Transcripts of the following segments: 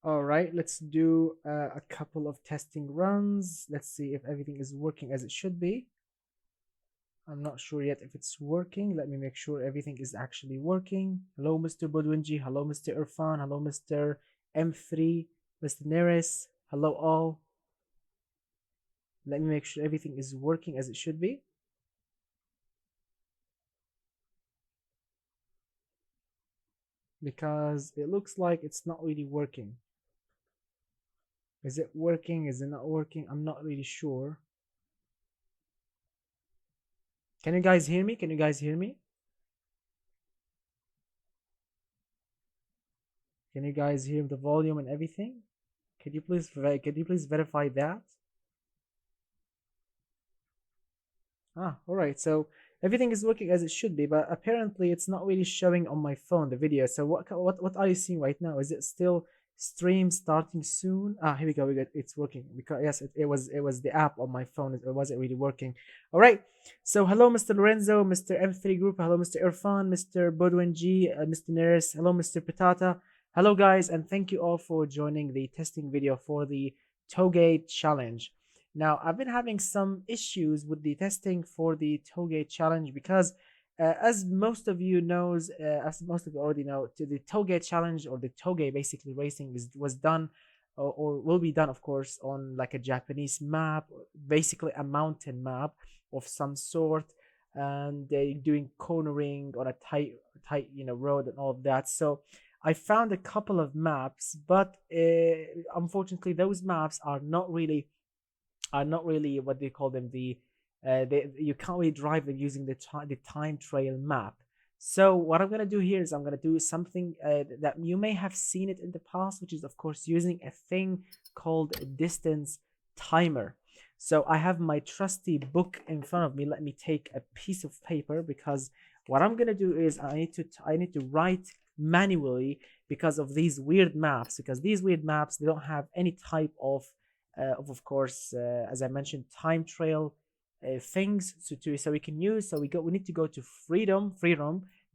All right, let's do a couple of testing runs. Let's see if everything is working as it should be. I'm not sure yet if it's working. Let me make sure everything is actually working. Hello, Mr. BeamNG. Hello, Mr. Irfan. Hello, Mr. M3. Mr. Neres. Hello, all. Let me make sure everything is working as it should be. Because it looks like it's not really working. Is it working? Is it not working? I'm not really sure. Can you guys hear me? Can you guys hear me? Can you guys hear the volume and everything? Could you please verify that? Ah, all right. So everything is working as it should be, but apparently it's not really showing on my phone the video. So what are you seeing right now? Is it still stream starting soon? Ah, here we go. It's working because yes, it was the app on my phone. It wasn't really working. All right. So hello, Mr. Lorenzo, Mr. M3 Group. Hello, Mr. Irfan, Mr. Bodwin G, Mr. Neres. Hello, Mr. Patata. Hello, guys, and thank you all for joining the testing video for the Toge challenge. Now, I've been having some issues with the testing for the Toge challenge because, as most of you knows, as most of you already know, to the Toge challenge or the Toge basically racing was done or will be done, of course, on like a Japanese map, basically a mountain map of some sort, and they doing cornering on a tight road and all of that. So I found a couple of maps, but unfortunately, those maps are not really what they call them, you can't really drive them using the time trail map. So what I'm going to do here is I'm going to do something that you may have seen it in the past, which is of course using a thing called a distance timer. So I have my trusty book in front of me. Let me take a piece of paper because what I'm going to do is I need to write manually because of these weird maps, because these weird maps, they don't have any type of course, as I mentioned, time trail things so we can use. So we need to go to freedom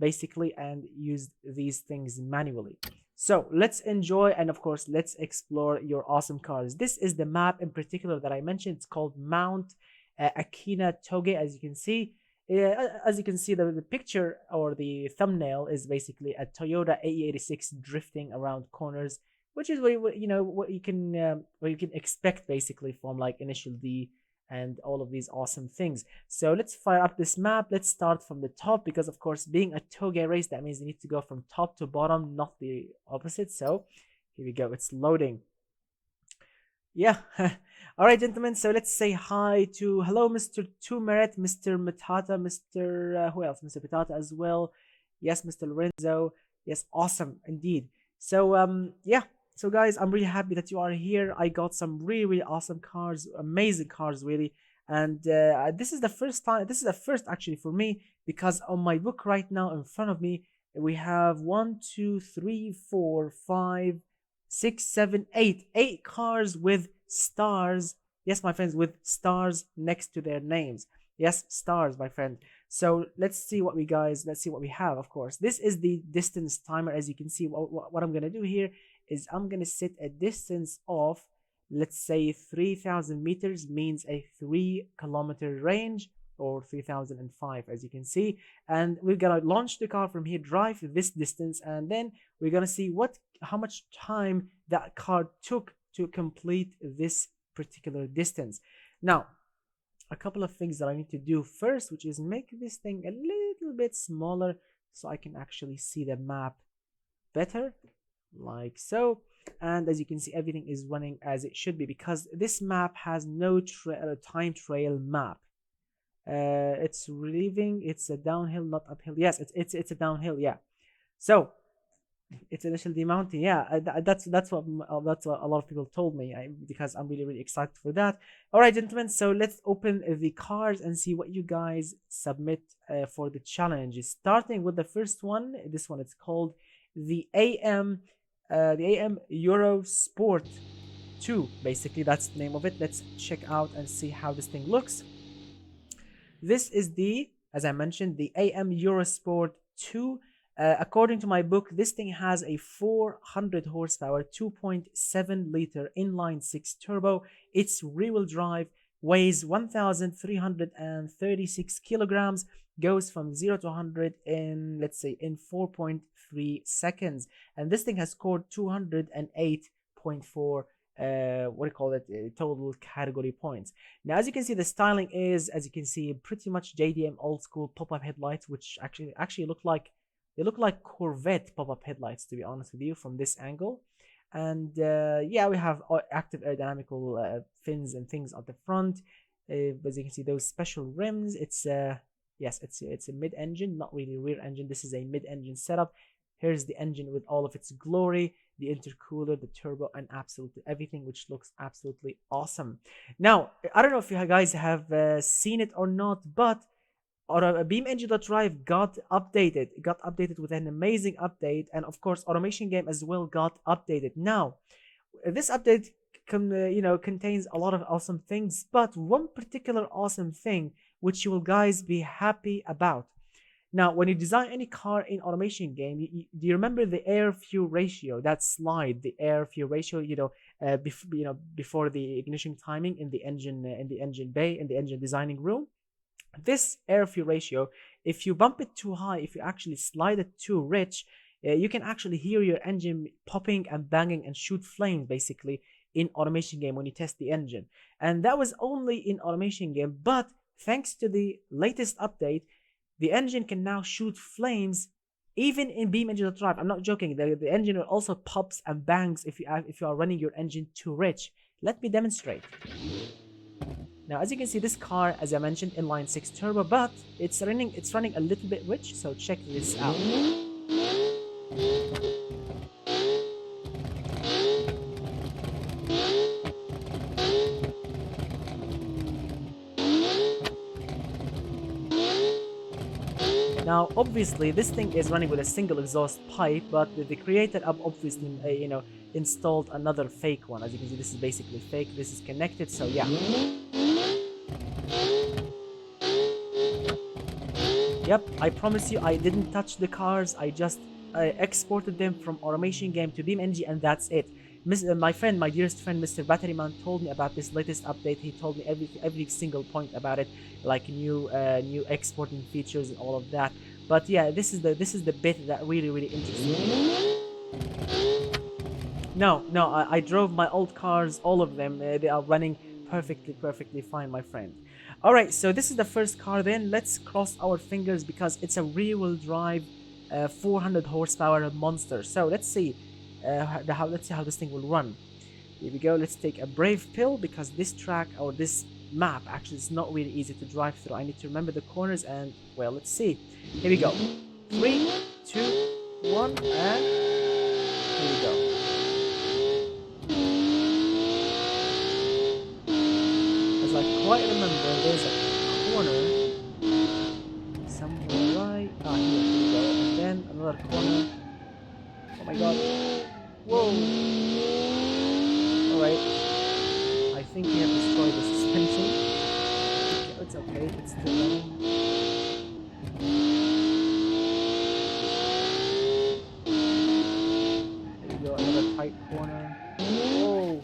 basically, and use these things manually. So let's enjoy, and of course let's explore your awesome cars. This is the map in particular that I mentioned. It's called Mount Akina Toge. As you can see, the picture or the thumbnail is basically a Toyota AE86 drifting around corners, which is what you can expect basically from like Initial D and all of these awesome things. So let's fire up this map. Let's start from the top because of course being a Toge race, that means you need to go from top to bottom, not the opposite. So here we go. It's loading. Yeah. All right, gentlemen. So let's say hi to hello, Mr. Tumeret, Mr. Matata, Mr. Who else? Mr. Patata as well. Yes, Mr. Lorenzo. Yes, awesome indeed. So yeah. So guys, I'm really happy that you are here. I got some really really awesome cars, amazing cars really. And this is the first time. This is the first actually for me because on my book right now in front of me we have one, two, three, four, five, six, seven, eight cars with stars. Yes, my friends, with stars next to their names. Yes, stars, my friend. So let's see what we have. Of course, this is the distance timer. As you can see, what I'm gonna do here is I'm gonna set a distance of, let's say, 3,000 meters, means a 3 kilometer range, or 3005, as you can see. And we're gonna launch the car from here, drive this distance, and then we're gonna see how much time that car took to complete this particular distance. Now, a couple of things that I need to do first, which is make this thing a little bit smaller so I can actually see the map better, like so. And as you can see, everything is running as it should be because this map has no time trail map. It's relieving. It's a downhill, not uphill. Yes, it's a downhill. Yeah. So it's initial demounting. Yeah, that's what a lot of people told me. Because I'm really really excited for that. All right, gentlemen. So let's open the cars and see what you guys submit for the challenge. Starting with the first one. This one is called the AM Eurosport 2. Basically, that's the name of it. Let's check out and see how this thing looks. This is as I mentioned, the AM Eurosport 2 According to my book, this thing has a 400 horsepower, 2.7 liter inline 6 turbo. It's rear-wheel drive, weighs 1,336 kilograms, goes from 0 to 100 in, let's say, in 4.3 seconds. And this thing has scored 208.4 what do you call it, total category points. Now, as you can see, the styling is, as you can see, pretty much JDM old school pop-up headlights, which actually look like, they look like Corvette pop-up headlights, to be honest with you, from this angle. And yeah, we have active aerodynamical fins and things at the front. As you can see, those special rims. It's yes, it's a mid-engine, not really rear engine. This is a mid-engine setup. Here's the engine with all of its glory, the intercooler, the turbo, and absolutely everything, which looks absolutely awesome. Now, I don't know if you guys have seen it or not, but BeamNG.drive got updated. It got updated with an amazing update, and of course, Automation Game as well got updated. Now, this update contains a lot of awesome things, but one particular awesome thing which you will guys be happy about. Now, when you design any car in Automation Game, do you remember the air-fuel ratio? That slide, the air-fuel ratio, before the ignition timing in the engine bay, in the engine designing room. This air-fuel ratio, if you bump it too high, if you actually slide it too rich, you can actually hear your engine popping and banging and shoot flames, basically, in Automation Game when you test the engine. And that was only in Automation Game, but thanks to the latest update, the engine can now shoot flames even in BeamNG.drive. I'm not joking. The engine also pops and bangs if you are running your engine too rich. Let me demonstrate. Now, as you can see, this car, as I mentioned, inline 6 turbo, but it's running a little bit rich. So check this out. Now, obviously, this thing is running with a single exhaust pipe, but the creator obviously, installed another fake one. As you can see, this is basically fake. This is connected, so yeah. Yep, I promise you, I didn't touch the cars. I just exported them from Automation Game to BeamNG, and that's it. My friend, my dearest friend, Mr. Batteryman, told me about this latest update. He told me every single point about it, like new exporting features and all of that. But yeah, this is the bit that really interests me. No, I drove my old cars, all of them. They are running perfectly fine, my friend. All right, so this is the first car. Then let's cross our fingers because it's a rear-wheel drive, 400 horsepower monster. So let's see. Let's see how this thing will run. Here we go. Let's take a brave pill because this track or this map actually is not really easy to drive through. I need to remember the corners and, well, let's see. Here we go. 3, 2, 1, and here we go. As I quite remember, there's a corner somewhere right. Ah, here we go. And then another corner. Oh my god. Whoa! Alright. I think we have destroyed the suspension. It's okay, it's still running. There we go, another tight corner. Whoa!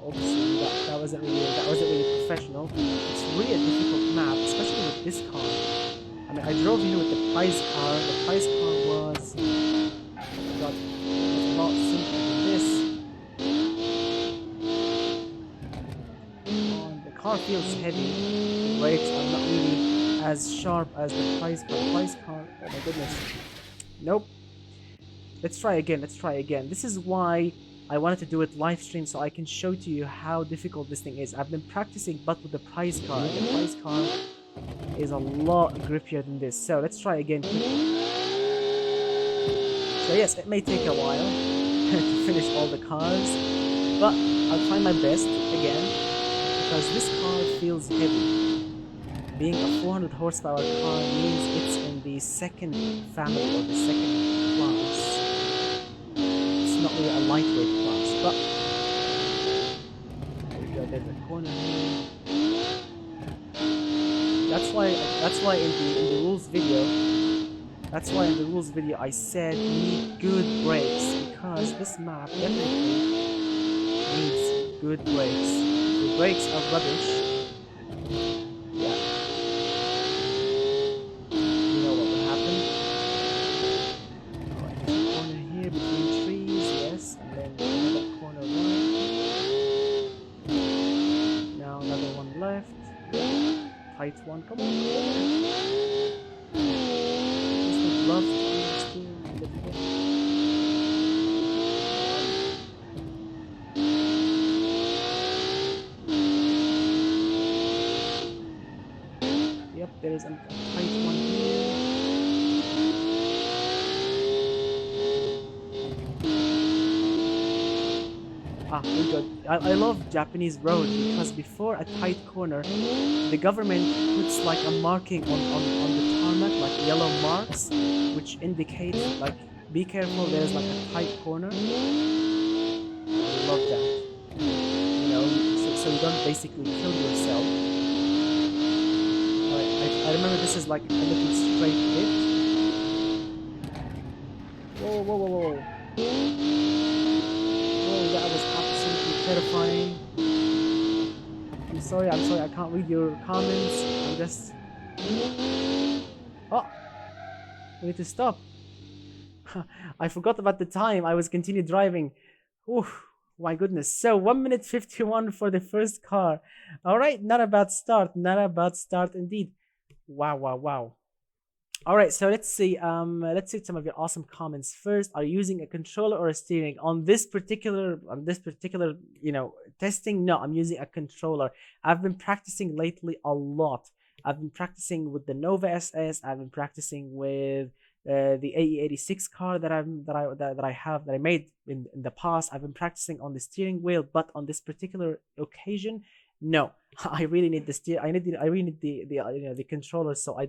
Obviously, that wasn't really professional. It's really a difficult map, especially with this car. I mean, I drove here with the prize car. The prize car was... a lot simpler than this. The car feels heavy. The brakes are not really as sharp as the prize car. Oh my goodness. Nope. Let's try again. This is why I wanted to do it live stream so I can show to you how difficult this thing is. I've been practicing but with the prize car. The prize car is a lot grippier than this. So let's try again quickly. So yes, it may take a while to finish all the cars, but I'll try my best again because this car feels heavy. Being a 400 horsepower car means it's in the second family or the second class. It's not really a lightweight class, but there we go. There's a corner here. That's why in the rules video. That's why in the rules video I said you need good brakes, because this map definitely needs good brakes. The brakes are rubbish. Yeah. You know what will happen. Alright, there's a corner here between trees, yes, and then another corner right. Now another one left. Tight one, come on, come on. Just would love to understand a little bit. Yep, there is a tight one here. Ah, we got. I love Japanese road because before a tight corner, the government puts like a marking on the tarmac, like yellow marks, which indicate like be careful. There's like a tight corner. I love that. You know, so you don't basically kill yourself. I remember this is like a little straight hit. Whoa, whoa, whoa, whoa. Whoa, that was absolutely terrifying. I'm sorry, I can't read your comments. I'm just... Oh! We need to stop. I forgot about the time. I was continue driving. Oof, my goodness. So 1 minute 51 for the first car. Alright, not a bad start. Not a bad start indeed. Wow, wow, wow. All right, so let's see some of your awesome comments first. Are you using a controller or a steering on this particular testing? No, I'm using a controller. I've been practicing lately a lot. I've been practicing with the Nova SS. I've been practicing with the AE86 car that I made in the past. I've been practicing on the steering wheel, but on this particular occasion, no. I really need the steer. I really need the controller so I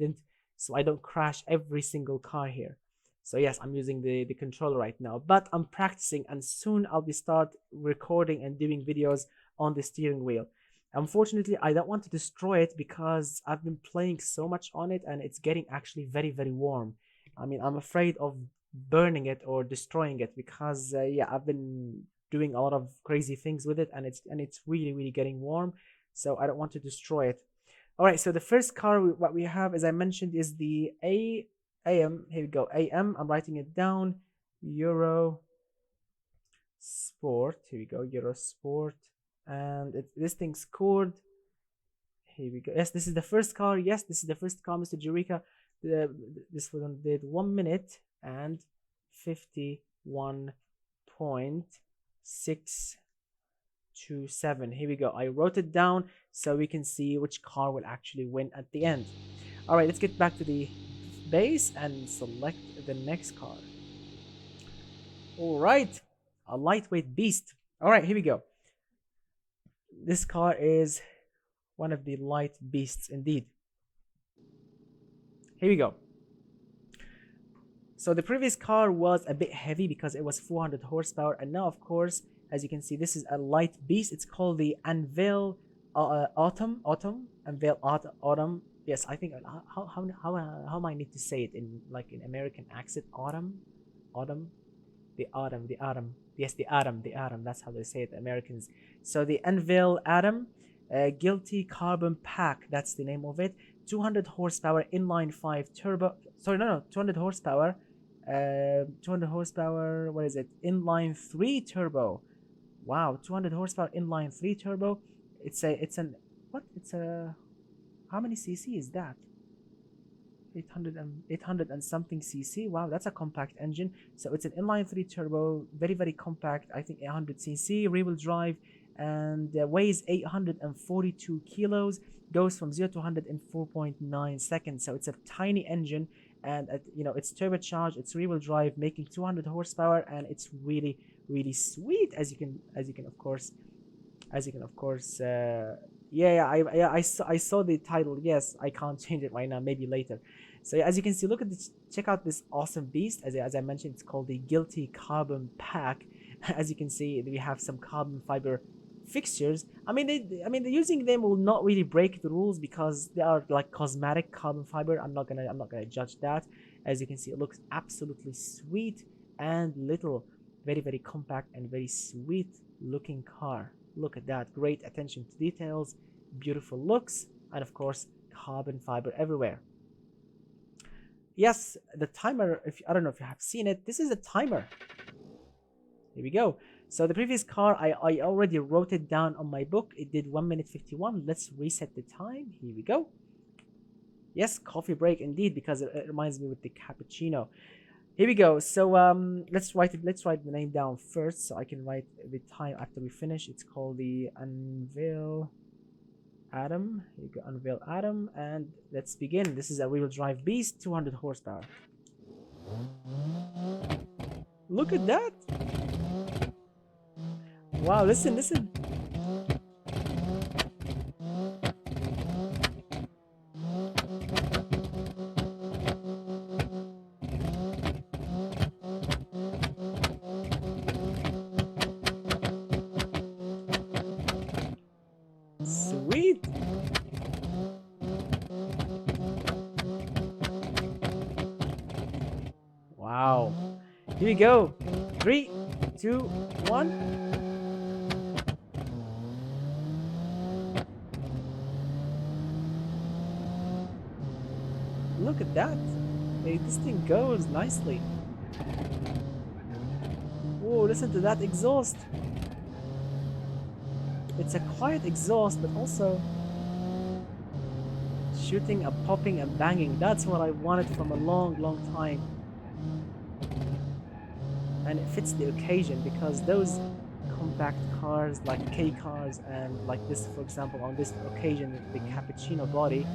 don't crash every single car here. So yes, I'm using the controller right now, but I'm practicing, and soon I'll be start recording and doing videos on the steering wheel. Unfortunately, I don't want to destroy it because I've been playing so much on it and it's getting actually very, very warm. I mean, I'm afraid of burning it or destroying it because yeah, I've been doing a lot of crazy things with it, and it's really, really getting warm. So I don't want to destroy it. All right, so the first car what we have, as I mentioned, is the AM. Here we go, AM. I'm writing it down. Eurosport. Here we go, Eurosport, and this thing scored. Here we go. Yes, this is the first car. Yes, this is the first car, Mr. Jurika. This one did 1 minute and 51.627. Here we go. I wrote it down so we can see which car will actually win at the end. All right, let's get back to the base and select the next car. All right, a lightweight beast. All right, here we go. This car is one of the light beasts indeed. Here we go. So the previous car was a bit heavy because it was 400 horsepower, and now of course, as you can see, this is a light beast. It's called the Anvil Autumn. Yes, I think how am I need to say it in like in American accent? Autumn. Yes, the Atom. That's how they say it, the Americans. So the Anvil Atom, Guilty Carbon Pack. That's the name of it. 200 horsepower inline 5 turbo. Sorry, no, 200 horsepower. 200 horsepower. What is it? Inline 3 turbo. Wow, 200 horsepower inline 3 turbo. It's a how many cc is that? 800 and something cc. Wow, that's a compact engine. So it's an inline 3 turbo, very, very compact. I think 800 cc, rear-wheel drive, and weighs 842 kilos. Goes from 0 to 100 in 4.9 seconds. So it's a tiny engine, and it's turbocharged. It's rear-wheel drive, making 200 horsepower, and it's really, really sweet. As you can of course. I saw the title. Yes, I can't change it right now. Maybe later. So as you can see, look at this. Check out this awesome beast. As I mentioned, it's called the Guilty Carbon Pack. As you can see, we have some carbon fiber fixtures. I mean, using them will not really break the rules because they are like cosmetic carbon fiber. I'm not gonna judge that. As you can see, it looks absolutely sweet and little, very, very compact and very sweet looking car. Look at that, great attention to details, beautiful looks, and of course, carbon fiber everywhere. Yes, the timer, I don't know if you have seen it, this is a timer. Here we go. So the previous car, I already wrote it down on my book. It did 1 minute 51. Let's reset the time. Here we go. Yes, coffee break indeed, because it reminds me with the cappuccino. Here we go. So let's write the name down first, so I can write the time after we finish. It's called the Unveil Atom. Here you go, Unveil Atom, and let's begin. This is a rear-wheel drive beast, 200 horsepower. Look at that! Wow, listen. Sweet! Wow. Here we go. 3, 2, 1. Look at that. Hey, this thing goes nicely. Whoa, listen to that exhaust. It's a quiet exhaust, but also shooting and popping and banging. That's what I wanted from a long, long time. And it fits the occasion, because those compact cars like K cars and like this, for example, on this occasion, the Cappuccino body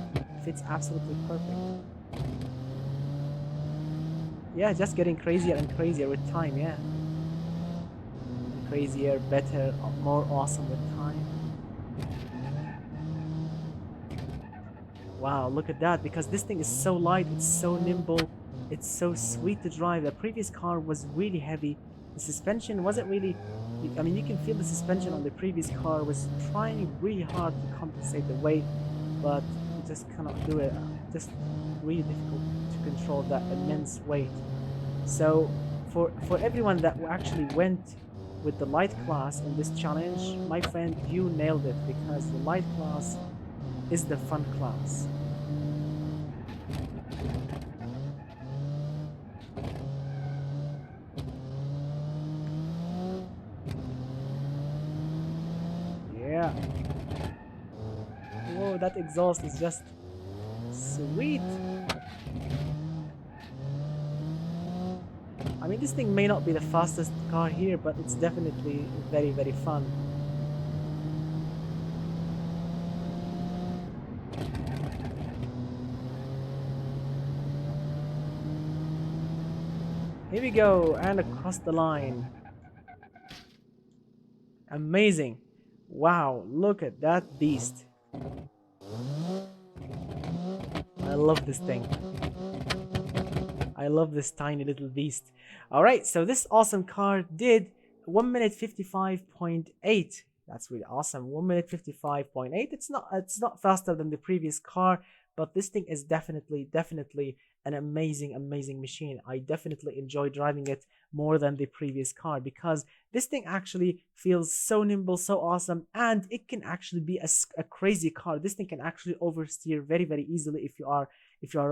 fits absolutely perfect. Yeah, just getting crazier and crazier with time, yeah. Crazier, better, more awesome with time. Wow, look at that, because this thing is so light, it's so nimble, it's so sweet to drive. The previous car was really heavy. The suspension wasn't really, I mean, you can feel the suspension on the previous car was trying really hard to compensate the weight, but you just cannot do it. Just really difficult to control that immense weight. So for everyone that actually went with the light class in this challenge, my friend, you nailed it, because the light class is the fun class. Yeah. Whoa, that exhaust is just sweet. I mean, this thing may not be the fastest car here, but it's definitely very, very fun. Here we go, and across the line. Amazing. Wow, look at that beast. I love this thing. I love this tiny little beast. All right, so this awesome car did 1 minute 55.8. That's really awesome. 1 minute 55.8. It's not faster than the previous car, but this thing is definitely an amazing machine. I definitely enjoy driving it more than the previous car, because this thing actually feels so nimble, so awesome, and it can actually be a crazy car. This thing can actually oversteer very easily if you are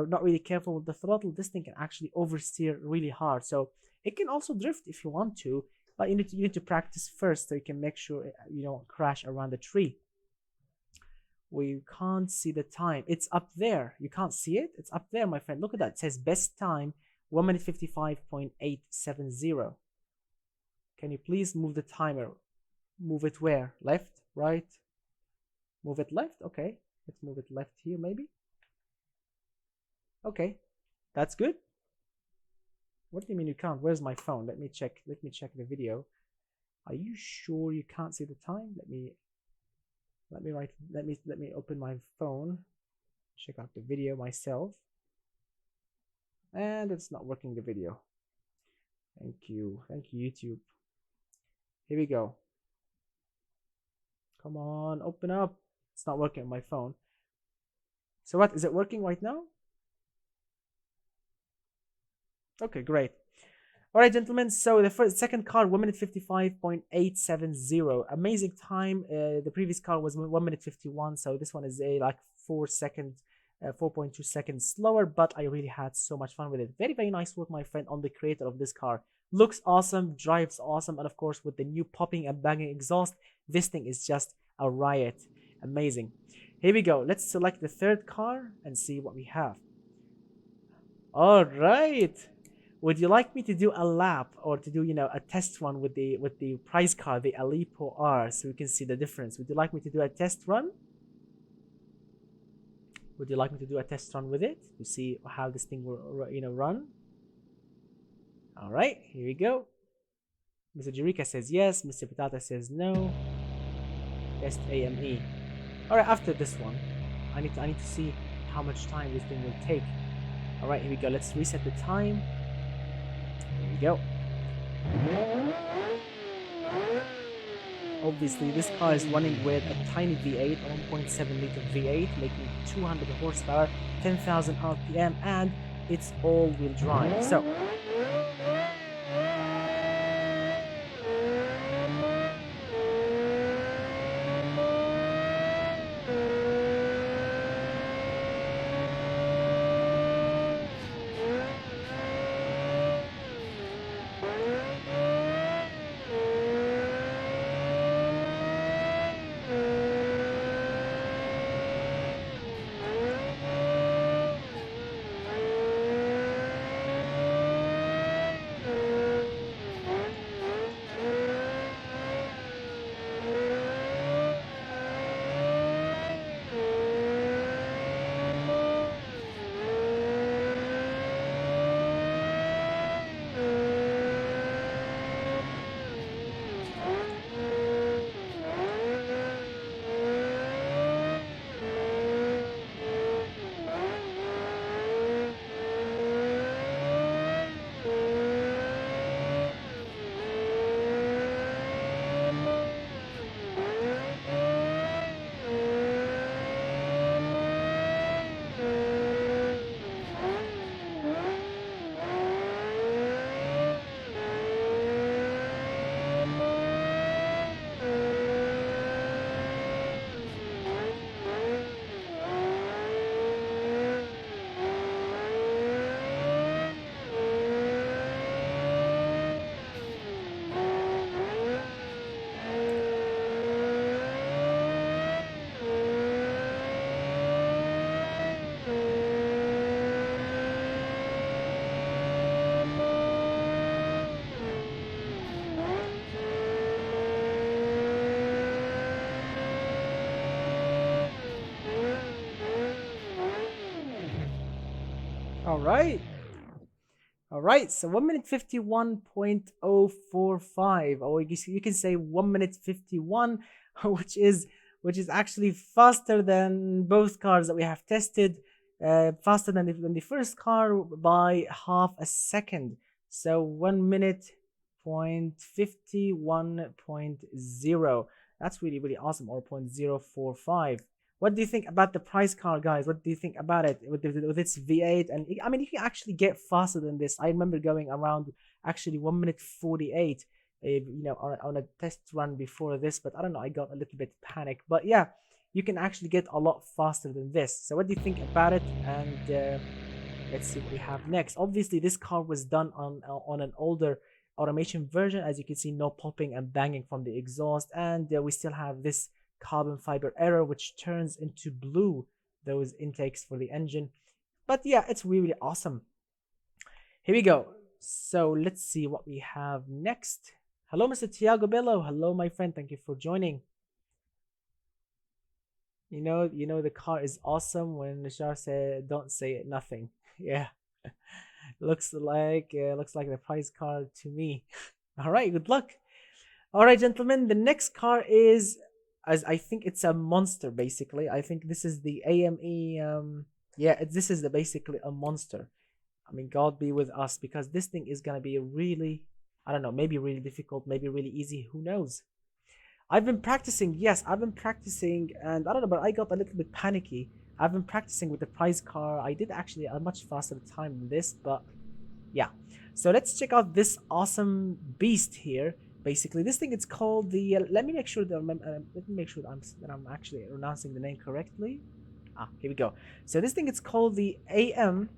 not really careful with the throttle. This thing can actually oversteer really hard. So it can also drift if you want to, but you need to practice first, so you can make sure you don't crash around the tree. We can't see the time. It's up there. You can't see it? It's up there, my friend. Look at that. It says best time 1 minute 55.870. Can you please move the timer? Move it where? Left? Right? Move it left? Okay. Let's move it left here maybe. Okay. That's good. What do you mean you can't? Where's my phone? Let me check the video. Are you sure you can't see the time? Let me open my phone, check out the video myself, and it's not working, the video. Thank you YouTube. Here we go. Come on, open up. It's not working on my phone. So what, is it working right now? Okay, great. All right, gentlemen. So the second car, 1 minute 55.870. Amazing time. The previous car was 1 minute 51. So this one is a like 4.2 seconds slower. But I really had so much fun with it. Very, very nice work, my friend, on the creator of this car. Looks awesome, drives awesome, and of course with the new popping and banging exhaust, this thing is just a riot. Amazing. Here we go. Let's select the third car and see what we have. All right. Would you like me to do a lap or to do, a test run with the prize car, the Alipo R, so we can see the difference? Would you like me to do a test run? Would you like me to do a test run with it to see how this thing will, run? All right, here we go. Mr. Jerica says yes. Mr. Patata says no. Test AME. All right, after this one, I need to see how much time this thing will take. All right, here we go. Let's reset the time. Here we go. Obviously, this car is running with a tiny V8, 1.7 liter V8, making 200 horsepower, 10,000 RPM, and it's all-wheel drive. So, All right, so 1 minute 51.045, or you can say 1 minute 51, which is actually faster than both cars that we have tested, faster than the first car by half a second. So 1 minute point 51.0. That's really, really awesome, or 0.045. What do you think about the price car, guys? What do you think about it with its V8? And I mean, you can actually get faster than this. I remember going around actually 1 minute 48, on a test run before this, but I don't know, I got a little bit panicked. But yeah, you can actually get a lot faster than this. So what do you think about it? And let's see what we have next. Obviously, this car was done on an older automation version. As you can see, no popping and banging from the exhaust, and we still have this carbon fiber error, which turns into blue those intakes for the engine. But yeah, it's really awesome. Here we go. So let's see what we have next. Hello, Mr. Tiago Bello. Hello, my friend. Thank you for joining. You know the car is awesome when Nishar said, "Don't say it, nothing." Yeah, looks like the prize car to me. All right, good luck. All right, gentlemen. The next car is, as I think it's a monster, basically. I think this is the AME. Yeah, this is basically a monster. I mean, God be with us, because this thing is gonna be really, I don't know, maybe really difficult, maybe really easy. Who knows? I've been practicing. Yes, I've been practicing, and I don't know, but I got a little bit panicky. I've been practicing with the prize car. I did actually a much faster time than this, but Yeah. So let's check out this awesome beast here. Basically, this thing it's called the. Let me make sure that let me make sure that I'm actually pronouncing the name correctly. Ah, here we go. So this thing it's called the AME.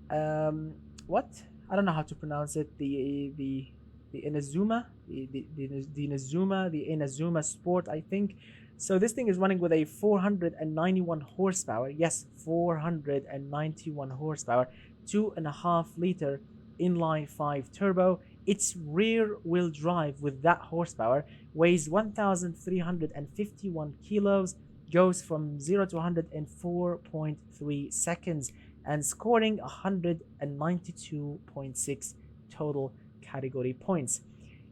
Um, what? I don't know how to pronounce it. The Inazuma, the Inazuma Sport, I think. So this thing is running with a 491 horsepower. Yes, 491 horsepower, 2.5-liter inline 5 turbo. Its rear wheel drive with that horsepower weighs 1,351 kilos, goes from 0 to 100 in 4.3 seconds, and scoring 192.6 total category points.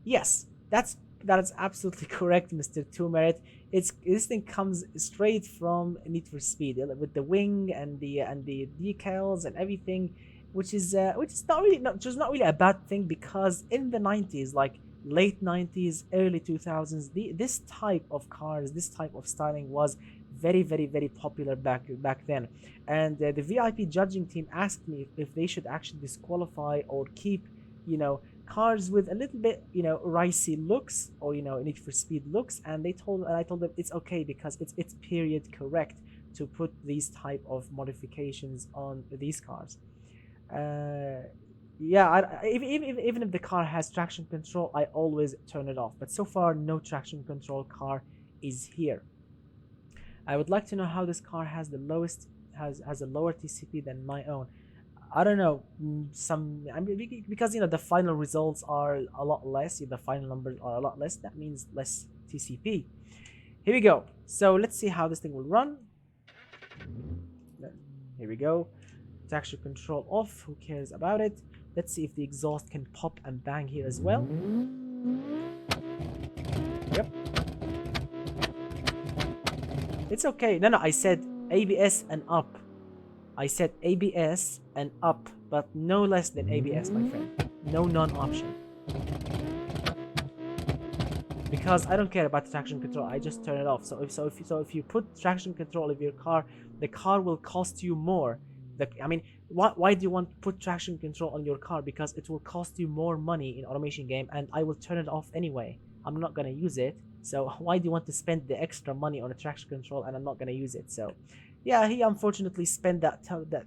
Yes, that is absolutely correct, Mr. Two Merit. This thing comes straight from Need for Speed with the wing and the decals and everything, which is not really a bad thing, because in the 90s, like late 90s, early 2000s, this type of cars, this type of styling was very popular back then. And the VIP judging team asked me if they should actually disqualify or keep, cars with a little bit, ricey looks, or Need for Speed looks, and I told them it's okay, because it's period correct to put these type of modifications on these cars. Yeah, even if the car has traction control, I always turn it off. But so far, no traction control car is here. I would like to know how this car has the lowest has a lower TCP than my own. I don't know. Because the final results are a lot less. The final numbers are a lot less. That means less TCP. Here we go. So let's see how this thing will run. Here we go. Traction control off. Who cares about it? Let's see if the exhaust can pop and bang here as well. Yep. It's okay. No, I said ABS and up. I said ABS and up, but no less than ABS, my friend. No non-option. Because I don't care about the traction control. I just turn it off. So if you put traction control of your car, the car will cost you more. Why do you want to put traction control on your car? Because it will cost you more money in automation game, and I will turn it off anyway. I'm not gonna use it. So why do you want to spend the extra money on a traction control and I'm not gonna use it? So yeah, he unfortunately spent that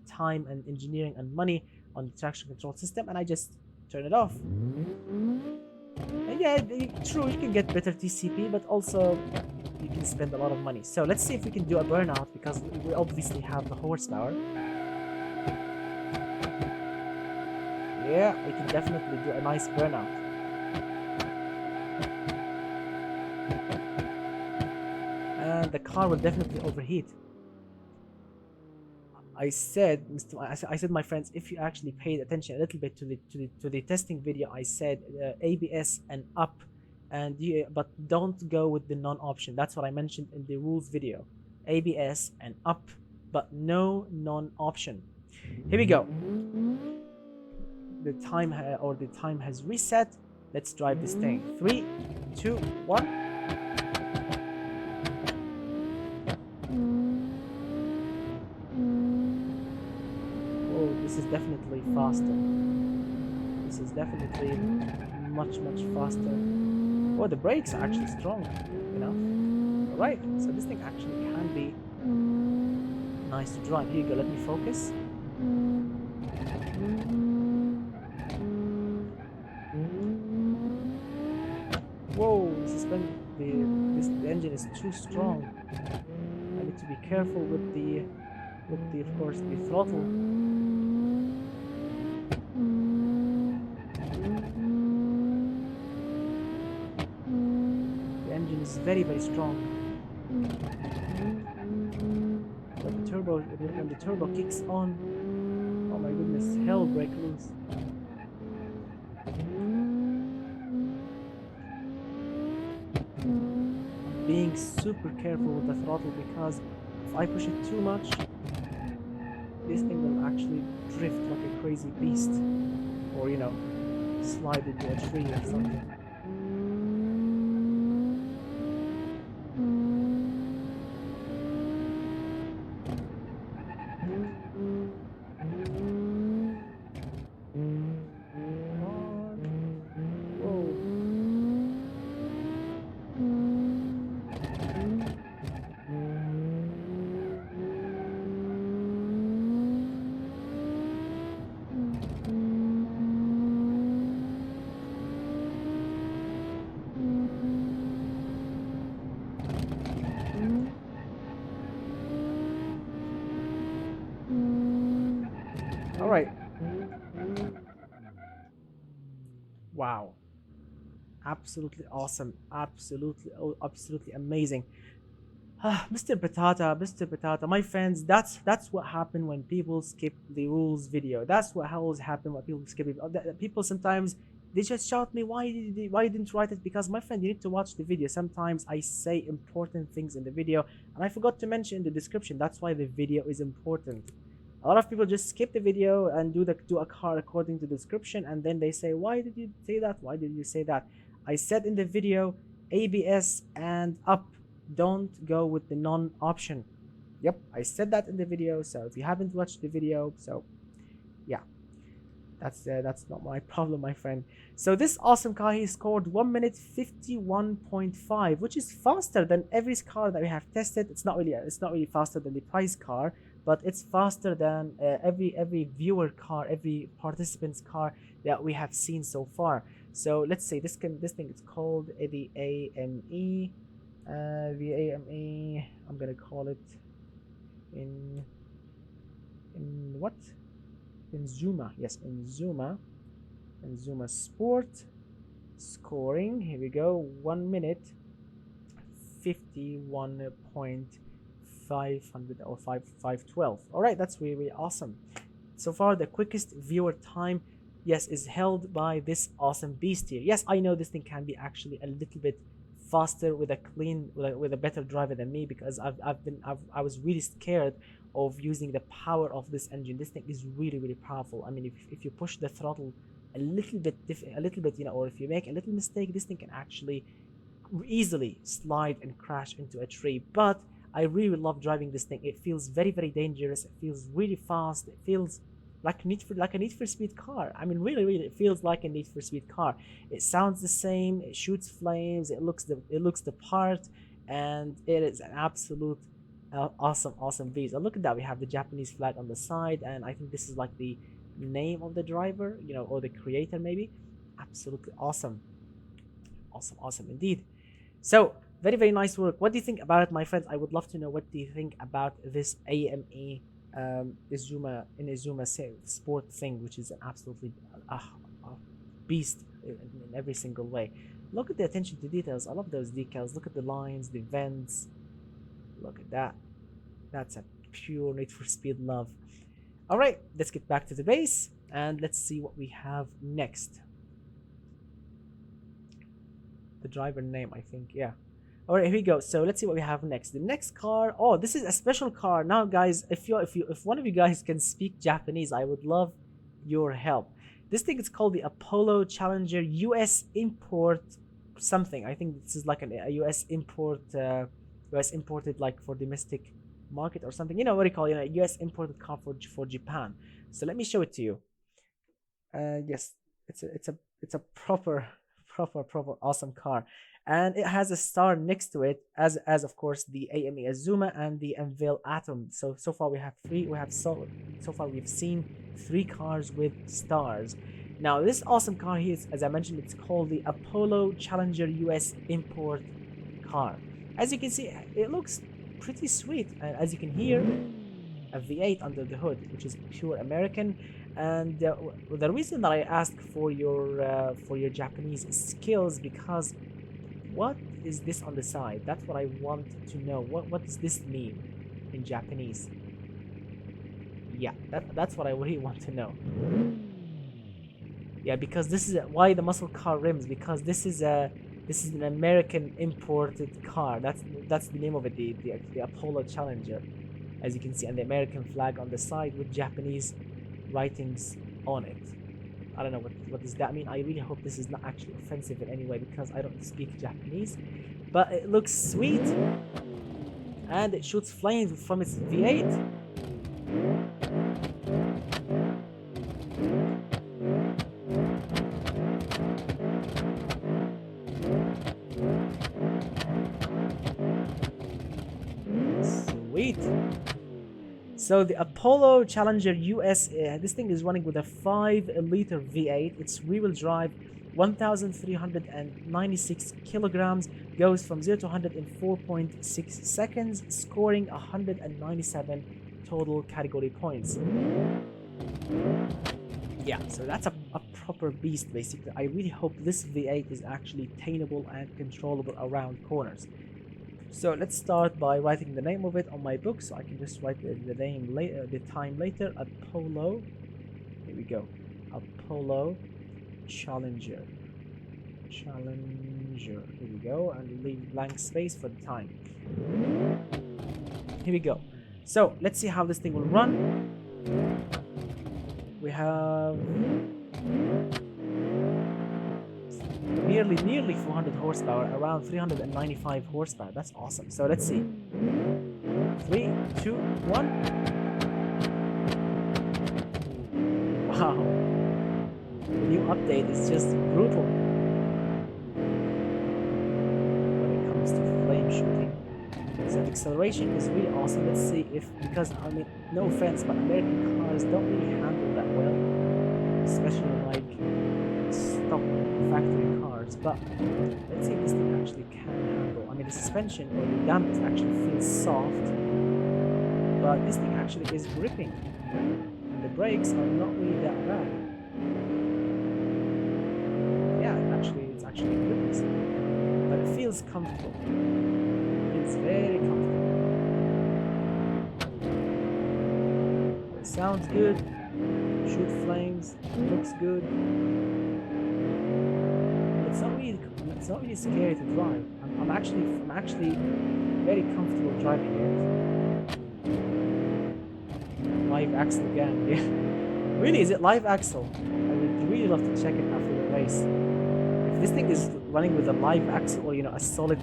time and engineering and money on the traction control system, and I just turn it off. And yeah, true, you can get better TCP, but also you can spend a lot of money. So let's see if we can do a burnout, because we obviously have the horsepower. Yeah, we can definitely do a nice burnout. And the car will definitely overheat. I said, my friends, if you actually paid attention a little bit to the testing video, I said ABS and up, but don't go with the non-option. That's what I mentioned in the rules video. ABS and up, but no non-option. Here we go. The time has reset. Let's drive this thing. 3, 2, 1. This is definitely faster. This is definitely much faster. Oh, the brakes are actually strong enough. Alright, so this thing actually can be nice to drive. Here you go, let me focus. Whoa, the engine is too strong. I need to be careful with the of course the throttle. Is very strong. But when the turbo kicks on, oh my goodness, hell break loose. Being super careful with the throttle, because if I push it too much, this thing will actually drift like a crazy beast, or slide into a tree or something. Wow. Absolutely awesome. Absolutely, oh, absolutely amazing. Mr. Patata, Mr. Patata, my friends, that's what happened when people skip the rules video. That's what always happen when people skip it. People sometimes they just shout me, why you didn't write it? Because my friend, you need to watch the video. Sometimes I say important things in the video and I forgot to mention in the description. That's why the video is important. A lot of people just skip the video and do a car according to the description, and then they say, why did you say that? Why did you say that? I said in the video, ABS and up. Don't go with the non option. Yep, I said that in the video. So if you haven't watched the video, so yeah, that's not my problem, my friend. So this awesome car, he scored 1 minute 51.5, which is faster than every car that we have tested. It's not really faster than the prize car, but it's faster than every viewer car, every participant's car that we have seen so far. So let's say this thing is called the AME. The AME, I'm gonna call it in what? Inazuma, yes, Inazuma Sport. Scoring, here we go, 1 minute 51.500 or 512. All right, that's really awesome. So far, the quickest viewer time, yes, is held by this awesome beast here. Yes, I know this thing can be actually a little bit faster with a better driver than me, because I was really scared of using the power of this engine. This thing is really powerful. I mean, if you push the throttle a little bit, you know, or if you make a little mistake, this thing can actually easily slide and crash into a tree. But I really love driving this thing. It feels very dangerous. It feels really fast. It feels like a Need for Speed car. I mean, really, it feels like a Need for Speed car. It sounds the same. It shoots flames. It looks the part, and it is an absolute awesome beast. And look at that. We have the Japanese flag on the side, and I think this is like the name of the driver, you know, or the creator maybe. Absolutely awesome indeed. So very nice work. What do you think about it, my friends? I would love to know, what do you think about this AME Inazuma Sport thing, which is an absolutely beast in every single way. Look at the attention to details. I love those decals. Look at the lines, the vents. Look at that. That's a pure Need for Speed love. All right, let's get back to the base and let's see what we have next. The driver name, I think, yeah. All right, here we go. So let's see what we have next. The next car. Oh, this is a special car. Now, guys, if one of you guys can speak Japanese, I would love your help. This thing is called the Apollo Challenger US Import something. I think this is like a US import, US imported like for domestic market or something. You know what do you call it? You know, US imported car for Japan. So let me show it to you. Yes, it's a proper awesome car. And it has a star next to it, as of course the AME Azuma and the Envil Atom. So far we have three. So far we've seen 3 cars with stars. Now this awesome car here, as I mentioned, it's called the Apollo Challenger US Import car. As you can see, it looks pretty sweet. As you can hear, a V8 under the hood, which is pure American. And the reason that I asked for your Japanese skills, because what is this on the side? That's what I want to know. What does this mean in Japanese? Yeah, that's what I really want to know. Yeah, because this is why the muscle car rims, because this is an American imported car. That's the name of it, the Apollo Challenger, as you can see, and the American flag on the side with Japanese writings on it. I don't know what does that mean. I really hope this is not actually offensive in any way, because I don't speak Japanese. But it looks sweet, and it shoots flames from its V8. Sweet. So the Apollo Challenger US, this thing is running with a 5-liter V8. It's rear-wheel drive, 1,396 kilograms, goes from 0 to 100 in 4.6 seconds, scoring 197 total category points. Yeah, so that's a proper beast basically. I really hope this V8 is actually tameable and controllable around corners. So let's start by writing the name of it on my book, so I can just write the name later, the time later. Apollo. Here we go. Apollo Challenger. Challenger. Here we go, and leave blank space for the time. Here we go. So let's see how this thing will run. We have nearly 400 horsepower, around 395 horsepower. That's awesome. So let's see. 3, 2, 1. Wow. The new update is just brutal when it comes to flame shooting. So the acceleration is really awesome. Let's see if, because I mean, no offense, but American cars don't really handle that well, especially like stock factory cars. But let's see if this thing actually can handle. I mean, the suspension or the dampers actually feels soft, but this thing actually is gripping, and the brakes are not really that bad. Yeah, it's actually gripping, but it feels comfortable. It's very comfortable. It sounds good. Shoot flames. Looks good. It's not really scary to drive. I'm actually very comfortable driving it. Live axle again. Yeah. Really, is it live axle? I would really love to check it after the race. If this thing is running with a live axle, or a solid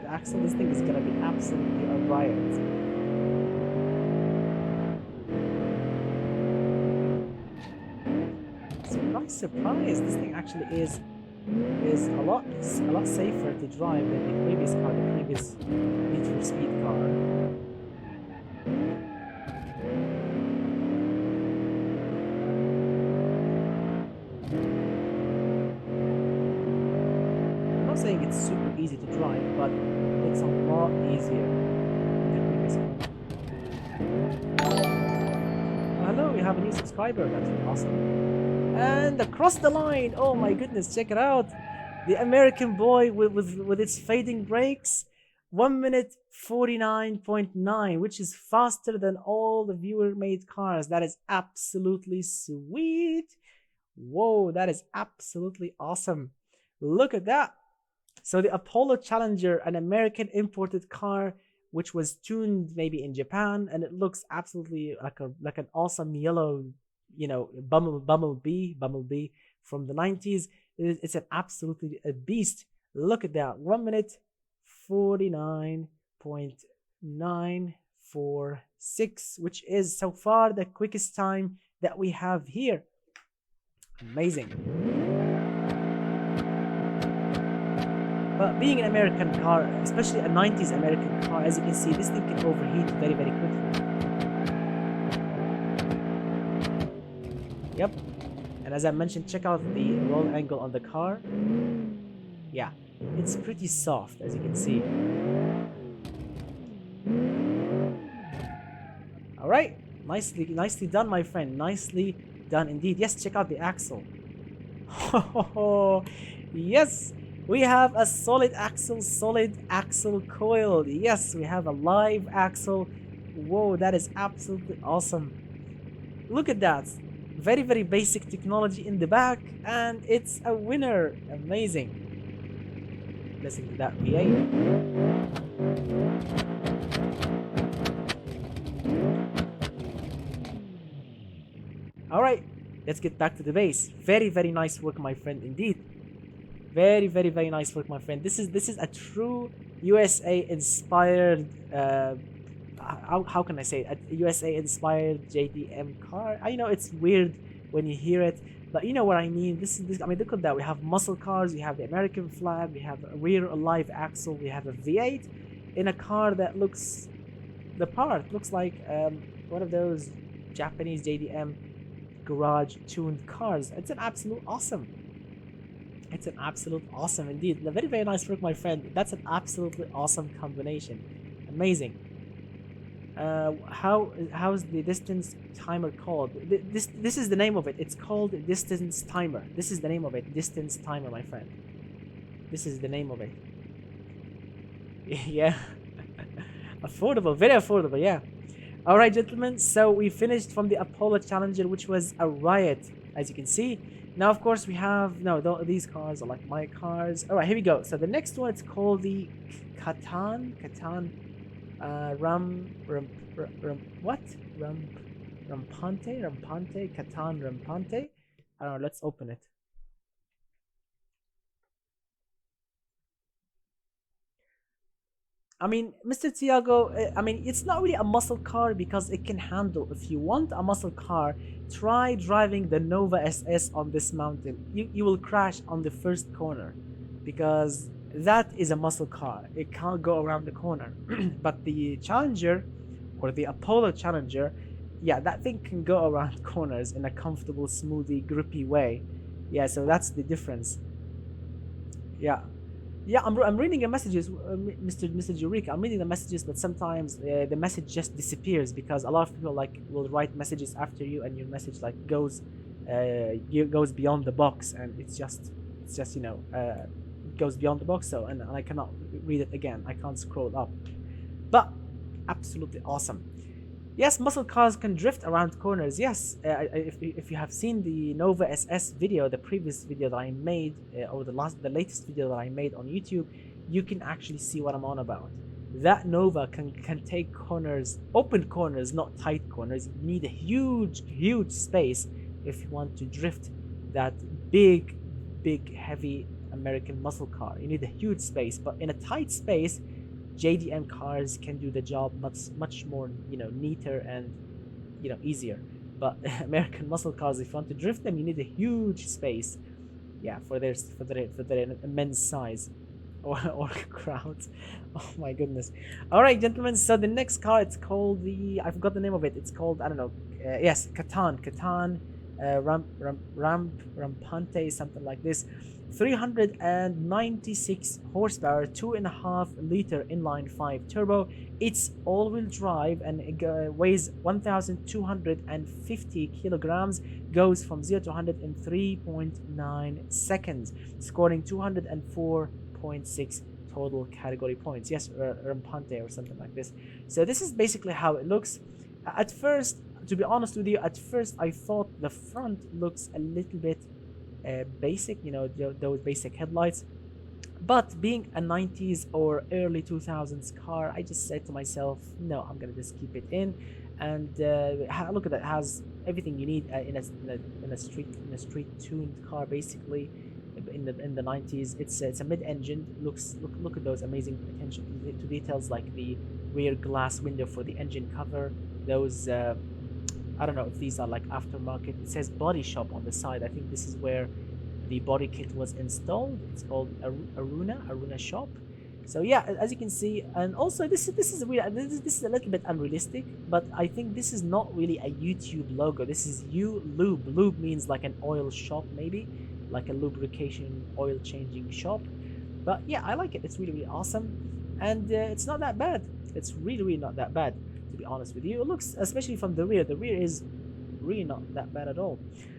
axle, this thing is gonna be absolutely a riot. Surprise, this thing actually is a lot safer to drive than the previous car, the previous Need for Speed car. I'm not saying it's super easy to drive, but it's a lot easier than the previous car. Hello, we have a new subscriber. That's really awesome. And across the line, oh my goodness, check it out. The American boy with its fading brakes. 1 minute 49.9, which is faster than all the viewer made cars. That is absolutely sweet. Whoa, that is absolutely awesome. Look at that. So the Apollo Challenger, an American imported car, which was tuned maybe in Japan, and it looks absolutely like an awesome yellow, bumblebee from the 90s. It's an absolutely a beast. Look at that. 1 minute 49.946, which is so far the quickest time that we have here. Amazing. But being an American car, especially a 90s American car, as you can see, this thing can overheat very, very quickly. Yep. And as I mentioned, check out the roll angle on the car. Yeah, it's pretty soft, as you can see. All right, nicely done, my friend. Nicely done indeed. Yes, check out the axle. Yes, we have a solid axle coil. Yes, we have a live axle. Whoa, that is absolutely awesome. Look at that. Very, very basic technology in the back, and it's a winner. Amazing. Listen to that V8. All right, let's get back to the base. Very, very nice work, my friend, indeed. Very, very, very nice work, my friend. This is a true USA inspired how can I say it? A USA inspired JDM car. I know it's weird when you hear it, but you know what I mean. I mean, look at that. We have muscle cars, we have the American flag, we have a rear live axle, we have a V8 in a car that looks like one of those Japanese JDM garage tuned cars. It's an absolute awesome. It's an absolute awesome indeed. A very, very nice work, my friend. That's an absolutely awesome combination. Amazing. How's the distance timer called? This is the name of it. It's called distance timer. This is the name of it. Distance timer, my friend. This is the name of it. Yeah. Affordable, very affordable, yeah. All right, gentlemen, so we finished from the Apollo Challenger, which was a riot, as you can see. Now, of course, we have, no, these cars are like my cars. All right, here we go. So the next one, it's called the Catan, what? Rampante, Catan Rampante. I don't know, let's open it. I mean, Mr. Tiago, I mean, it's not really a muscle car because it can handle. If you want a muscle car, try driving the Nova SS on this mountain. You will crash on the first corner because that is a muscle car. It can't go around the corner. But the Challenger or the Apollo Challenger, yeah, that thing can go around corners in a comfortable, smoothly, grippy way. Yeah, so that's the difference. Yeah. Yeah, I'm reading your messages, Mr. Jurika. I'm reading the messages, but sometimes the message just disappears because a lot of people like will write messages after you, and your message like goes beyond the box, and it's just goes beyond the box. So and I cannot read it again. I can't scroll up, but absolutely awesome. Yes, muscle cars can drift around corners. Yes, if you have seen the Nova SS video, the previous video that I made, or the latest video that I made on YouTube, you can actually see what I'm on about. That Nova can take corners, open corners, not tight corners. You need a huge space if you want to drift that big, heavy American muscle car. You need a huge space, but in a tight space, JDM cars can do the job much more, neater and, easier. But American muscle cars, if you want to drift them, you need a huge space. Yeah, for their immense size or crowd. Oh my goodness. All right, gentlemen. So the next car, it's called I forgot the name of it. It's called, I don't know. Yes, Catan, Rampante, something like this. 396 horsepower, 2.5-liter inline 5 turbo. It's all-wheel drive and it weighs 1,250 kilograms. Goes from 0 to 100 in 3.9 seconds, scoring 204.6 total category points. Yes, Rampante or something like this. So this is basically how it looks. At first, to be honest with you, I thought the front looks a little bit basic, those basic headlights. But being a 90s or early 2000s car, I just said to myself, no, I'm gonna just keep it in. And look at that, it has everything you need in a street tuned car, basically. In the 90s, it's a mid-engine. Look at those amazing attention to details, like the rear glass window for the engine cover. Those I don't know if these are like aftermarket. It says body shop on the side. I think this is where the body kit was installed. It's called Aruna shop. So yeah, as you can see, and also this is a little bit unrealistic, but I think this is not really a YouTube logo. This is lube. Lube means like an oil shop, maybe like a lubrication oil changing shop. But yeah, I like it. It's really awesome, and it's not that bad. It's really not that bad, to be honest with you. It looks, especially from the rear is really not that bad at all.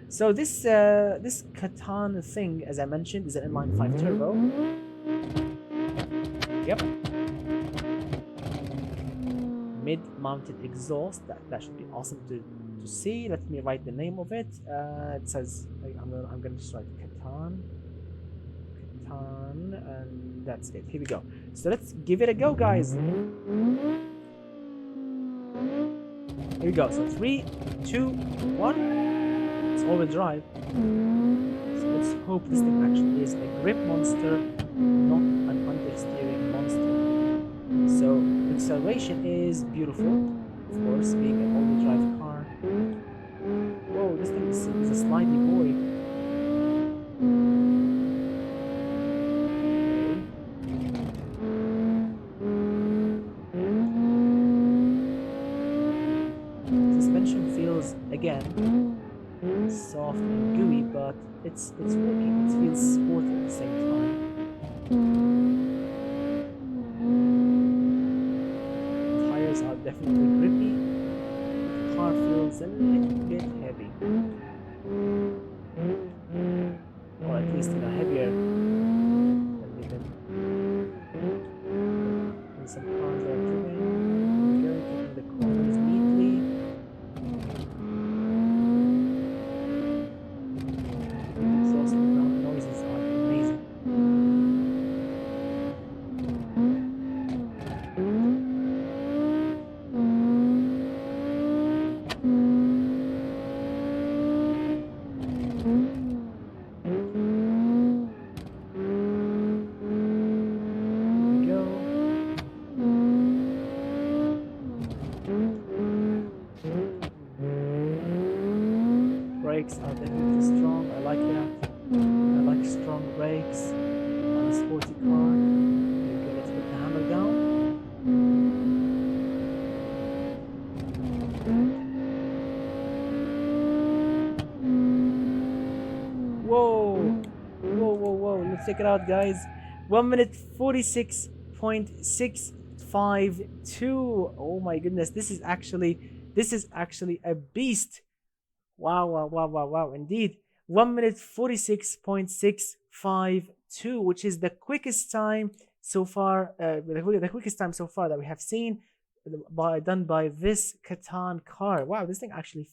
So this Catan thing, as I mentioned, is an inline 5 turbo. Yep. Mid-mounted exhaust. That should be awesome to see. Let me write the name of it. It says, I'm gonna just write Catan, and that's it. Here we go. So let's give it a go, guys. Here we go. So 3, 2, 1. It's all-wheel drive. So let's hope this thing actually is a grip monster, not an understeering monster. So the acceleration is beautiful, of course, being an all-wheel drive car. Whoa, this thing is a slidey boy. Again, soft and gooey, but it's working. It feels sporty at the same time. Tires are definitely grippy. The car feels a little bit heavy, or at least heavier than some cars that I've driven. Here we go, taking the corners neatly. Exhaust noises are amazing. Brakes are definitely strong. I like that. I like strong brakes on a sporty car. Here we go, let's put the hammer down. Whoa! Whoa, whoa, whoa. Let's check it out, guys. 1 minute 46.652. Oh my goodness, this is actually a beast. Wow, wow, wow, wow, wow, indeed. 1 minute 46.652, which is the quickest time so far, the quickest time so far that we have seen done by this Catan car. Wow, this thing actually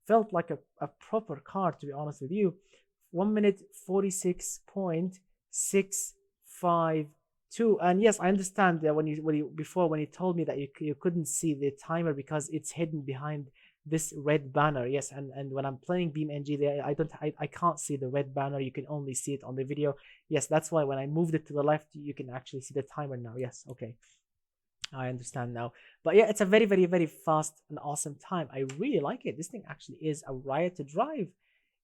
felt like a proper car, to be honest with you. 1 minute 46.652. And yes, I understand that when you told me that you couldn't see the timer because it's hidden behind this red banner. Yes, and when I'm playing BeamNG there, I can't see the red banner. You can only see it on the video. Yes, that's why when I moved it to the left, you can actually see the timer now. Yes, okay, I understand now. But yeah, it's a very, very, very fast and awesome time. I really like it. This thing actually is a riot to drive.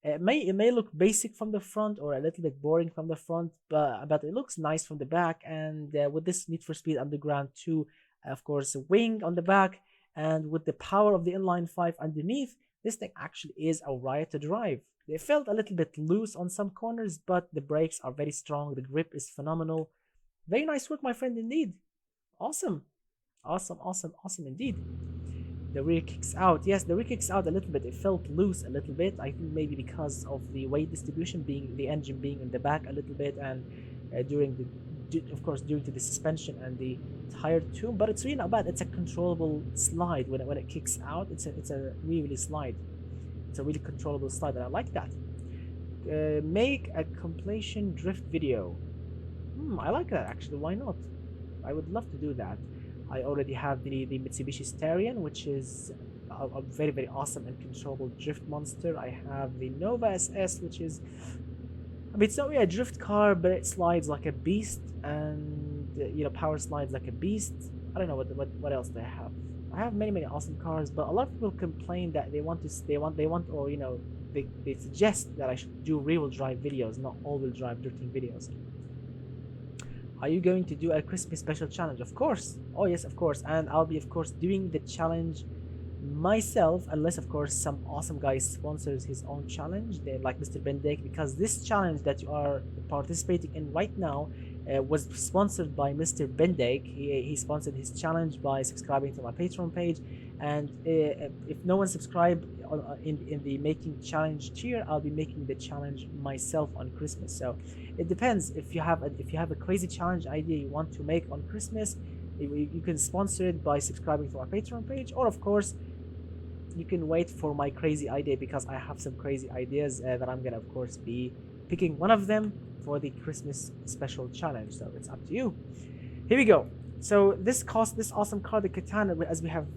It may look basic from the front or a little bit boring from the front, but it looks nice from the back. And with this Need for Speed Underground 2, of course, a wing on the back, and with the power of the inline 5 underneath, this thing actually is a riot to drive. They felt a little bit loose on some corners, but the brakes are very strong. The grip is phenomenal. Very nice work, my friend, indeed. Awesome. Awesome, awesome, awesome indeed. The rear kicks out. Yes, the rear kicks out a little bit. It felt loose a little bit. I think maybe because of the weight distribution, the engine being in the back a little bit, and due to the suspension and the tire tune. But it's really not bad. It's a controllable slide when it kicks out. It's a really slide. It's a really controllable slide, and I like that. Make a completion drift video. I like that actually. Why not? I would love to do that. I already have the Mitsubishi Starion, which is a very, very awesome and controllable drift monster. I have the Nova SS, which is, I mean, it's not really a drift car, but it slides like a beast, and power slides like a beast. I don't know what else they have. I have many, many awesome cars, but a lot of people complain that they suggest that I should do rear-wheel drive videos, not all-wheel drive drifting videos. Are you going to do a Christmas special challenge? Of course. Oh yes, of course. And I'll be, of course, doing the challenge myself, unless, of course, some awesome guy sponsors his own challenge, like Mr. Bendake, because this challenge that you are participating in right now was sponsored by Mr. Bendake. He sponsored his challenge by subscribing to my Patreon page, and if no one subscribed in the making challenge tier, I'll be making the challenge myself on Christmas. So it depends. If you have a crazy challenge idea you want to make on Christmas, you can sponsor it by subscribing to my Patreon page, or of course you can wait for my crazy idea, because I have some crazy ideas that I'm gonna, of course, be picking one of them for the Christmas special challenge. So it's up to you. Here we go. So this awesome car, the Katana, as we have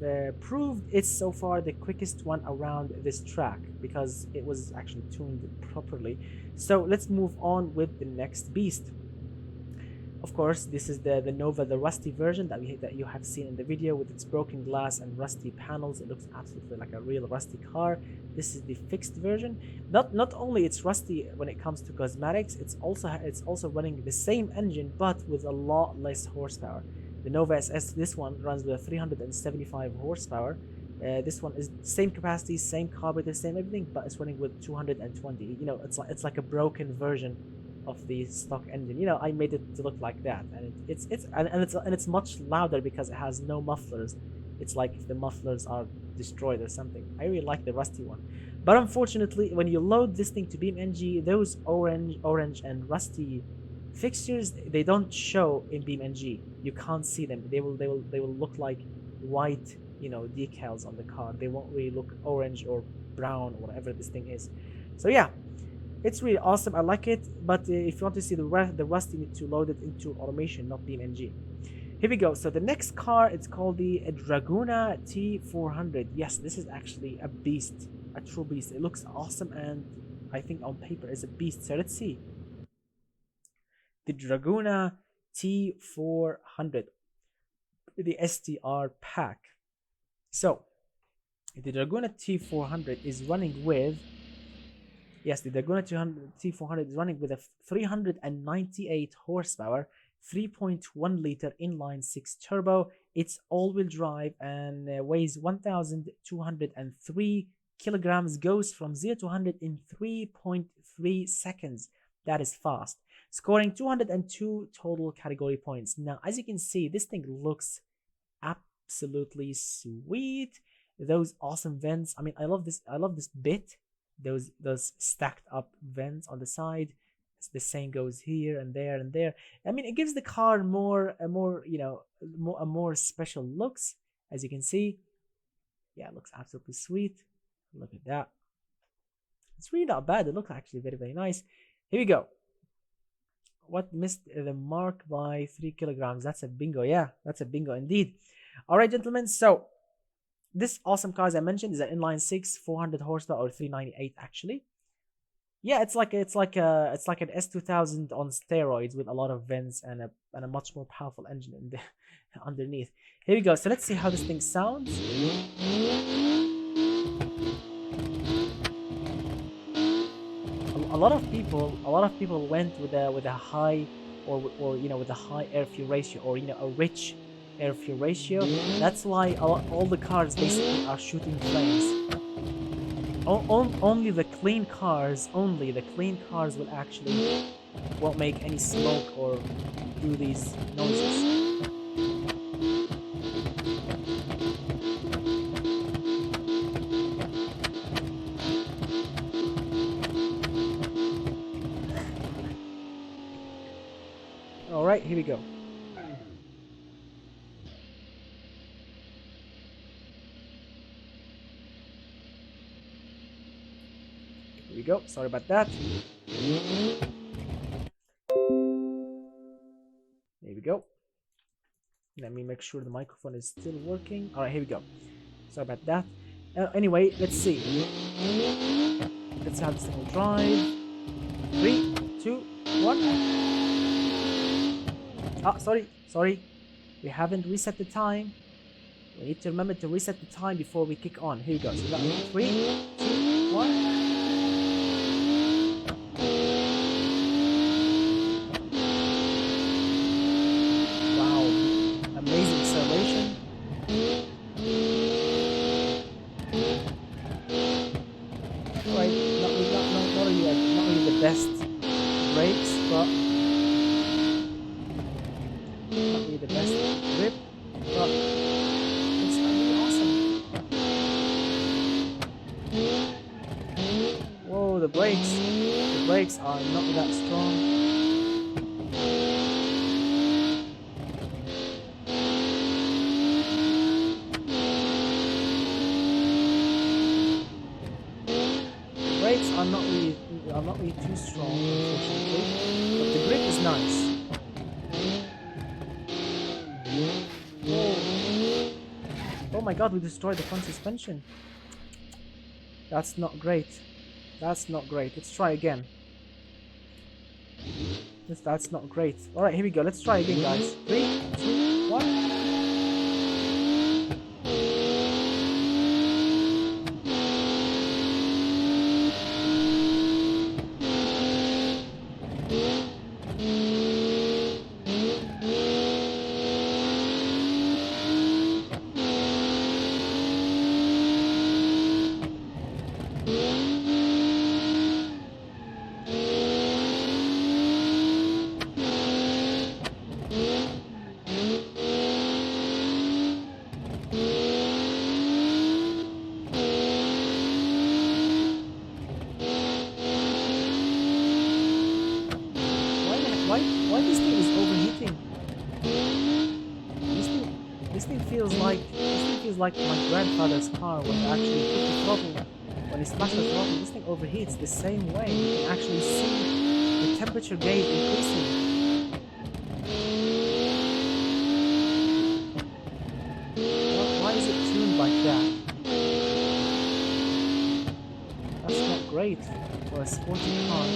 proved, it's so far the quickest one around this track because it was actually tuned properly. So let's move on with the next beast. Of course, this is the Nova, the rusty version that you have seen in the video, with its broken glass and rusty panels. It looks absolutely like a real rusty car. This is the fixed version. Not only it's rusty when it comes to cosmetics, it's also running the same engine but with a lot less horsepower. The Nova SS, this one runs with a 375 horsepower. This one is same capacity, same carburetor, same everything, but it's running with 220. It's like a broken version of the stock engine. I made it to look like that, and it's much louder because it has no mufflers. It's like if the mufflers are destroyed or something. I really like the rusty one. But unfortunately, when you load this thing to BeamNG, those orange and rusty fixtures, they don't show in BeamNG. You can't see them. They will look like white, you know, decals on the car. They won't really look orange or brown or whatever this thing is. So yeah, it's really awesome. I like it. But if you want to see the rust, you need to load it into Automation, not BeamNG. Here we go. So the next car, it's called the Dragoon T400. Yes, this is actually a beast, a true beast. It looks awesome, and I think on paper is a beast. So let's see. The Dragoon T400, the STR pack. So the Dragoon T400 is running with, yes, the Dragoon T400 is running with a 398 horsepower, 3.1 liter inline 6 turbo. It's all-wheel drive and weighs 1,203 kilograms. Goes from 0 to 100 in 3.3 seconds. That is fast. Scoring 202 total category points. Now, as you can see, this thing looks absolutely sweet. Those awesome vents. I mean, I love this bit. Those stacked up vents on the side. The same goes here and there and there. I mean, it gives the car more special looks, as you can see. Yeah, it looks absolutely sweet. Look at that. It's really not bad. It looks actually very, very nice. Here we go. What missed the mark by 3 kilograms? That's a bingo. Yeah, that's a bingo indeed. All right, gentlemen. So this awesome car, as I mentioned, is an inline 6, 400 horsepower, or 398 actually. Yeah, it's like an S2000 on steroids with a lot of vents and a much more powerful engine in the underneath. Here we go. So let's see how this thing sounds. A lot of people went with a high or you know, with a high air fuel ratio, or you know, a rich air fuel ratio. That's why all the cars basically are shooting flames. Only the clean cars will actually won't make any smoke or do these noises. All right, here we go. Here we go. Sorry about that. There we go. Let me make sure the microphone is still working. All right, here we go. Sorry about that. Anyway, let's see. Let's have this thing drive. 3, 2, 1. Ah, sorry. We haven't reset the time. We need to remember to reset the time before we kick on. Here we go. So we got 3, 2, 1. Amazing acceleration. Alright, not really the best brakes, but not really the best grip, but it's really awesome. Whoa, the brakes are not that strong. Are not really too strong, unfortunately, but the grip is nice. Oh my god, we destroyed the front suspension. That's not great. That's not great. Let's try again. That's not great. Alright, here we go. Let's try again, guys. 3, 2, 1. This thing feels like my grandfather's car when he actually put the throttle, when he smashed the throttle. This thing overheats the same way. You can actually see the temperature gauge increasing. Why is it tuned like that? That's not great for a sporty car.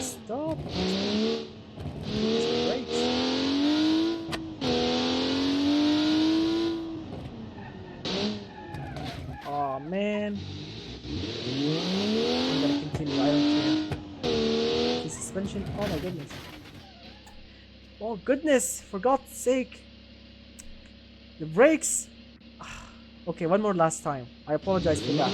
Stop! Brakes. Oh man! I'm gonna continue. I don't care. The suspension. Oh my goodness! Oh goodness! For God's sake! The brakes. Okay, one more last time. I apologize for that.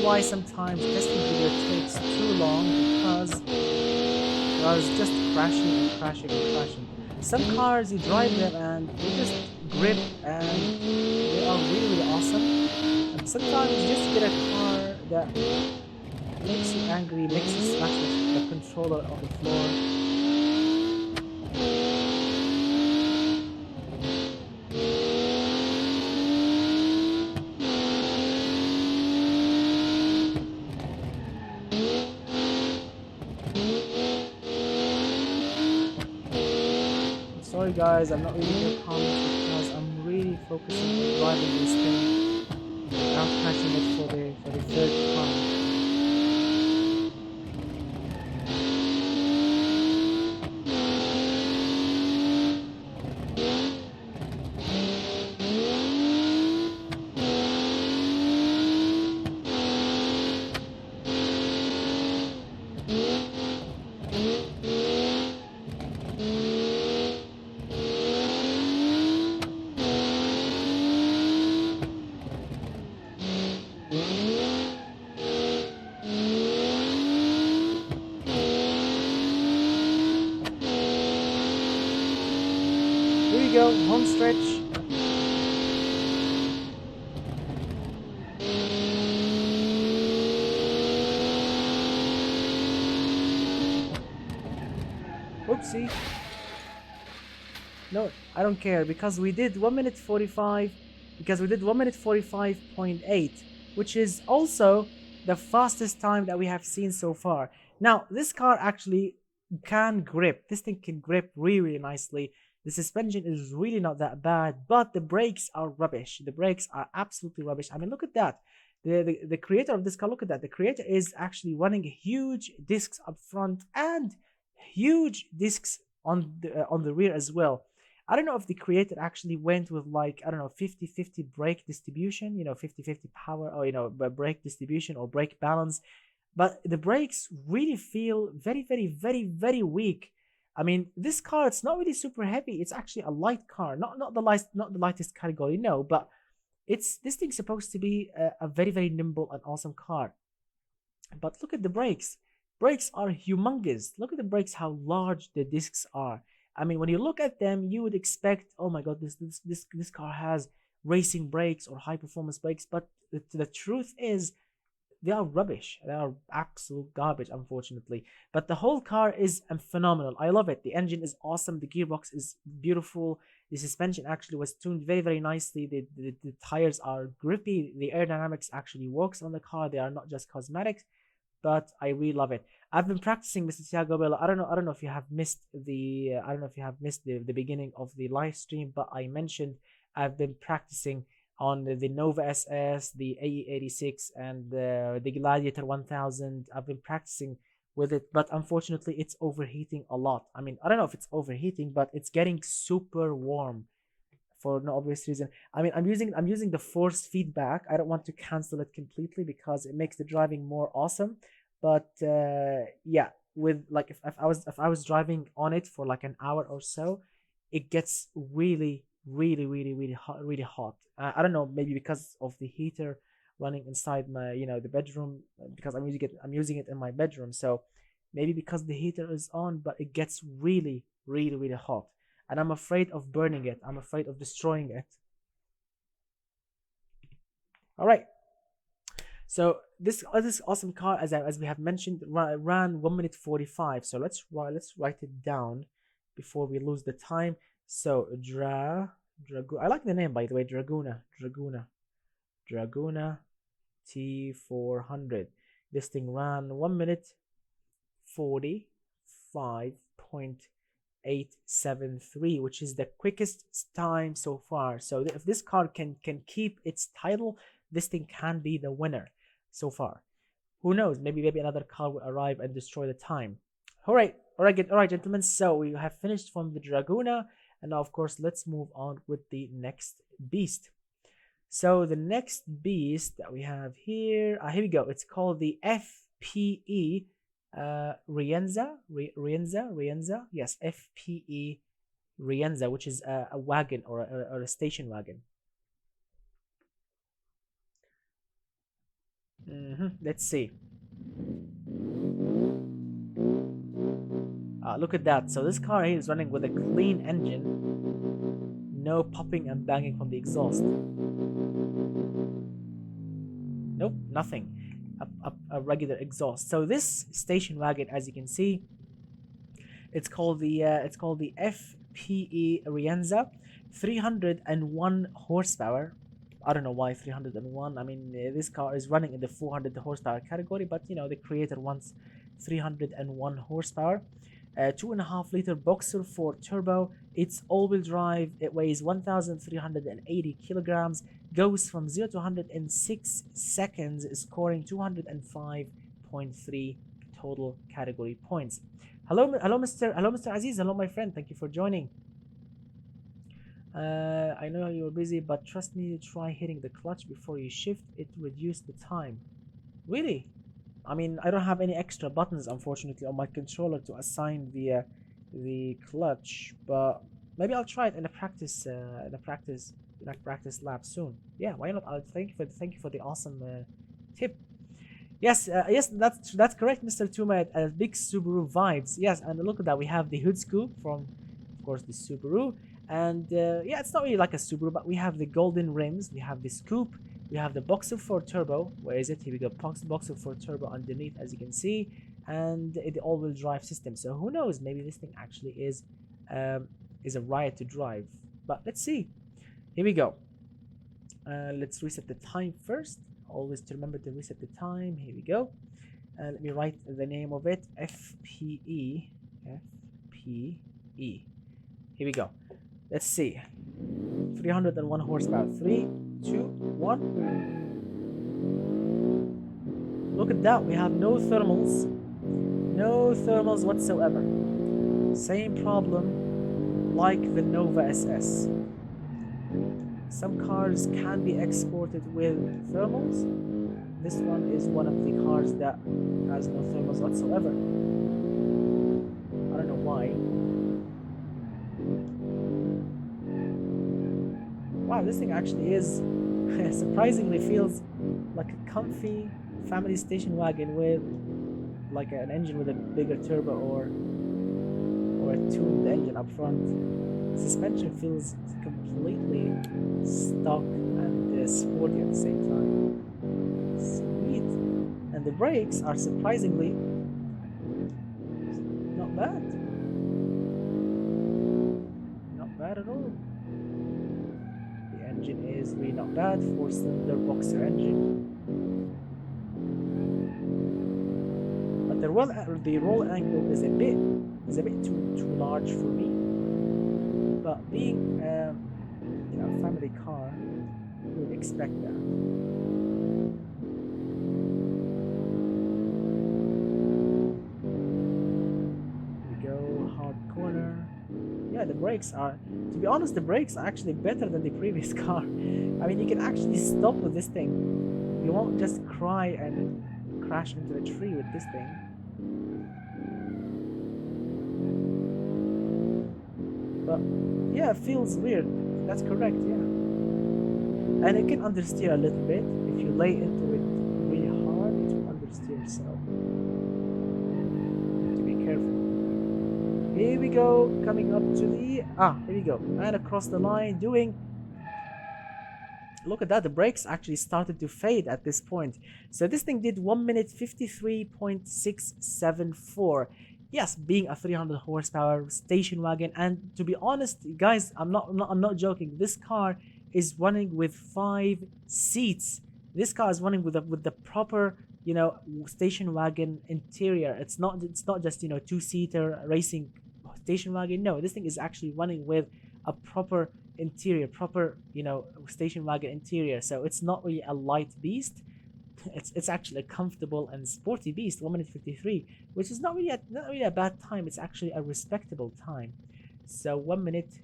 Why sometimes testing video takes too long, because cars just crashing and crashing and crashing. Some cars you drive them and they just grip and they are really awesome. And sometimes you just get a car that makes you angry, makes you smash the controller on the floor. Sorry guys, I'm not reading your comments because I'm really focusing on driving this thing. I'm catching it for the third time. Go, home stretch. Whoopsie. No, I don't care because we did 1 minute 45, because we did 1 minute 45.8, which is also the fastest time that we have seen so far. Now, this car actually can grip. This thing can grip really, really nicely. The suspension is really not that bad, but the brakes are rubbish. The brakes are absolutely rubbish. I mean, look at that. The creator of this car, look at that. The creator is actually running huge discs up front and huge discs on the rear as well. I don't know if the creator actually went with, like, I don't know, 50-50 brake distribution, 50-50 power, or brake distribution or brake balance. But the brakes really feel very, very, very, very weak. I mean, this car, it's not really super heavy. It's actually a light car, not the lightest category, no. But this thing's supposed to be a very, very nimble and awesome car. But look at the brakes. Brakes are humongous. Look at the brakes, how large the discs are. I mean, when you look at them, you would expect, oh my god, this car has racing brakes or high performance brakes. But the truth is, they are rubbish. They are absolute garbage, unfortunately. But the whole car is phenomenal. I love it. The engine is awesome. The gearbox is beautiful. The suspension actually was tuned very, very nicely. The tires are grippy. The aerodynamics actually works on the car. They are not just cosmetics, but I really love it. I've been practicing, Mr. Thiago Bello. I don't know if you have missed the beginning of the live stream, but I mentioned I've been practicing on the Nova SS, the AE86, and the Gladiator 1000. I've been practicing with it, but unfortunately it's overheating a lot. I mean, I don't know if it's overheating, but it's getting super warm for no obvious reason. I mean, I'm using the force feedback. I don't want to cancel it completely because it makes the driving more awesome. But yeah, with, like, if I was driving on it for like an hour or so, it gets really hot. I don't know, maybe because of the heater running inside my the bedroom, because I'm using it in my bedroom. So maybe because the heater is on, but it gets really, really, really hot. And I'm afraid of burning it. I'm afraid of destroying it. All right. So this awesome car, as we have mentioned, ran 1 minute 45. So let's write it down before we lose the time. So I like the name, by the way, Dragoon T400. This thing ran 1 minute 45.873, which is the quickest time so far. So if this car can keep its title, this thing can be the winner so far. Who knows? Maybe another car will arrive and destroy the time. All right, gentlemen. So we have finished from the Dragoon, and now of course let's move on with the next beast. So the next beast that we have here, here we go. It's called the FPE Rienza. Yes, FPE Rienza, which is a wagon or a station wagon. Let's see. Look at that. So this car here is running with a clean engine, no popping and banging from the exhaust. Nope, nothing. A regular exhaust. So this station wagon, as you can see, it's called the FPE Rienza, 301 horsepower. I don't know why 301. I mean, this car is running in the 400 horsepower category, but you know, the creator wants 301 horsepower. 2.5 liter boxer 4 turbo. It's all-wheel drive. It weighs 1,380 kilograms. Goes from 0 to 100 in 6 seconds, scoring 205.3 total category points. Hello, Mr. Aziz. Hello, my friend. Thank you for joining. I know you're busy, but trust me, try hitting the clutch before you shift. It reduces the time. Really? I mean, I don't have any extra buttons, unfortunately, on my controller to assign the clutch, but maybe I'll try it in a practice lap soon. Yeah, why not? Thank you for the awesome tip. Yes, that's correct, Mr. Tuma. Big Subaru vibes. Yes, and look at that. We have the hood scoop from, of course, the Subaru. And yeah, it's not really like a Subaru, but we have the golden rims, we have the scoop, we have the Boxer 4 Turbo. Where is it? Here we go. Boxer 4 Turbo underneath, as you can see, and the all-wheel drive system. So who knows? Maybe this thing actually is a riot to drive. But let's see. Here we go. Let's reset the time first. Always to remember to reset the time. Here we go. Let me write the name of it. FPE. Here we go. Let's see. 301 horsepower. 3, 2, 1. Look at that. We have no thermals. No thermals whatsoever. Same problem like the Nova SS. Some cars can be exported with thermals. This one is one of the cars that has no thermals whatsoever. I don't know why. Wow, this thing actually is surprisingly feels like a comfy family station wagon with like an engine with a bigger turbo or a tuned engine up front. Suspension feels completely stock and sporty at the same time. Sweet. And the brakes are surprisingly not bad. Not bad at all. Engine is really not bad. 4-cylinder boxer engine, but the roll angle is a bit too large for me. But being a family car, you would expect that. Here we go. Hard corner. Yeah, the brakes are, to be honest, the brakes are actually better than the previous car. I mean, you can actually stop with this thing. You won't just cry and crash into a tree with this thing. But yeah, it feels weird. That's correct, yeah. And it can understeer a little bit. If you lay into it really hard, it will understeer, so Here we go, coming up to the here we go, and across the line doing. Look at that, the brakes actually started to fade at this point. So this thing did 1 minute 53.674. Yes, being a 300 horsepower station wagon, and to be honest, guys, I'm not joking. This car is running with 5 seats. This car is running with the proper, you know, station wagon interior. It's not just, you know, 2-seater racing station wagon. No, this thing is actually running with a proper interior, proper, you know, station wagon interior. So it's not really a light beast. It's actually a comfortable and sporty beast. 1 minute 53, which is not really a bad time. It's actually a respectable time. So 1 minute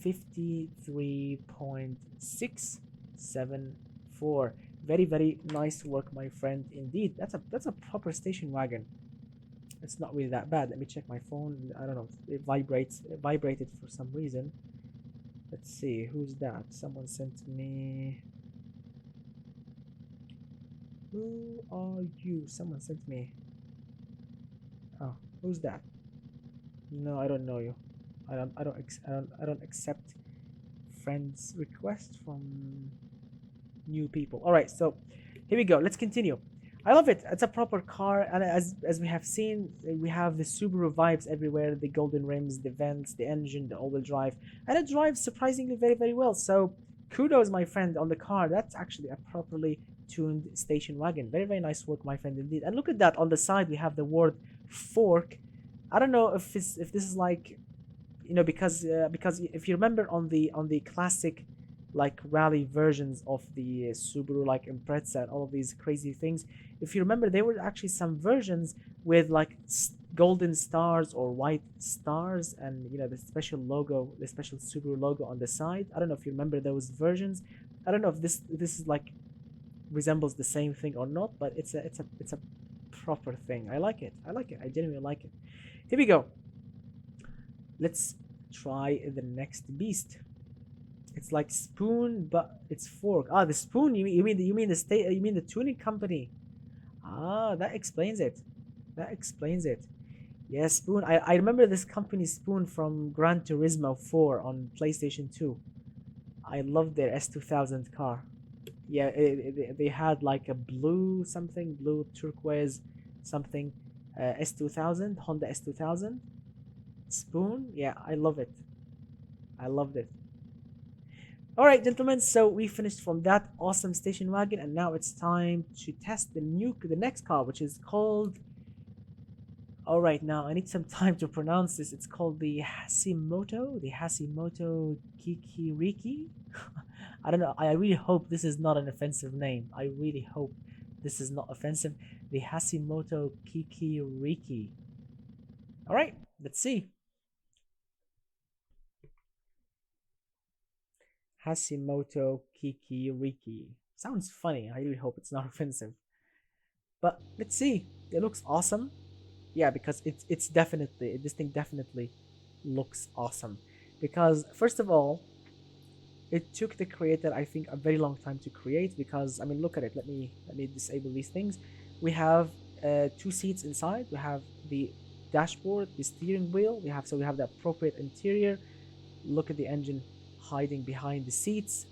53.674. Very nice work, my friend. Indeed, that's a proper station wagon. It's not really that bad. Let me check my phone. I don't know. It vibrated for some reason. Let's see, who's that? Someone sent me. Who are you? Someone sent me. Oh, who's that? No, I don't know you. I don't accept friends requests from new people. All right, so here we go. Let's continue. I love it. It's a proper car, and as we have seen, we have the Subaru vibes everywhere: the golden rims, the vents, the engine, the all-wheel drive, and it drives surprisingly very well. So kudos, my friend, on the car. That's actually a properly tuned station wagon. Very nice work, my friend, indeed. And look at that, on the side we have the word fork. I don't know if this is like, you know, because if you remember on the classic like rally versions of the Subaru, like Impreza and all of these crazy things, if you remember, there were actually some versions with like golden stars or white stars, and you know, the special logo, the special Subaru logo on the side. I don't know if you remember those versions. I don't know if this is like resembles the same thing or not, but it's a proper thing. I like it. I genuinely like it. Here we go. Let's try the next beast. It's like spoon, but it's fork. Ah, the spoon. You mean the tuning company? Ah, that explains it. That explains it. Yeah, Spoon. I remember this company Spoon from Gran Turismo 4 on PlayStation 2. I loved their S2000 car. Yeah, they had like a blue something, blue turquoise something, S2000, Honda S2000. Spoon. Yeah, I love it. I loved it. All right, gentlemen, so we finished from that awesome station wagon, and now it's time to test the next car, which is called. All right, now I need some time to pronounce this. It's called the Hashimoto Keke Ricky. I don't know. I really hope this is not an offensive name. I really hope this is not offensive. The Hashimoto Keke Ricky. All right, let's see. Hashimoto Keke Ricky. Sounds funny. I really hope it's not offensive. But let's see. It looks awesome. Yeah, because it's definitely, this thing definitely looks awesome. Because first of all, it took the creator, I think, a very long time to create. Because I mean, look at it. Let me disable these things. We have 2 seats inside. We have the dashboard, the steering wheel. We have the appropriate interior. Look at the engine hiding behind the seats.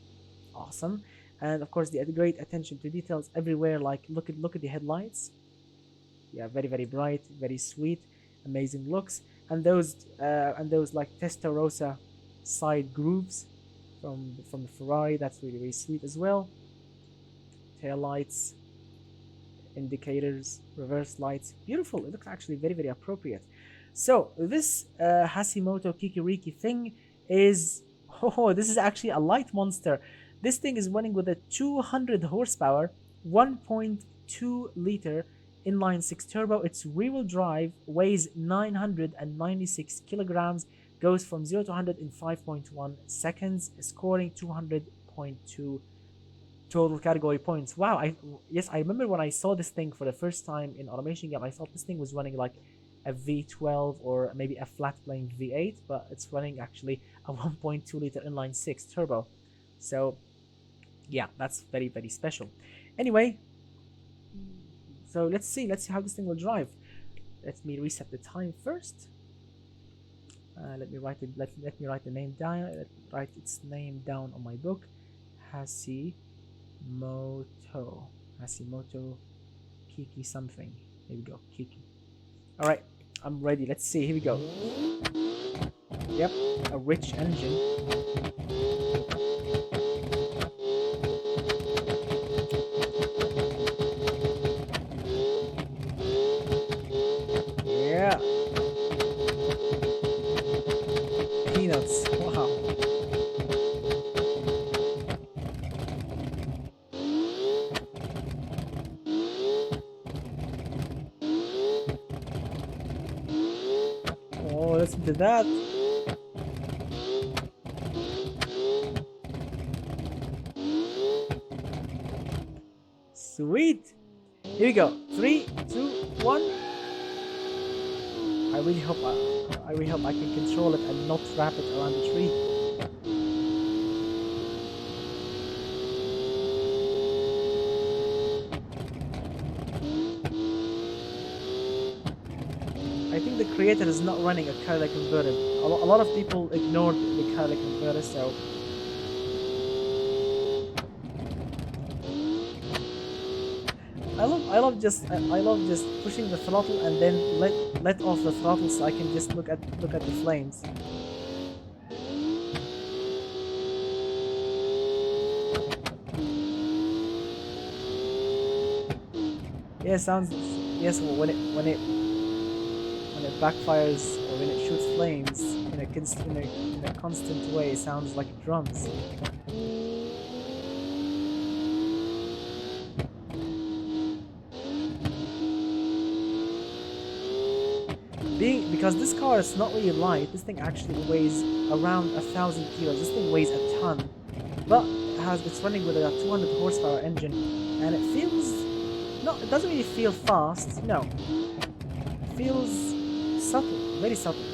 Awesome. And of course, the great attention to details everywhere. Like look at the headlights. Yeah, very bright, very sweet, amazing looks. And those like Testarossa side grooves from the Ferrari. That's really sweet as well. Taillights, indicators, reverse lights. Beautiful. It looks actually very appropriate. So this Hashimoto Keke Ricky thing is, oh, this is actually a light monster. This thing is running with a 200 horsepower, 1.2 liter inline 6 turbo. It's rear-wheel drive, weighs 996 kilograms, goes from 0 to 100 in 5.1 seconds, scoring 200.2 total category points. Wow, yes, I remember when I saw this thing for the first time in Automation Game, I thought this thing was running like a V12 or maybe a flat plane V8, but it's running actually a 1.2 liter inline 6 turbo. So yeah, that's very special. Anyway, so let's see how this thing will drive. Let me reset the time first. Let me write it. Let me write the name down. Write its name down on my book. Hashimoto Kiki something. Here we go, Kiki. All right, I'm ready. Let's see. Here we go. Yep, a rich engine. Yeah. Peanuts. Wow. Oh, listen to that. Sweet. Here we go. 3, 2, 1. I really hope I can control it and not wrap it around the tree. I think the creator is not running a catalytic converter. A lot of people ignored the catalytic converter, so I love just pushing the throttle and then let off the throttle so I can just look at the flames. Yeah, sounds yes. When it backfires or when it shoots flames in a constant way, it sounds like drums. Because this car is not really light, this thing actually weighs around 1,000 kilos. This thing weighs a ton, but it's running with a 200 horsepower engine, and it feels it doesn't really feel fast. No, it feels subtle, very subtle.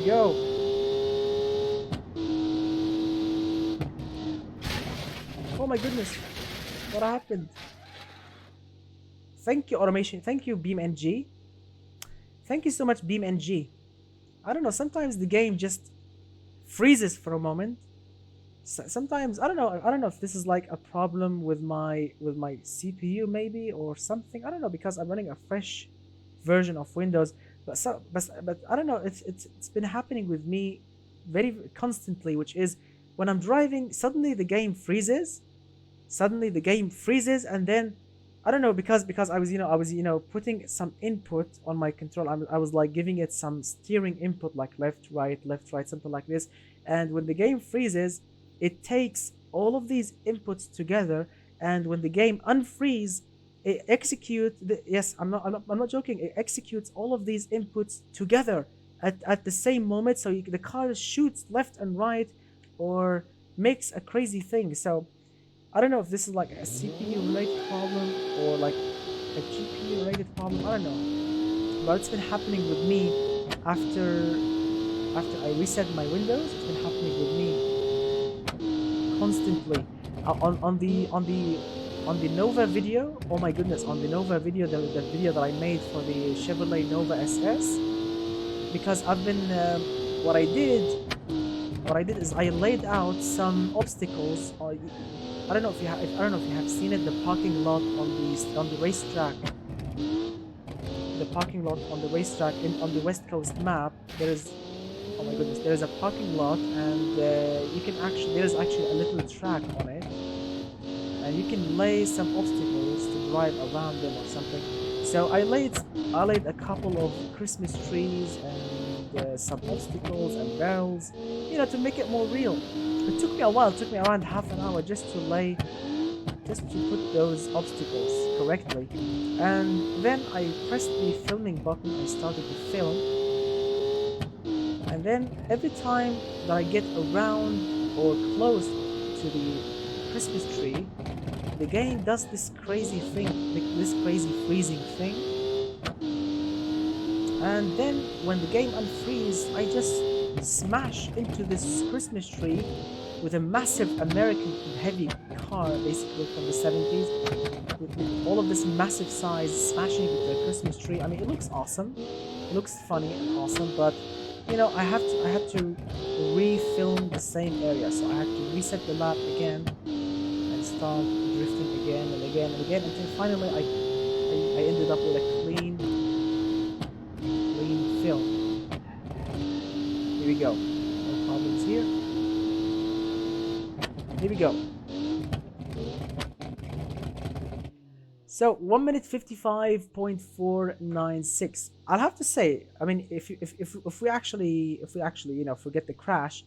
Go. Oh my goodness, what happened? Thank you, Automation. Thank you, BeamNG. Thank you so much, BeamNG. I don't know, sometimes the game just freezes for a moment. Sometimes I don't know if this is like a problem with my CPU maybe or something. I don't know, because I'm running a fresh version of Windows. But I don't know, it's been happening with me very constantly, which is when I'm driving, suddenly the game freezes. And then I don't know, because I was putting some input on my control. I was like giving it some steering input, like left, right, something like this. And when the game freezes, it takes all of these inputs together, and when the game unfreezes, it executes yes, I'm not joking, it executes all of these inputs together at the same moment, so the car shoots left and right or makes a crazy thing. So I don't know if this is like a CPU related problem or like a GPU related problem. I don't know, but it's been happening with me after I reset my Windows. It's been happening with me constantly. On the Nova video, oh my goodness, on the Nova video, the video that I made for the Chevrolet Nova SS, because I've been, what I did is I laid out some obstacles. I don't know if you have seen it, the parking lot on the racetrack. The parking lot on the racetrack on the West Coast map. Oh my goodness, there is a parking lot, and there is actually a little track on it. And you can lay some obstacles to drive around them or something. So I laid a couple of Christmas trees and some obstacles and barrels, to make it more real. It took me a while. It took me around half an hour just to put those obstacles correctly. And then I pressed the filming button. I started to film. And then every time that I get around or close to the Christmas tree, the game does this crazy thing, this crazy freezing thing. And then when the game unfreezes, I just smash into this Christmas tree with a massive American heavy car, basically from the 70s, with all of this massive size smashing into a Christmas tree. I mean, it looks awesome, it looks funny and awesome, but you know, I had to refilm the same area, so I had to reset the lap again and start drifting again and again and again until finally I ended up with a clean film. Here we go. No problems here. Here we go. So 1 minute 55.496. I'll have to say, I mean, if we actually you know forget the crash,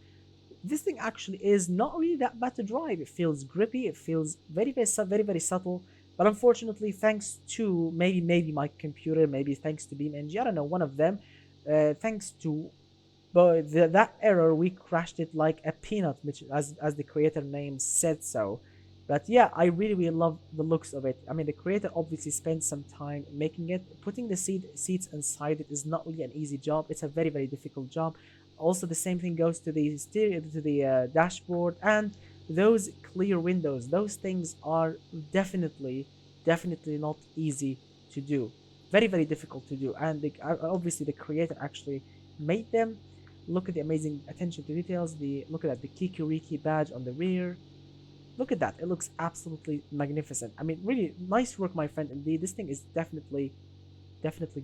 this thing actually is not really that bad to drive. It feels grippy. It feels very subtle. But unfortunately, thanks to maybe my computer, maybe thanks to BeamNG, I don't know, one of them, thanks to that error, we crashed it like a peanut, which as the creator name said so. But yeah, I really love the looks of it. I mean, the creator obviously spent some time making it. Putting the seats inside it is not really an easy job. It's a very difficult job. Also, the same thing goes to the dashboard and those clear windows. Those things are definitely not easy to do. Very difficult to do. And obviously the creator actually made them. Look at the amazing attention to details. Look at that, the Keke Ricky badge on the rear. Look at that. It looks absolutely magnificent. I mean, really nice work, my friend. Indeed, this thing is definitely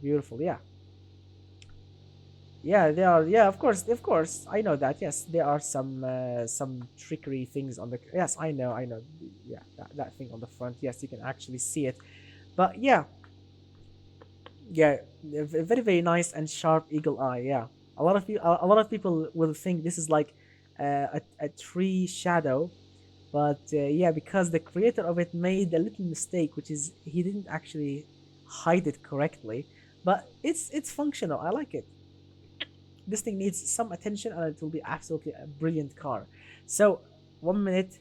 beautiful. Yeah. Yeah, they are. Yeah, of course. I know that. Yes, there are some trickery things on the. Yes, I know. Yeah, that thing on the front. Yes, you can actually see it. But yeah, very nice and sharp eagle eye. Yeah, a lot of people will think this is like a tree shadow. But yeah, because the creator of it made a little mistake, which is he didn't actually hide it correctly. But it's functional. I like it. This thing needs some attention, and it will be absolutely a brilliant car. So 1 minute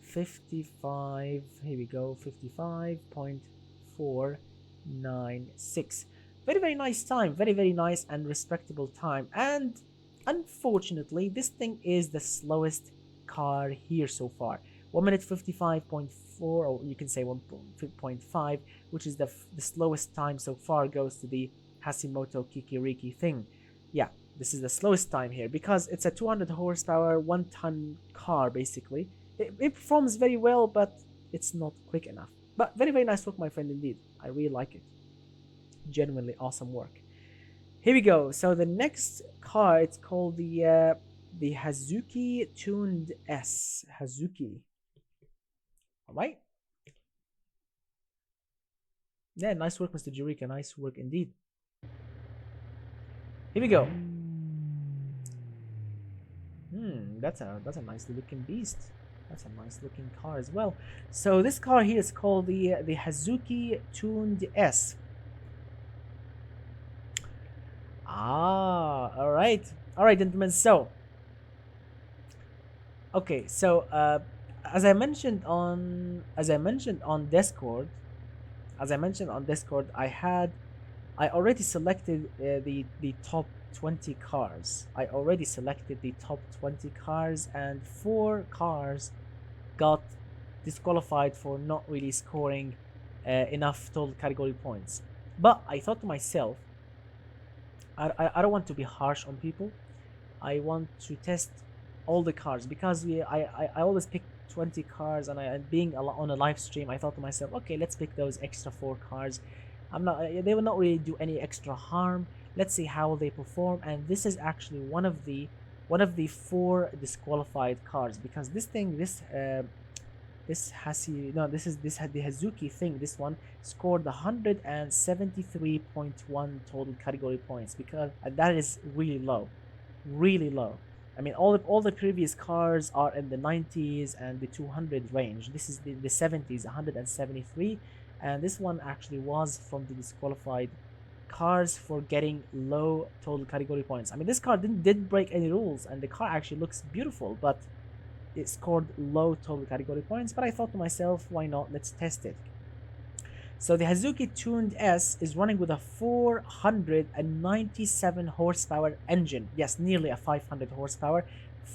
55. Here we go. 55.496. Very nice time. Very nice and respectable time. And unfortunately, this thing is the slowest car here so far. 1 minute 55.4, or you can say 1.5, which is the slowest time so far, goes to the Moto Keke Ricky thing. Yeah, this is the slowest time here because it's a 200 horsepower 1-ton car. Basically it performs very well, but it's not quick enough. But very nice work, my friend. Indeed, I really like it. Genuinely awesome work. Here we go. So the next car, it's called the Hazuki Tuned S. Hazuki. All right. Yeah, nice work, Mr. Jurika. Nice work indeed. Here we go. That's a nice looking beast. That's a nice looking car as well. So this car here is called the Hazuki Tuned S. All right, gentlemen. So, okay, so as I mentioned on Discord, I already selected the top 20 cars. I already selected the top 20 cars, and 4 cars got disqualified for not really scoring enough total category points. But I thought to myself, I don't want to be harsh on people. I want to test all the cars because I always pick 20 cars, and being on a live stream, I thought to myself, okay, let's pick those extra 4 cars. They will not really do any extra harm. Let's see how they perform. And this is actually one of the 4 disqualified cars, because this thing, the Hazuki thing, this one scored 173.1 total category points, because that is really low. I mean, all the previous cars are in the 90s and the 200 range. This is the 70s, 173, and this one actually was from the disqualified cars for getting low total category points. I mean, this car didn't break any rules, and the car actually looks beautiful, but it scored low total category points. But I thought to myself, why not? Let's test it. So the Hazuki Tuned S is running with a 497 horsepower engine. Yes, nearly a 500 horsepower,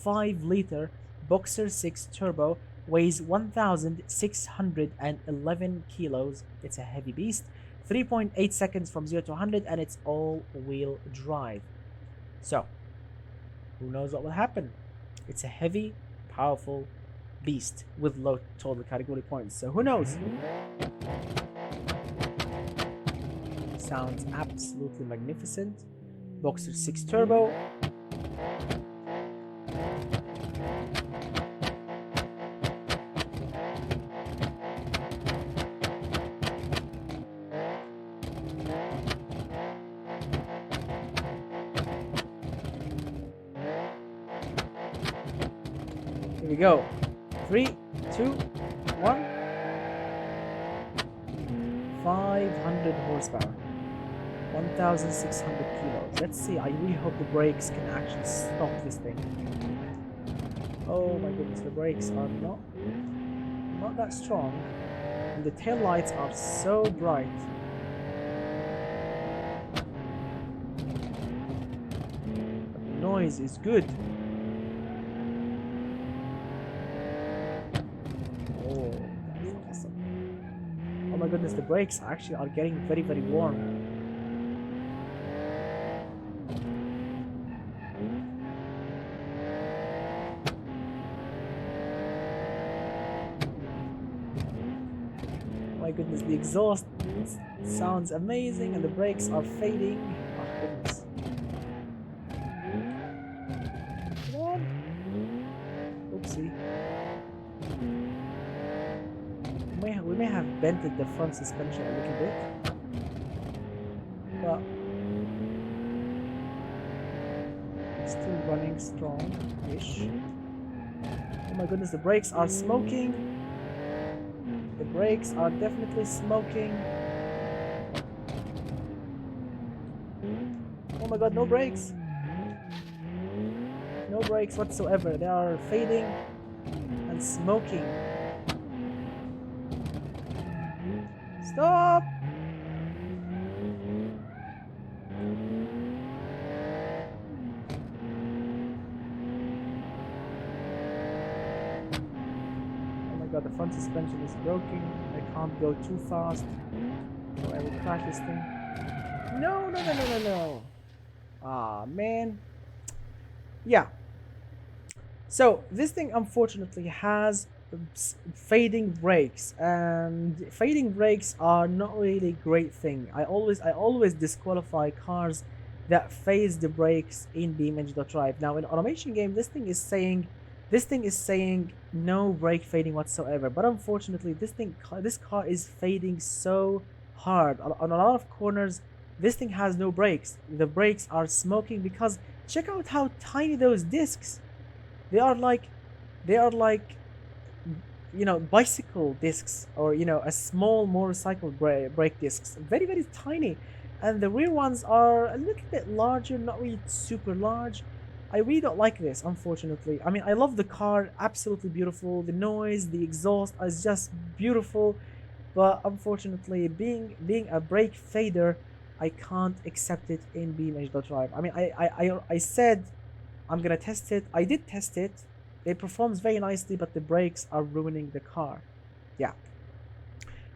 5-liter Boxer 6 turbo, weighs 1,611 kilos. It's a heavy beast. 3.8 seconds from 0 to 100, and it's all-wheel drive. So, who knows what will happen? It's a heavy, powerful beast with low total category points. So who knows? Sounds absolutely magnificent. Boxer 6 turbo. Here we go. 3, 2, 1. 500 horsepower. 1,600 kilos. Let's see. I really hope the brakes can actually stop this thing. Oh my goodness, the brakes are not that strong. And the tail lights are so bright. But the noise is good. Oh, that's awesome. Oh my goodness, the brakes actually are getting very, very warm. My goodness, the exhaust sounds amazing and the brakes are fading. Oh goodness. Come on. Oopsie. We may have bented the front suspension a little bit. But it's still running strong-ish. Oh my goodness, the brakes are smoking. The brakes are definitely smoking. Oh my god, no brakes. No brakes whatsoever. They are fading and smoking. Stop! The front suspension is broken. I can't go too fast, or I will crash this thing. No. Ah, man. Yeah. So this thing unfortunately has fading brakes, and fading brakes are not really a great thing. I always disqualify cars that fades the brakes in BeamNG.drive. Now in automation game, this thing is saying no brake fading whatsoever, but unfortunately this car is fading so hard on a lot of corners. This thing has no brakes. The brakes are smoking because check out how tiny those discs. They are like bicycle discs, or a small motorcycle brake discs, very, very tiny. And the rear ones are a little bit larger, not really super large. I really don't like this, unfortunately. I mean, I love the car, absolutely beautiful. The noise, the exhaust is just beautiful. But unfortunately, being a brake fader, I can't accept it in BeamNG.drive. I mean, I said I'm gonna test it. I did test it. It performs very nicely, but the brakes are ruining the car. Yeah.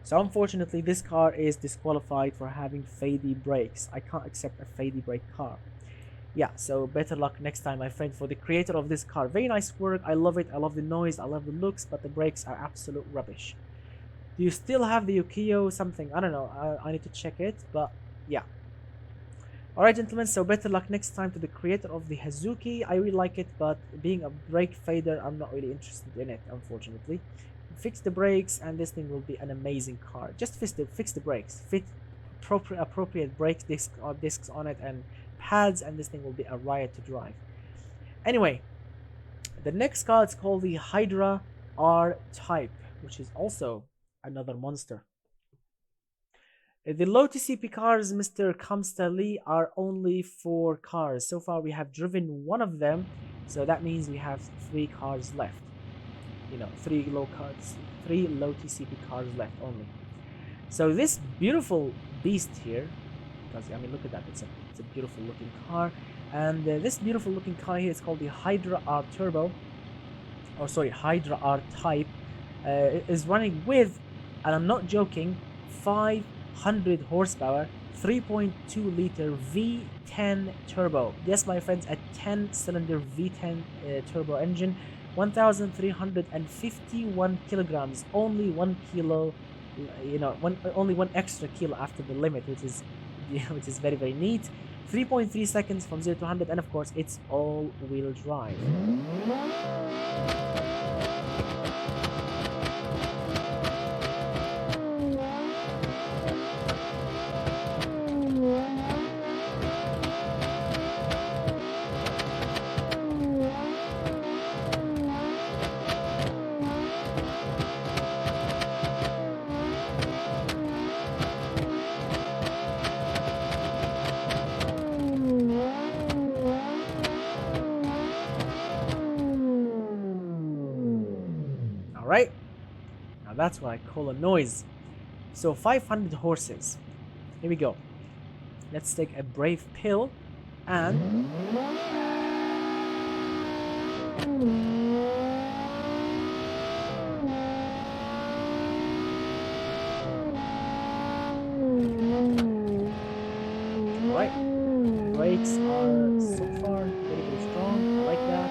So unfortunately, this car is disqualified for having fadey brakes. I can't accept a fadey brake car. Yeah, so better luck next time, my friend. For the creator of this car, very nice work. I love it. I love the noise. I love the looks, but the brakes are absolute rubbish. Do you still have the Yukio something? I don't know. I need to check it, but yeah. Alright, gentlemen, so better luck next time to the creator of the Hazuki. I really like it, but being a brake fader, I'm not really interested in it, unfortunately. Fix the brakes, and this thing will be an amazing car. Just fix the brakes. Fit appropriate brake discs on it and pads, and this thing will be a riot to drive. Anyway, the next car is called the Hydra R-Type, which is also another monster. The low TCP cars, Mr. Kamstali, are only 4 cars. So far, we have driven one of them, so that means we have 3 cars left. You know, 3 low TCP cars left only. So this beautiful beast here, because I mean, look at that, it's a beautiful looking car, and this beautiful looking car here is called the Hydra R Turbo, or sorry, Hydra R-Type, is running with, and I'm not joking, 500 horsepower, 3.2 liter V10 turbo. Yes, my friends, a 10-cylinder V10 turbo engine, 1,351 kilograms, only 1 kilo, you know, only 1 extra kilo after the limit, which is very, very neat. 3.3 seconds from 0 to 100, and of course, it's all-wheel drive. Right? Now that's what I call a noise. So 500 horses. Here we go. Let's take a brave pill and alright. Brakes are so far very, very strong. I like that.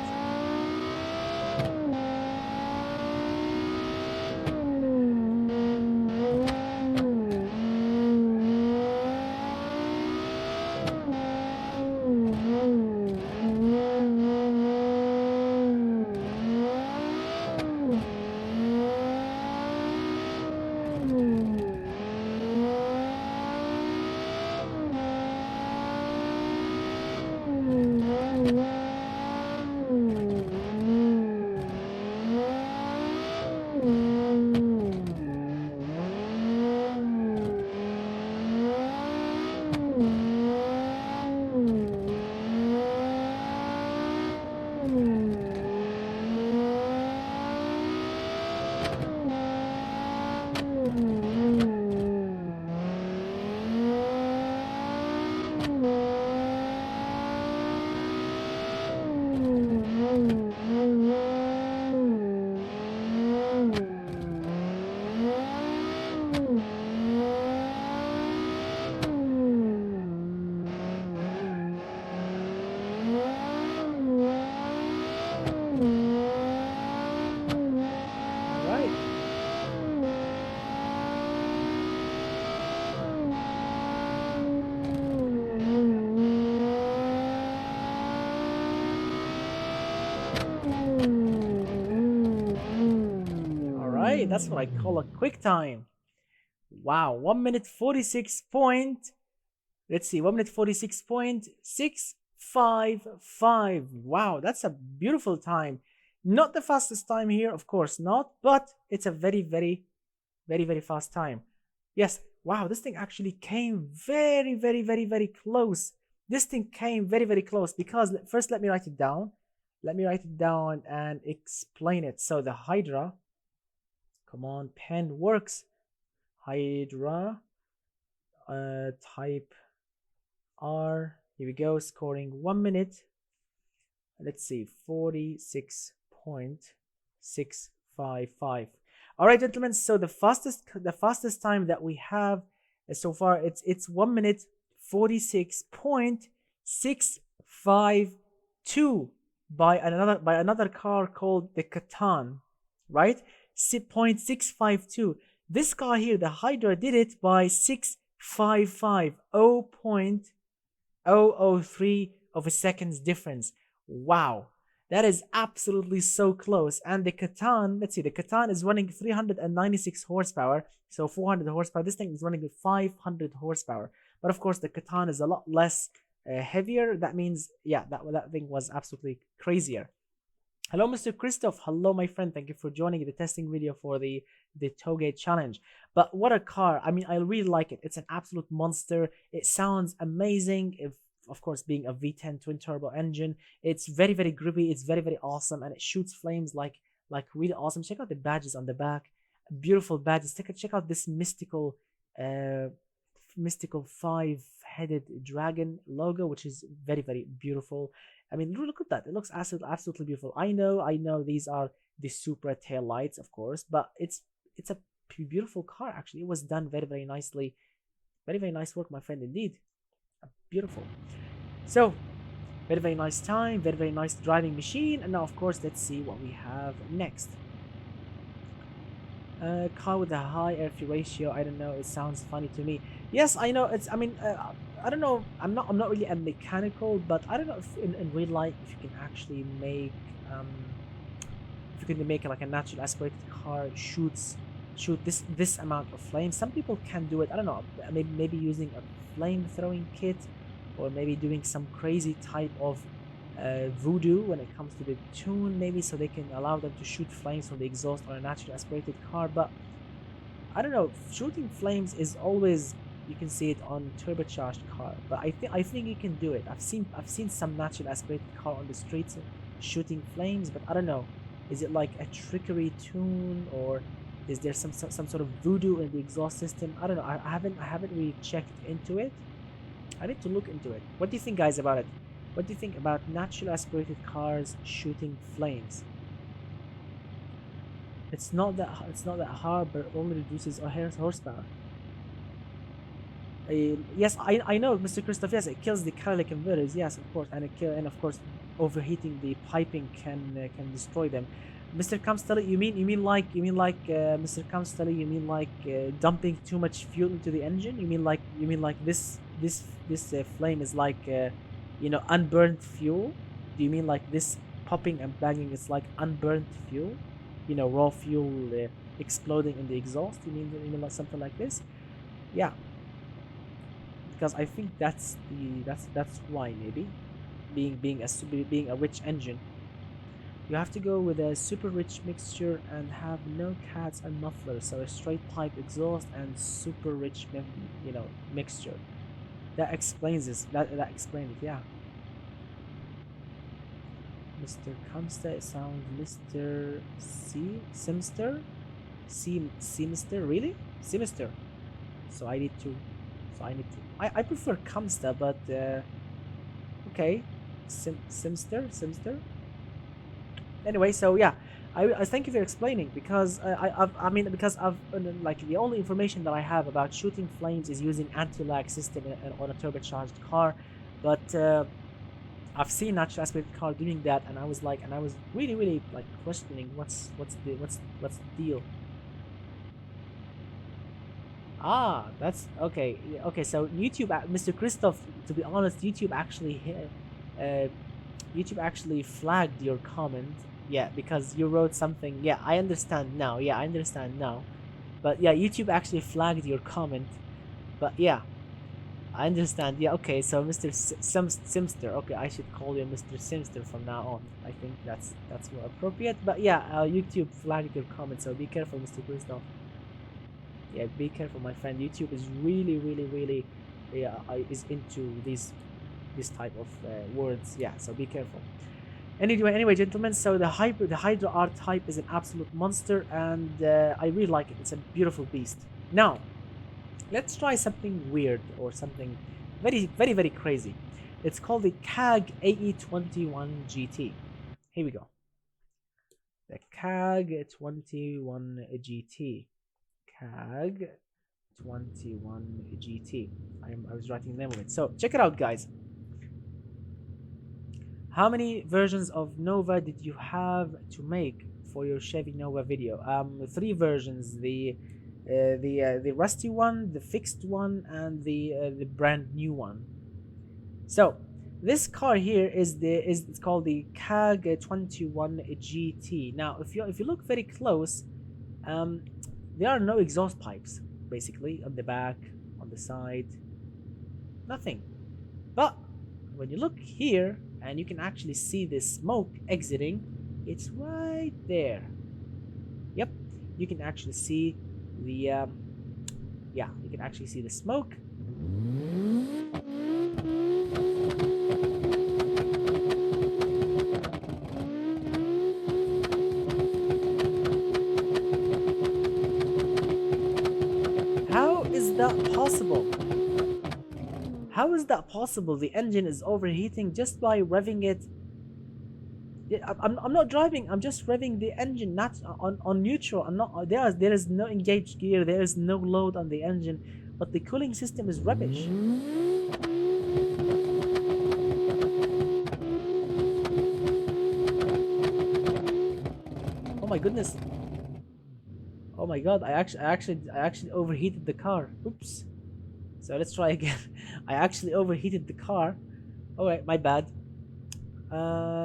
That's what I call a quick time. Wow, 1 minute 46 point. Let's see, 1 minute 46.655. Wow, that's a beautiful time. Not the fastest time here, of course not, but it's a very, very, very, very fast time. Yes, wow, this thing actually came very, very, very, very close. This thing came very, very close because first let me write it down. Let me write it down and explain it. So the Hydra, come on, pen works. Hydra type R. Here we go, scoring 1 minute. Let's see, 46.655. All right, gentlemen. So the fastest time that we have so far, it's 1 minute 46.652 by another car called the Catan, right? 0.652. This car here, the Hydra, did it by 655, 0.003 of a second's difference. Wow, that is absolutely so close. And the Catan, let's see, the Catan is running 396 horsepower, so 400 horsepower. This thing is running with 500 horsepower. But of course, the Catan is a lot less heavier. That means, yeah, that thing was absolutely crazier. Hello, Mr. Christoph. Hello, my friend. Thank you for joining the testing video for the Toge challenge. But what a car. I mean, I really like it. It's an absolute monster. It sounds amazing. If, of course, being a V10 twin turbo engine, it's very, very groovy. It's very, very awesome. And it shoots flames like really awesome. Check out the badges on the back. Beautiful badges. Check out this uh, mystical five-headed dragon logo, which is very, very beautiful. I mean, look at that. It looks absolutely beautiful. I know these are the Supra tail lights, of course, but it's a beautiful car, actually. It was done very, very nicely. Very, very nice work, my friend, indeed. Beautiful. So, very, very nice time. Very, very nice driving machine. And now, of course, let's see what we have next. Car with a high air-fuel ratio. I don't know. It sounds funny to me. Yes, I know. I mean, I don't know. I'm not really a mechanical, but I don't know if in real life if you can actually make like a natural aspirated car shoot this amount of flame. Some people can do it. I don't know. Maybe using a flame throwing kit, or maybe doing some crazy type of voodoo when it comes to the tune, maybe, so they can allow them to shoot flames from the exhaust on a naturally aspirated car. But I don't know, shooting flames is always, you can see it on turbocharged car, but I think you can do it. I've seen some naturally aspirated car on the streets shooting flames, but I don't know, is it like a trickery tune, or is there some sort of voodoo in the exhaust system? I don't know. I haven't really checked into it. I need to look into it. What do you think, guys, about it? What do you think about naturally aspirated cars shooting flames? It's not that hard, but it only reduces horsepower. Yes, I know, Mr. Christoph. Yes, it kills the catalytic converters. Yes, of course, and of course, overheating the piping can destroy them. Mr. Kamsteli, you mean like Mr. Kamsteli, you mean like dumping too much fuel into the engine? You mean like this flame is like unburnt fuel? Do you mean like this popping and banging is like unburnt fuel? Raw fuel exploding in the exhaust? You mean like something like this? Yeah, because I think that's why, maybe being a rich engine. You have to go with a super rich mixture and have no cats and mufflers, so a straight pipe exhaust and super rich mixture. That explains this. That explains it. Yeah. Mr. Kamster, it sounds Mr. Simster? Simster? Really? Simster. So I need to. I prefer Kamster, but okay. Simster. Anyway, so yeah, I thank you for explaining, because because I've like the only information that I have about shooting flames is using anti-lag system on a turbocharged car, but I've seen natural aspirated car doing that, and I was really like questioning what's the deal. Ah, that's okay. Okay, so YouTube, Mr. Christoph, to be honest, uh, YouTube actually flagged your comment. Yeah, because you wrote something. Yeah, I understand now. Yeah, I understand now. But yeah, YouTube actually flagged your comment. But yeah, I understand. Yeah, okay. So Mr. Simster. Okay, I should call you Mr. Simster from now on. I think that's more appropriate. But yeah, YouTube flagged your comment, so be careful, Mr. Christoph. Yeah, be careful, my friend. YouTube is really yeah, is into this type of words. Yeah, so be careful. Anyway, gentlemen. So the Hydra R-Type is an absolute monster, and I really like it. It's a beautiful beast. Now, let's try something weird, or something very crazy. It's called the CAG AE21 GT. Here we go. The CAG 21 GT. CAG 21 GT. I was writing the name of it. So check it out, guys. How many versions of Nova did you have to make for your Chevy Nova video? 3 versions: the rusty one, the fixed one, and the brand new one. So this car here it's called the CAG 21 GT. Now, if you look very close, there are no exhaust pipes, basically, on the back, on the side, nothing. But when you look here, and you can actually see the smoke exiting, It's right there. Yep, you can actually see the yeah, you can actually see the smoke. How is that possible? How is that possible? The engine is overheating just by revving it. I'm not driving. I'm just revving the engine, not on neutral. I'm not. There is no engaged gear. There is no load on the engine, but the cooling system is rubbish. Oh my goodness. Oh my god. I actually overheated the car. Oops. So let's try again. I actually overheated the car. Alright, my bad.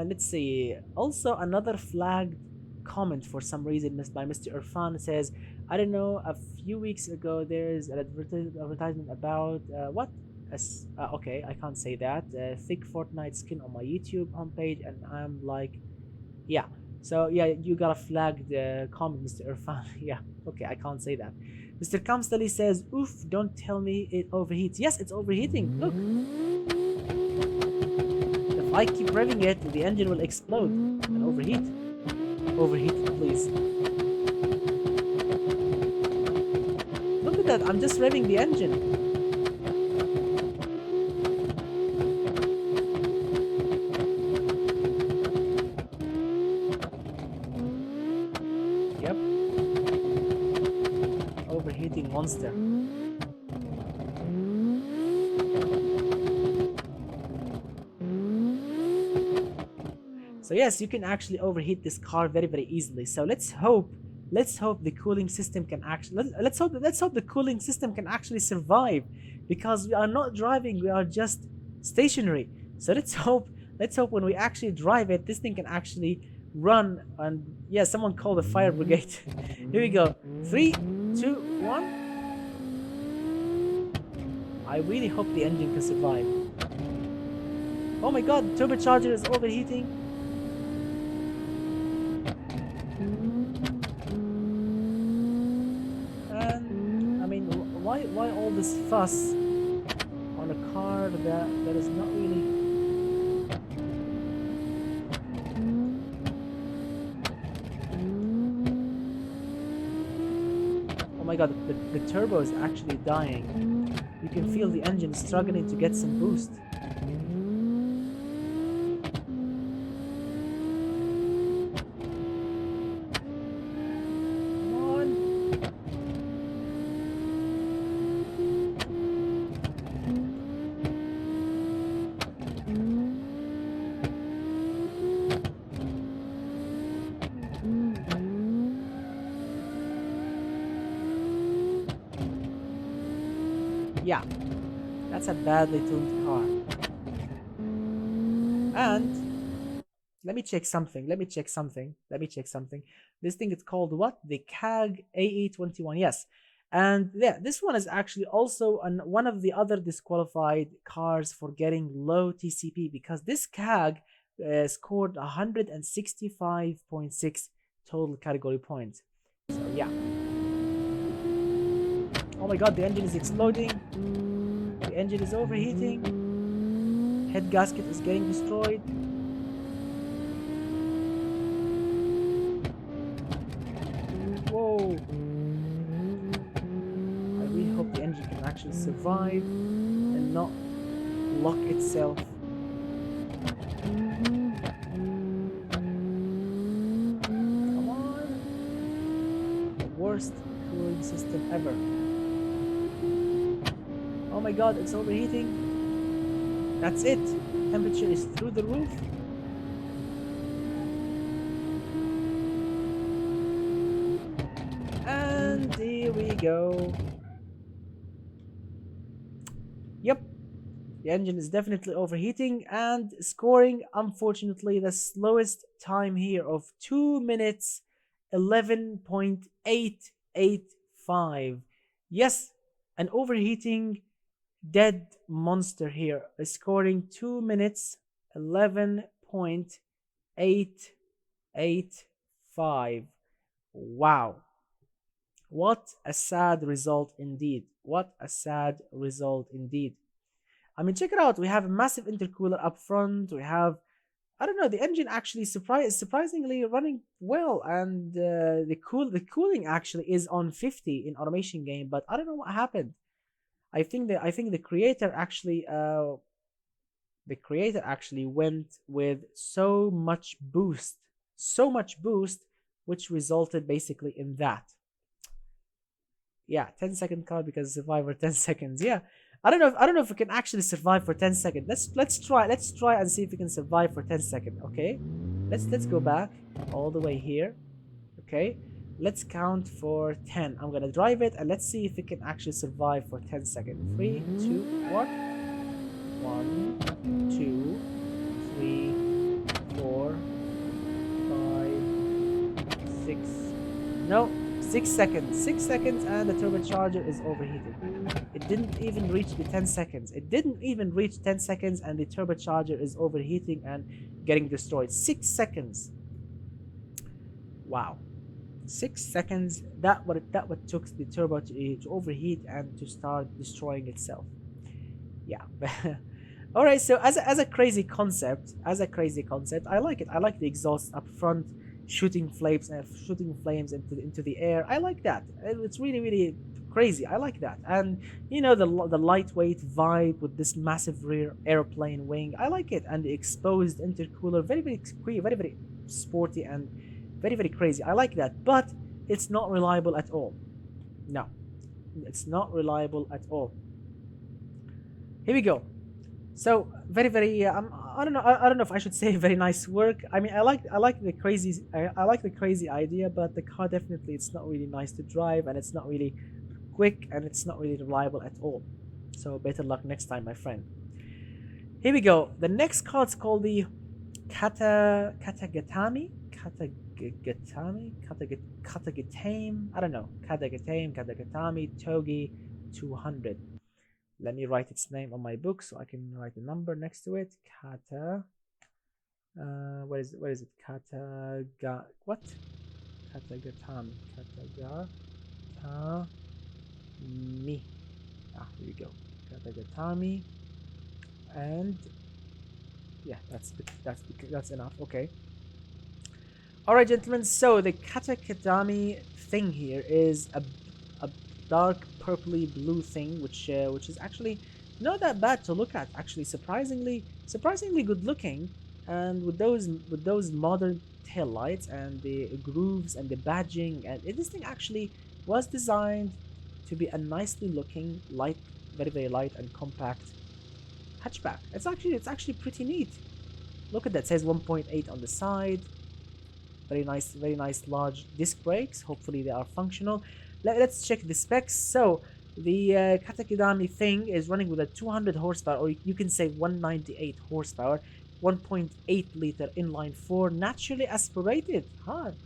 Let's see. Also, another flagged comment for some reason by Mr. Irfan says, I don't know, a few weeks ago there's an advertisement about what? Okay, I can't say that. Thick Fortnite skin on my YouTube homepage, and I'm like, yeah. So yeah, you got a flagged comment, Mr. Irfan. Yeah, okay, I can't say that. Mr. Kamstali says, oof, don't tell me it overheats. Yes, it's overheating. Look. If I keep revving it, the engine will explode and overheat. Overheat, please. Look at that, I'm just revving the engine. Yep. Overheating monster. So yes, you can actually overheat this car very easily. So let's hope the cooling system can actually let's hope the cooling system can actually survive, because we are not driving, we are just stationary. So let's hope when we actually drive it, this thing can actually run. And yeah, someone call the fire brigade. Here we go. 3, 2, 1. I really hope the engine can survive. Oh my god, the turbocharger is overheating. Why all this fuss on a car that is not really... Oh my god, the turbo is actually dying. You can feel the engine struggling to get some boost. Yeah, that's a badly tuned car. And let me check something. This thing is called what? The CAG AE21. Yes. And yeah, this one is actually also one of the other disqualified cars for getting low TCP, because this CAG scored 165.6 total category points. So yeah. Oh my god, the engine is exploding. The engine is overheating. Head gasket is getting destroyed. Whoa. I really hope the engine can actually survive and not lock itself. Come on. The worst cooling system ever. Oh my god, it's overheating. That's it. Temperature is through the roof. And here we go. Yep. The engine is definitely overheating and scoring, unfortunately, the slowest time here of 2 minutes 11.885. Yes, an overheating dead monster here is scoring 2 minutes 11.885. 2.85. Wow. What a sad result indeed. What a sad result indeed. I mean, check it out. We have a massive intercooler up front. We have, I don't know, the engine actually surprisingly running well, and the cooling actually is on 50 in automation game. But I don't know what happened. I think the creator actually went with so much boost, which resulted basically in that. Yeah, 10-second car because Survivor 10 seconds. Yeah. I don't know if we can actually survive for 10 seconds. Let's try and see if we can survive for 10 seconds. Okay, let's go back all the way here. Okay, let's count for 10. I'm gonna drive it and let's see if we can actually survive for 10 seconds. 3, 2, 1. 1, 2, 3, 4, 5, 6. No, 6 seconds. 6 seconds and the turbocharger is overheating. It didn't even reach the 10 seconds. It didn't even reach 10 seconds and the turbocharger is overheating and getting destroyed. 6 seconds. Wow. 6 seconds. That what took the turbo to overheat and to start destroying itself. Yeah. All right. So as a crazy concept, I like it. I like the exhaust up front, shooting flames into the air. I like that. It's really crazy. I like that. And you know, the lightweight vibe with this massive rear airplane wing. I like it. And the exposed intercooler, very sporty and very crazy. I like that. But it's not reliable at all. No, it's not reliable at all. Here we go. So very I don't know if I should say very nice work. I mean, I like the crazy idea, but the car definitely, it's not really nice to drive, and it's not really quick, and it's not really reliable at all. So better luck next time, my friend. Here we go. The next card is called the Katagatame. I don't know. Katagatame Togue 200. Let me write its name on my book so I can write the number next to it. What is it? What? Katagatame. Katagatame. Here we go. Katagatame. And yeah, that's enough. Okay. All right, gentlemen. So the Katagatame thing here is a dark purpley blue thing, which is actually not that bad to look at. Actually, surprisingly good looking, and with those modern tail lights and the grooves and the badging, and this thing actually was designed to be a nicely looking light, very light and compact hatchback. It's actually pretty neat. Look at that. It says 1.8 on the side. Very nice large disc brakes. Hopefully they are functional. Let's check the specs. So the Katagatame thing is running with a 200 horsepower, or you can say 198 horsepower, 1.8 liter inline 4 naturally aspirated.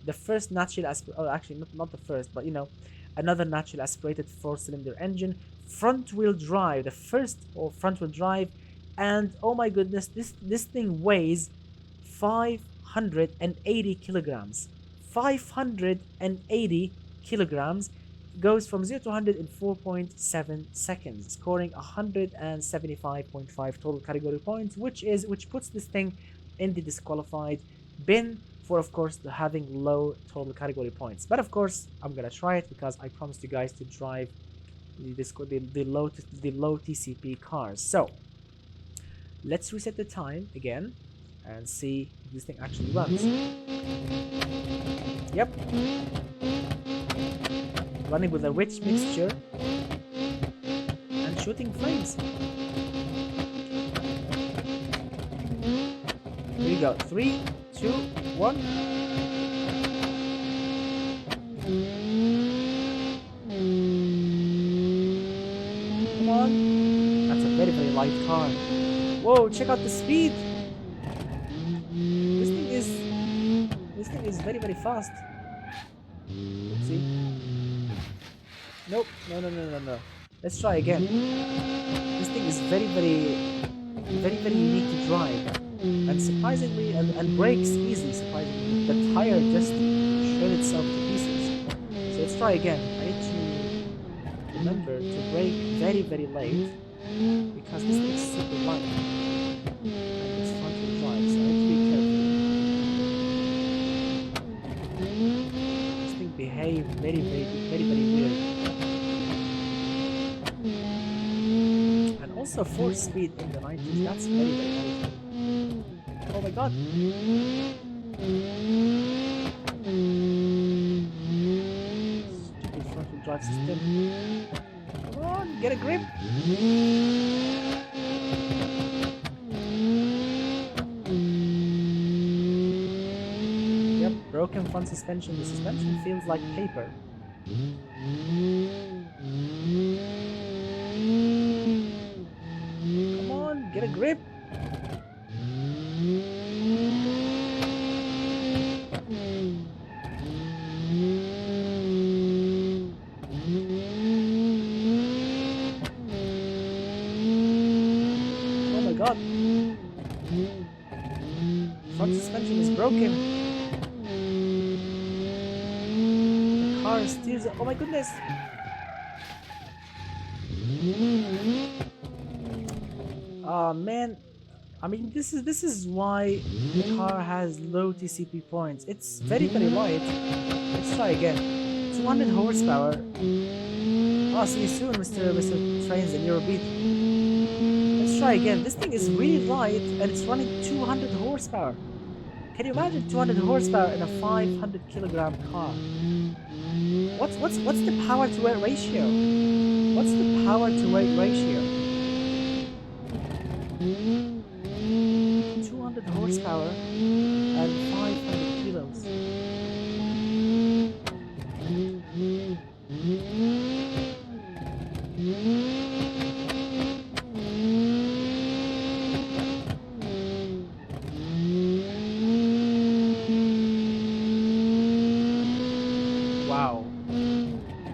The first naturally aspirated, actually not the first, but you know, another naturally aspirated 4-cylinder engine, front wheel drive, the first front wheel drive, and oh my goodness, this thing weighs 580 kilograms. 580 kilograms. Goes from 0 to 100 in 4.7 seconds, scoring 175.5 total category points, which puts this thing in the disqualified bin for, of course, having low total category points. But of course, I'm gonna try it because I promised you guys to drive the low TCP cars. So let's reset the time again and see if this thing actually runs. Yep. Running with a rich mixture and shooting flames. Here we go. 3, 2, 1. Come on. That's a very light car. Whoa, check out the speed. This thing is very fast. See? Nope. No. Let's try again. This thing is very unique to drive, and surprisingly, and brakes easily. Surprisingly, the tire just shred itself to pieces. So let's try again. I need to remember to brake very, very late because this thing's super light and it's front wheel drive, so I need to be careful. This thing behaves very, very, very, very weird. And also 4-speed in the 90s, that's very, very light. Oh my god! Stupid front wheel drive system. Come on, get a grip! Yep, broken front suspension. The suspension feels like paper. Come on, get a grip! God. Front suspension is broken. The car steers. Oh my goodness. Oh man. I mean, this is why the car has low TCP points. It's very, very light. Let's try again. 200 horsepower. Oh, see you soon, Mr. Trains and Eurobeat. Let's try again. This thing is really light and it's running 200 horsepower. Can you imagine 200 horsepower in a 500 kilogram car? What's the power to weight ratio? What's the power to weight ratio? 200 horsepower and 500 kilos. Wow,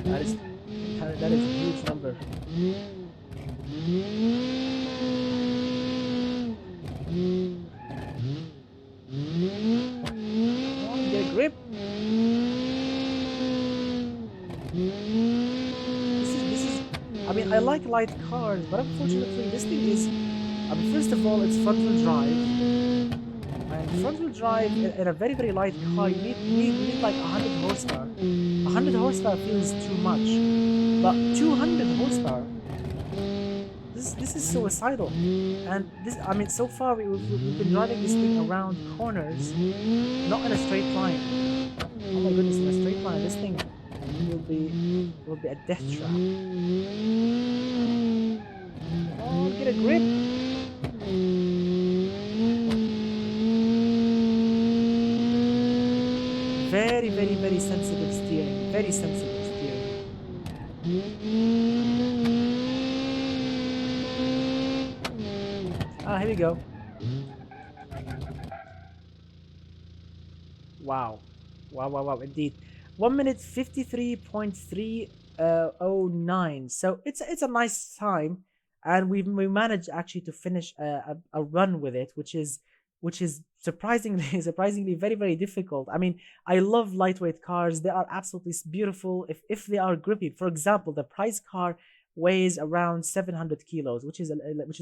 that is a huge number. Come on, get a grip. This is. I mean, I like light cars, but unfortunately, this thing is. First of all, it's front-wheel drive. Front-wheel drive in a very, very light car, you need like 100 horsepower. 100 horsepower feels too much, but 200 horsepower, this is suicidal. And this, I mean, so far we've been driving this thing around corners, not in a straight line. Oh my goodness, in a straight line, this thing will be a death trap. Oh, get a grip. Very, very, very sensitive steering. Very sensitive steering. Ah, here we go. Wow. Wow, indeed. 1 minute 53.309. So it's a nice time, and we managed actually to finish a run with it, which is surprisingly very, very difficult. I mean, I love lightweight cars. They are absolutely beautiful if they are grippy. For example, the prize car weighs around 700 kilos, which is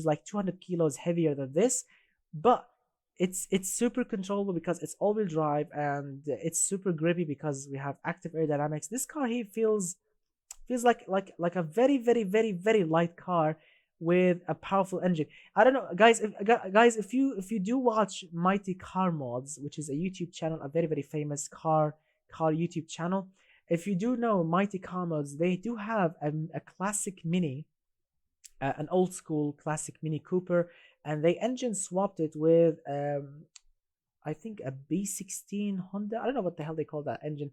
like 200 kilos heavier than this, but it's super controllable because it's all-wheel drive, and it's super grippy because we have active aerodynamics. This car here feels like a very, very, very, very light car with a powerful engine. I don't know, guys. If you do watch Mighty Car Mods, which is a YouTube channel, a very, very famous car YouTube channel. If you do know Mighty Car Mods, they do have a classic Mini, an old school classic Mini Cooper, and they engine swapped it with I think a B16 Honda. I don't know what the hell they call that engine.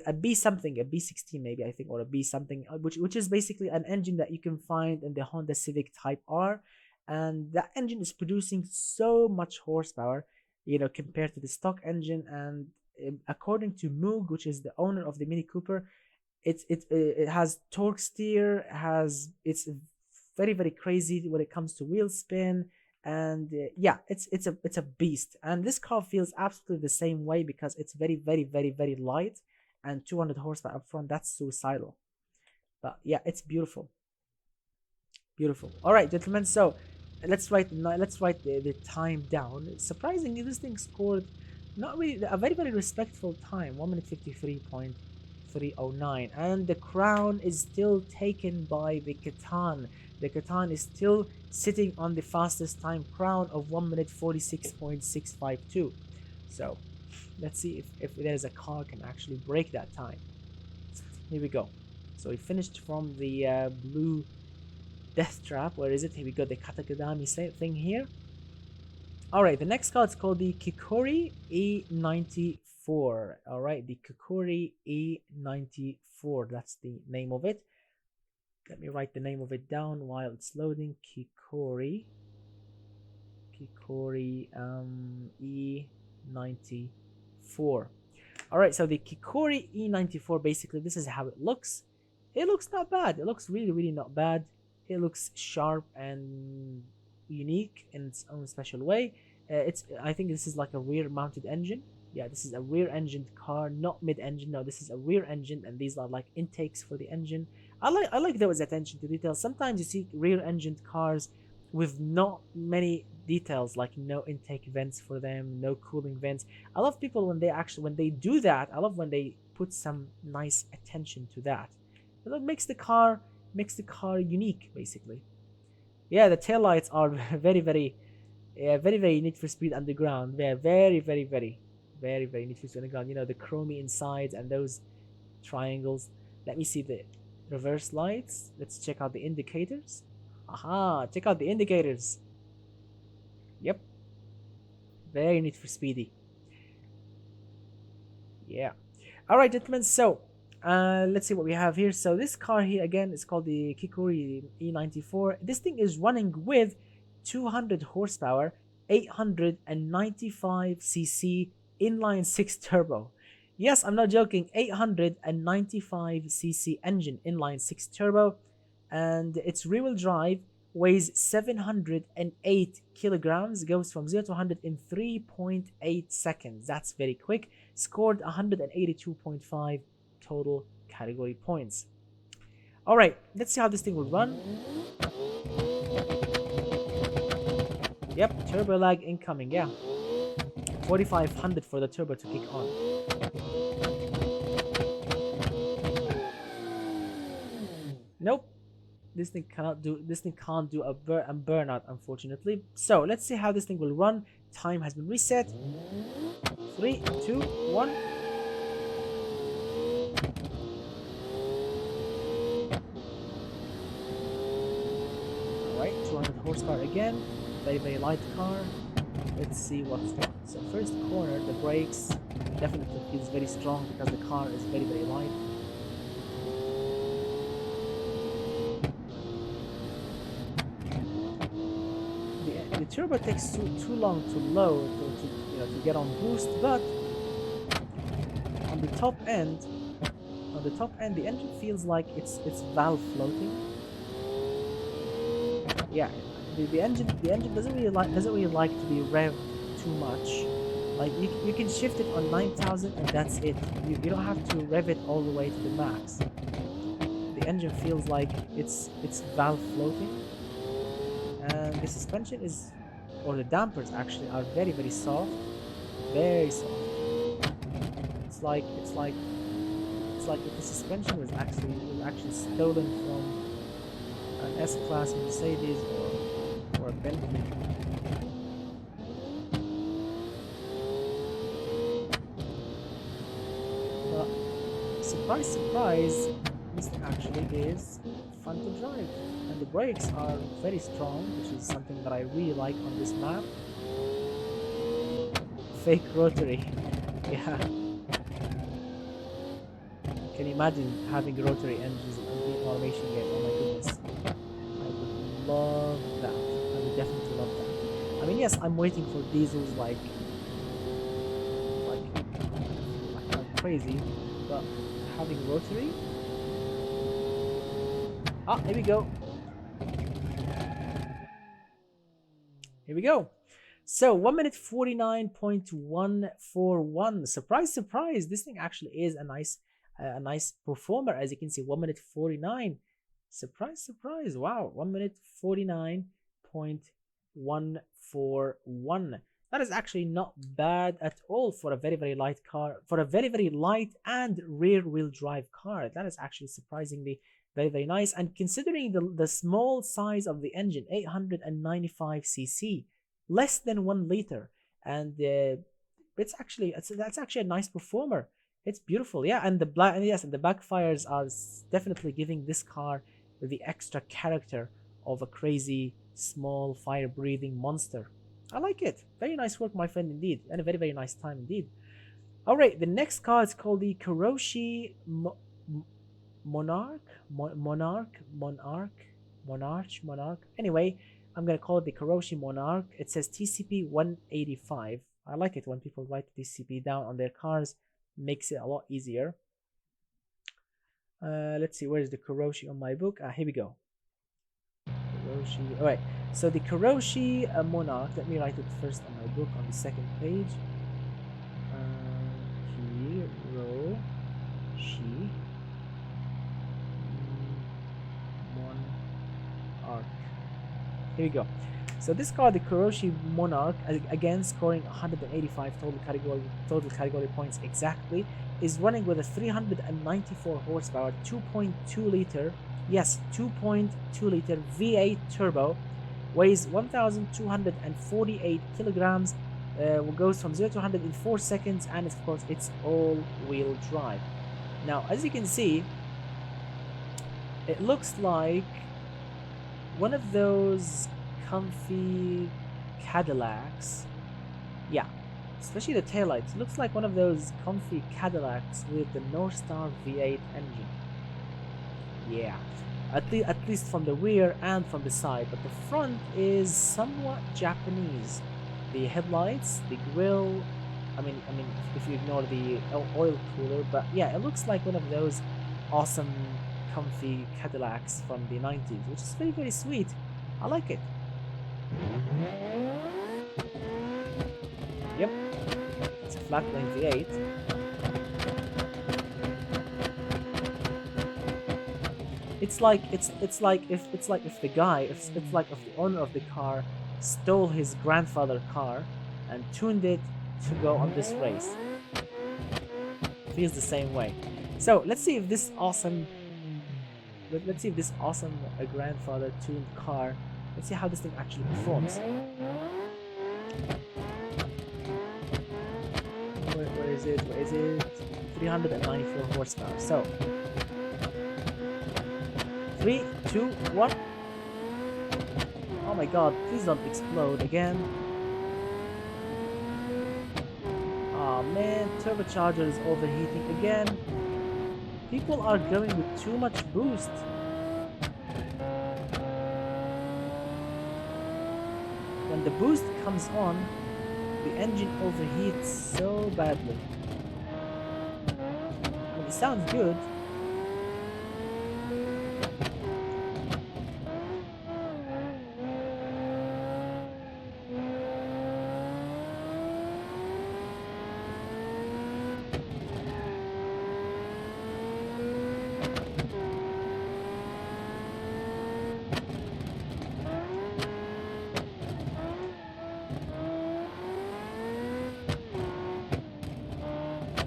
A B something, a B16 maybe, I think, or a B something, which is basically an engine that you can find in the Honda Civic Type R, and that engine is producing so much horsepower, compared to the stock engine. And according to Moog, which is the owner of the Mini Cooper, it has torque steer, it's very, very crazy when it comes to wheel spin, and yeah, it's a beast. And this car feels absolutely the same way because it's very light, and 200 horsepower up front. That's suicidal. But yeah, it's beautiful. Beautiful. All right, gentlemen. So let's write the time down. Surprisingly, this thing scored not really a very respectful time, 1 minute 53.309, and the crown is still taken by the Catan. The Catan is still sitting on the fastest time crown of 1 minute 46.652. So let's see if there's a car can actually break that time. Here we go. So we finished from the blue death trap. Where is it? Here we go. The Katakadami thing here. Alright, the next car is called the Kakori E94. Alright, the Kakori E94. That's the name of it. Let me write the name of it down while it's loading. Kakori E94. Alright, so the Kakori E94, basically this is how it looks. It looks not bad. It looks really not bad. It looks sharp and unique in its own special way. I think this is like a rear mounted engine. Yeah, this is a rear engined car, not mid engine. No, this is a rear engine, and these are like intakes for the engine. I like those attention to detail. Sometimes you see rear engined cars with not many details, like no intake vents for them, no cooling vents. I love people when they do that. I love when they put some nice attention to that. It makes the car unique, basically. Yeah, the taillights are very Need for Speed Underground. They're very Need for Speed Underground. You know, the chromey insides and those triangles. Let me see the reverse lights. Let's check out the indicators. Aha, check out the indicators. Yep, very Need for Speedy. Yeah. All right, gentlemen. So let's see what we have here. So this car here again is called the Kakori E94. This thing is running with 200 horsepower, 895 cc inline 6 turbo. Yes, I'm not joking. 895 cc engine, inline 6 turbo, and its rear-wheel drive weighs 708 kilograms, goes from 0 to 100 in 3.8 seconds. That's very quick. Scored 182.5 total category points. All right, let's see how this thing will run. Yep, turbo lag incoming. Yeah, 4500 for the turbo to kick on. Nope, this thing can't do a burnout, unfortunately. So let's see how this thing will run. Time has been reset. 3, 2, 1. Alright, 200 horsepower again. Very light car. Let's see what's what. So first corner, the brakes definitely feels very strong because the car is very light. The turbo takes too long to load to get on boost, but on the top end the engine feels like it's valve floating. Yeah, the engine doesn't really like to be revved too much. Like you can shift it on 9,000 and that's it. You don't have to rev it all the way to the max. The engine feels like it's valve floating, and the suspension or the dampers actually are very soft, very soft. It's like if the suspension was actually stolen from an S-Class Mercedes or a Bentley. But surprise, this actually is fun to drive, and the brakes are very strong, which is something that I really like on this map. Fake rotary. Yeah. Can you imagine having rotary engines in the automation game? Oh my goodness. I would love that. I would definitely love that. I mean, yes, I'm waiting for diesels like crazy, but having rotary? Ah, here we go. Here we go. So 1 minute 49.141. Surprise, surprise. This thing actually is a nice performer. As you can see, 1 minute 49. Surprise, surprise. Wow. 1 minute 49.141. That is actually not bad at all for a very, very light car, for a very, very light and rear wheel drive car. That is actually surprisingly very, very nice. And considering the small size of the engine, 895 cc, less than 1 liter, and that's actually a nice performer. It's beautiful, yeah. And the backfires are definitely giving this car the extra character of a crazy small fire breathing monster. I like it. Very nice work, my friend, indeed, and a very, very nice time indeed. All right, the next car is called the Kiritsu Monarch. Anyway, I'm gonna call it the Kiritsu Monarch. It says TCP 185. I like it when people write TCP down on their cars. Makes it a lot easier. Let's see, where's the Kiritsu on my book? Here we go. Kiritsu. All right. So the Kiritsu Monarch. Let me write it first on my book on the second page. Kiritsu Monarch. Here we go. So this car, the Kiritsu Monarch, again scoring 185 total category points exactly, is running with a 394 horsepower, 2.2 liter, yes, 2.2 liter V8 turbo, weighs 1,248 kilograms, goes from 0 to 100 in 4 seconds, and of course it's all-wheel drive. Now, as you can see, it looks like one of those comfy Cadillacs. Yeah, especially the taillights. It looks like one of those comfy Cadillacs with the Northstar V8 engine. Yeah, at least from the rear and from the side, but the front is somewhat Japanese. The headlights, the grille, I mean if you ignore the oil cooler, but yeah, it looks like one of those awesome comfy Cadillacs from the 90s, which is very, very sweet. I like it. Yep, it's a flat-lane V8. It's like if the owner of the car stole his grandfather's car and tuned it to go on this race. Feels the same way. So let's see if this awesome grandfather tuned car. Let's see how this thing actually performs. Where is it? 394 horsepower. So 3, 2, 1. Oh my god, please don't explode again. Oh man, turbocharger is overheating again. People are going with too much boost. When the boost comes on, the engine overheats so badly. Well, it sounds good.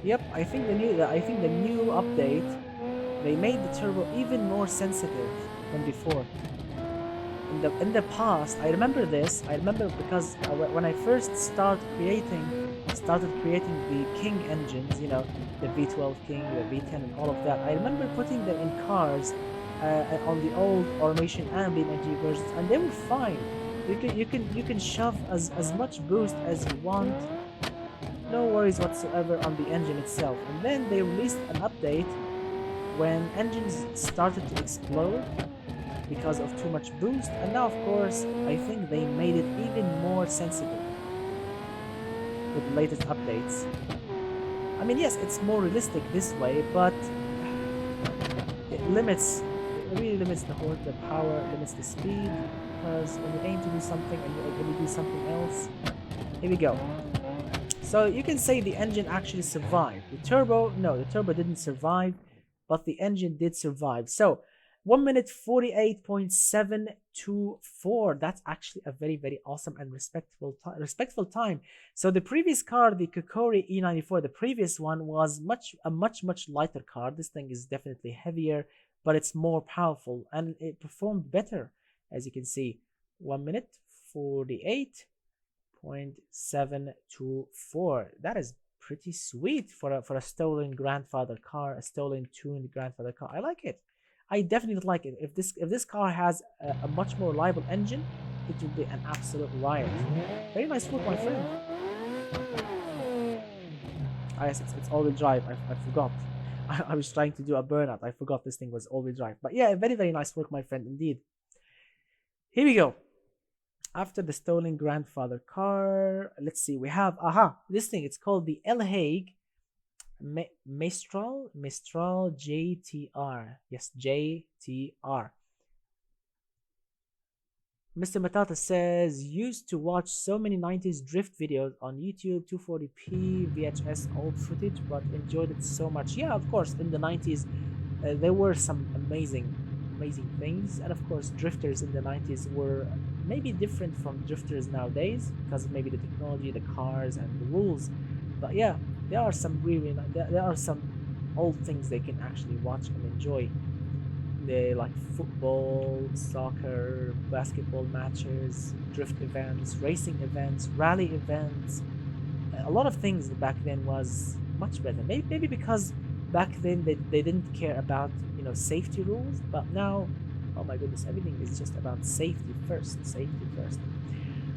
Yep, I think the new update, they made the turbo even more sensitive than before. In the past, I remember this. I remember because when I first started creating the King engines, you know, the V12 King, the V10, and all of that. I remember putting them in cars on the old Automation and BeamNG versions, and they were fine. You can shove as much boost as you want. No worries whatsoever on the engine itself. And then they released an update when engines started to explode because of too much boost, and now of course I think they made it even more sensitive with the latest updates. I mean, yes, it's more realistic this way, but it limits really limits the power, limits the speed, because when you aim to do something and when you do something else, here we go. So you can say the engine actually survived. The turbo didn't survive, but the engine did survive. So 1 minute 48.724. That's actually a very, very awesome and respectful time. So the previous car, the Kakori E94, the previous one was a much lighter car. This thing is definitely heavier, but it's more powerful and it performed better. As you can see, 1 minute 48.724. That is pretty sweet for a stolen grandfather car, a stolen tuned grandfather car. I like it. I definitely like it. If this car has a much more reliable engine, it would be an absolute riot. Very nice work, my friend. Yes, it's all-wheel drive. I forgot. I was trying to do a burnout. I forgot this thing was all-wheel drive. But yeah, very, very nice work, my friend, indeed. Here we go. After the stolen grandfather car, let's see. We have this thing. It's called the Hague Mistral GT-R. Yes, GT-R. Mr. Matata says, used to watch so many 90s drift videos on YouTube, 240p VHS old footage, but enjoyed it so much. Yeah, of course, in the 90s there were some amazing things, and of course drifters in the 90s were maybe different from drifters nowadays because of maybe the technology, the cars, and the rules. But yeah, there are some old things they can actually watch and enjoy. They like football, soccer, basketball matches, drift events, racing events, rally events. A lot of things back then was much better. Maybe because back then they didn't care about safety rules, but now, oh my goodness, everything is just about safety first.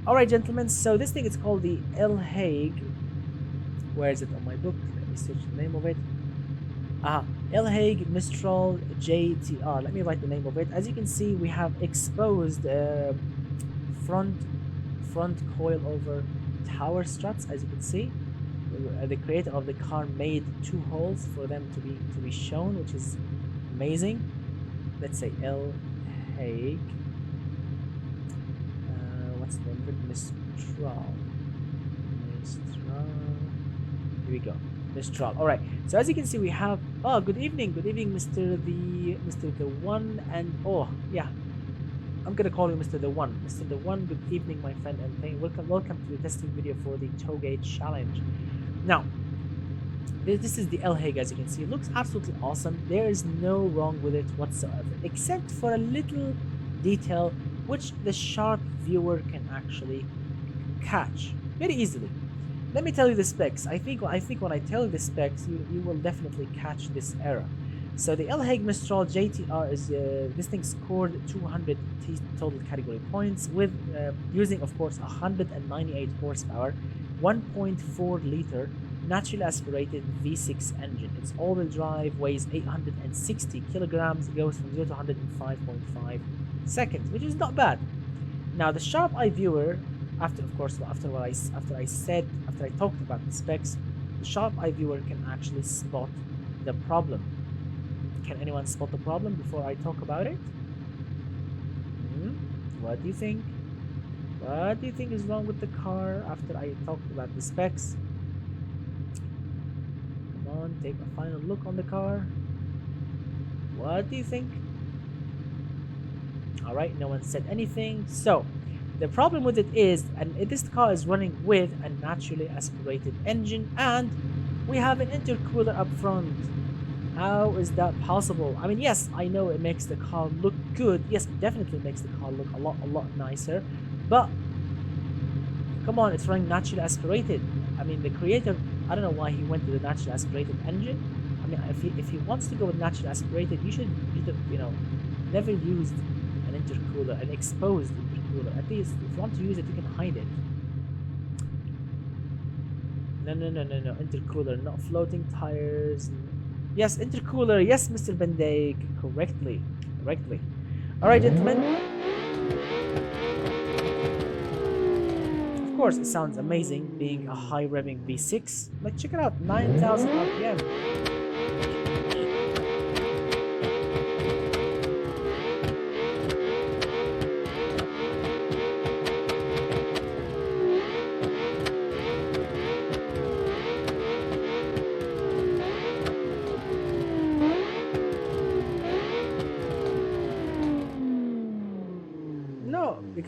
All right, gentlemen. So this thing is called the Hague. Where is it on my book? Let me search the name of it. Hague Mistral GT-R. Let me write the name of it. As you can see, we have exposed front coil-over tower struts. As you can see, the creator of the car made 2 holes for them to be shown, which is amazing. Let's say Hague. What's the name of it? Mistral. Here we go. Mistral. All right. So as you can see, we have. Oh, good evening, Mr. the One, and yeah, I'm gonna call you Mr. the One. Mr. the One. Good evening, my friend, and welcome to the testing video for the Touge challenge. Now, this is the Hague. As you can see, it looks absolutely awesome. There is no wrong with it whatsoever, except for a little detail which the sharp viewer can actually catch very easily. Let me tell you the specs. I think when I tell you the specs, you will definitely catch this error. So the Hague Mistral GT-R is this thing scored 200 total category points with using, of course, 198 horsepower, 1.4 liter naturally aspirated V6 engine. It's all-wheel drive, weighs 860 kilograms, goes from 0 to 105.5 seconds, which is not bad. Now the sharp eye viewer, after I talked about the specs, the sharp eye viewer can actually spot the problem. Can anyone spot the problem before I talk about it? What do you think? What do you think is wrong with the car after I talked about the specs? Come on, take a final look on the car. What do you think? Alright, no one said anything. So the problem with it is, and this car is running with a naturally aspirated engine, and we have an intercooler up front. How is that possible? I mean, yes, I know it makes the car look good. Yes, it definitely makes the car look a lot nicer. But come on, it's running naturally aspirated. I mean, the creator, I don't know why he went to the naturally aspirated engine. I mean, if he wants to go with naturally aspirated, you should never used an intercooler, an exposed intercooler. At least if you want to use it, you can hide it. No, intercooler, not floating tires. Yes, intercooler. Yes, Mr. Bendag, correctly. All right, gentlemen. Of course, it sounds amazing being a high revving V6. Like, check it out, 9,000 RPM.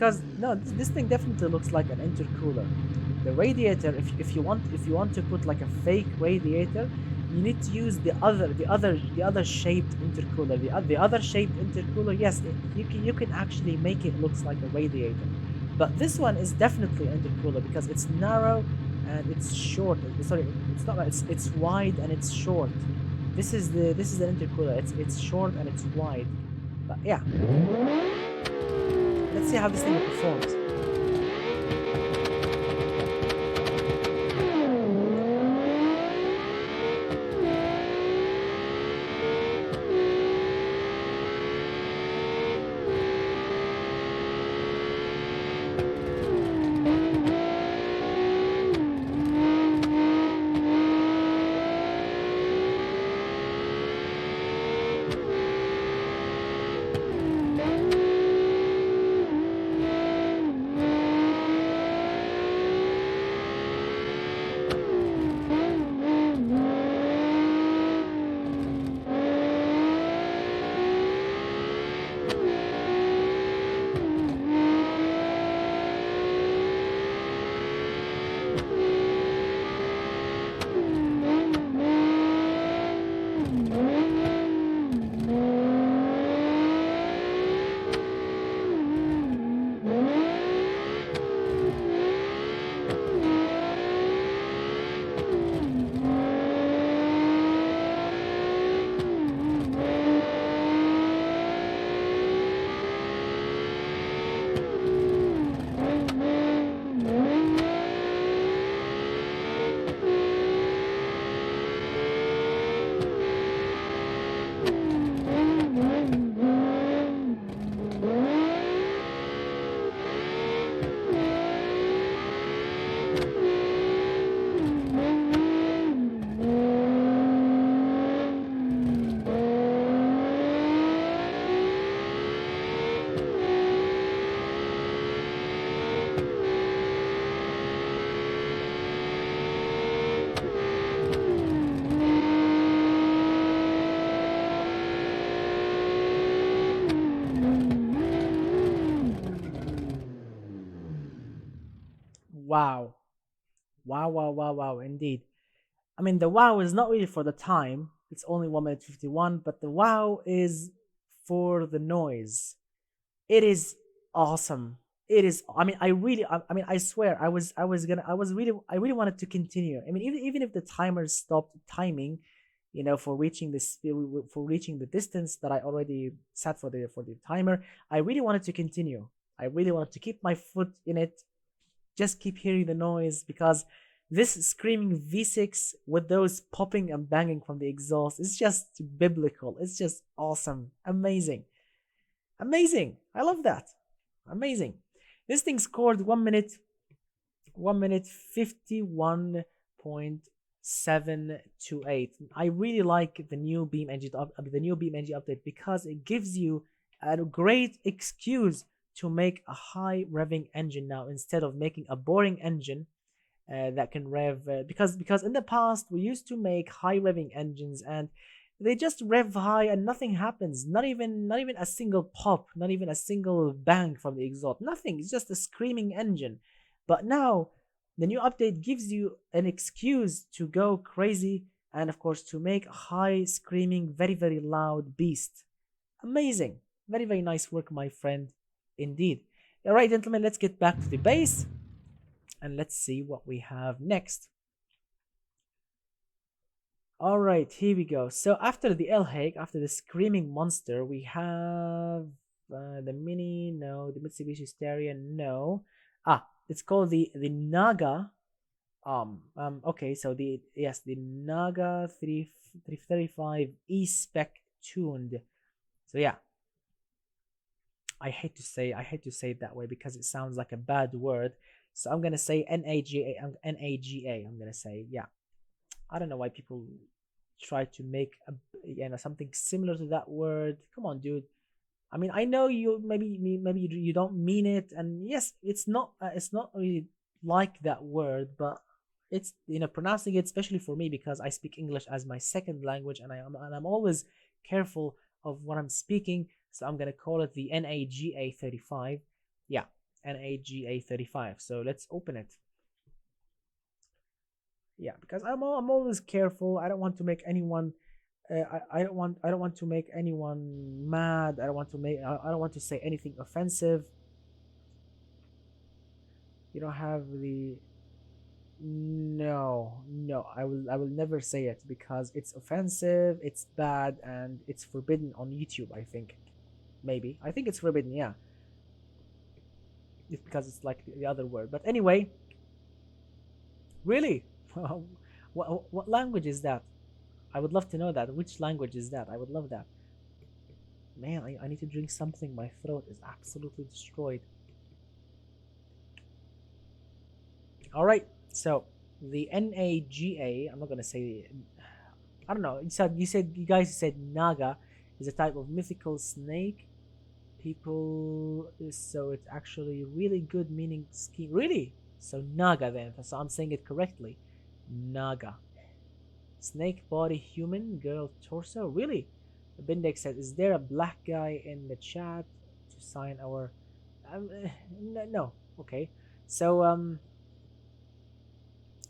because no, this thing definitely looks like an intercooler. The radiator, if you want to put like a fake radiator, you need to use the other shaped intercooler. The other shaped intercooler, yes, you can actually make it looks like a radiator, but this one is definitely an intercooler because it's narrow and it's short. Sorry, it's not. It's wide and it's short. This is an intercooler. It's short and it's wide. But yeah, let's see how this thing performs. Wow. Wow, wow, wow, wow, indeed. I mean, the wow is not really for the time. It's only 1 minute 51, but the wow is for the noise. It is awesome. It is. I mean, I mean, I swear, I really wanted to continue. I mean, even if the timer stopped timing, you know, for reaching this, for reaching the distance that I already set for the timer, I really wanted to continue. I really wanted to keep my foot in it, just keep hearing the noise because this screaming V6 with those popping and banging from the exhaust is just biblical. It's just awesome. Amazing. Amazing. I love that. Amazing. This thing scored 1 minute 51.728. I really like the new BeamNG update because it gives you a great excuse to make a high revving engine now instead of making a boring engine that can rev because in the past we used to make high revving engines and they just rev high and nothing happens, not even a single pop, not even a single bang from the exhaust, nothing. It's just a screaming engine. But now the new update gives you an excuse to go crazy and of course to make a high screaming very loud beast. Amazing. Very nice work, my friend. Indeed. All right, gentlemen, let's get back to the base and let's see what we have next. All right, here we go. So after the Hague, after the screaming monster, we have the Mini, no, the Mitsubishi Stereo, no. It's called the Naga. Okay, so the Naga 335 E-Spec tuned. So yeah, I hate to say it that way because it sounds like a bad word. So I'm gonna say NAGA. I'm gonna say, yeah. I don't know why people try to make something similar to that word. Come on, dude. I mean, I know you maybe you don't mean it, and yes, it's not really like that word, but it's, you know, pronouncing it, especially for me because I speak English as my second language, and I'm always careful of what I'm speaking. So I'm gonna call it the NAGA 35. Yeah. NAGA35. So let's open it. Yeah, because I'm always careful. I don't want to make anyone I don't want to make anyone mad. I don't want to say anything offensive. You don't have the no, I will never say it because it's offensive, it's bad, and it's forbidden on YouTube, I think. Maybe. I think it's forbidden, yeah. It's because it's like the other word. But anyway, really? What language is that? I would love to know that. Which language is that? I would love that. Man, I need to drink something. My throat is absolutely destroyed. Alright, so the NAGA, I'm not gonna say, I don't know, you guys said Naga is a type of mythical snake. People, so it's actually really good meaning scheme. Really? So Naga then, so I'm saying it correctly. Naga. Snake body, human, girl torso. Really? Bindex said, is there a black guy in the chat to sign our no. Okay. So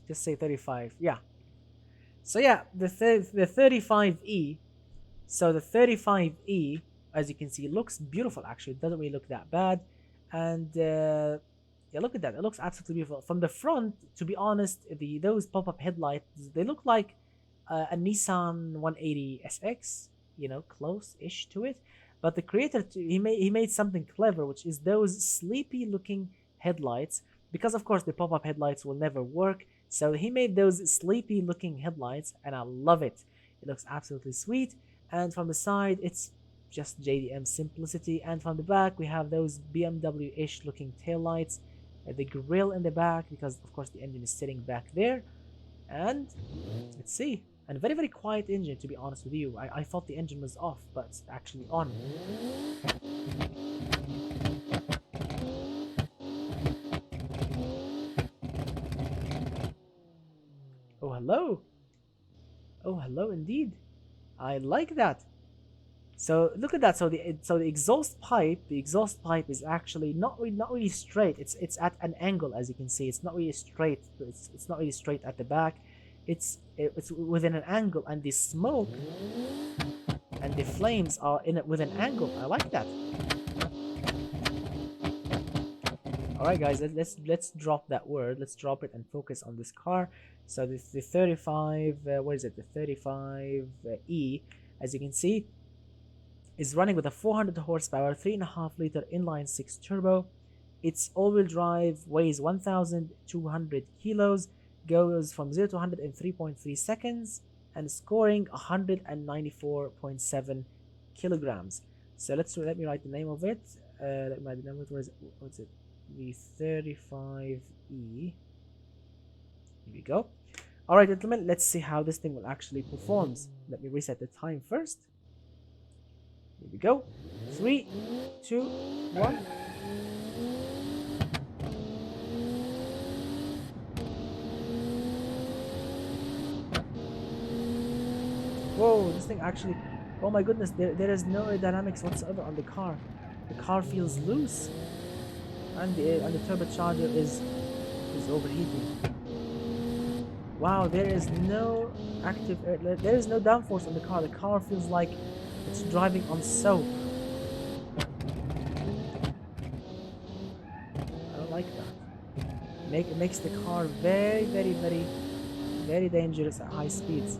just say 35. Yeah. So yeah, the 35E. So the 35E, as you can see, looks beautiful actually. It doesn't really look that bad. And yeah, look at that. It looks absolutely beautiful. From the front, to be honest, those pop-up headlights, they look like a Nissan 180 SX, you know, close-ish to it. But the creator, he made something clever, which is those sleepy-looking headlights. Because of course the pop-up headlights will never work, so he made those sleepy-looking headlights, and I love it. It looks absolutely sweet. And from the side, it's just JDM simplicity. And from the back, we have those BMW-ish looking taillights, the grill in the back, because of course the engine is sitting back there. And let's see. And very, very quiet engine, to be honest with you. I thought the engine was off, but it's actually on. Oh, hello. Oh, hello indeed. I like that. So look at that. So the exhaust pipe is actually not really straight. It's at an angle, as you can see. It's not really straight. It's not really straight at the back. It's within an angle, and the smoke and the flames are in it with an angle. I like that. All right, guys, let's drop that word. Let's drop it and focus on this car. So the 35, what is it? The 35E, as you can see, is running with a 400 horsepower, 3.5 liter inline 6 turbo. It's all-wheel drive, weighs 1,200 kilos, goes from 0 to 100 in 3.3 seconds, and scoring 194.7 kilograms. So let me write the name of it. Let me write the name of it. What's it? The 35E. Here we go. All right, gentlemen, let's see how this thing will actually performs. Let me reset the time first. Here we go. 3, 2, 1. Whoa, this thing actually, oh my goodness, there is no aerodynamics whatsoever on the car. The car feels loose. And the turbocharger is overheating. Wow, there is no active air, there is no downforce on the car. The car feels like it's driving on soap. I don't like that. It makes the car very, very, very, very dangerous at high speeds.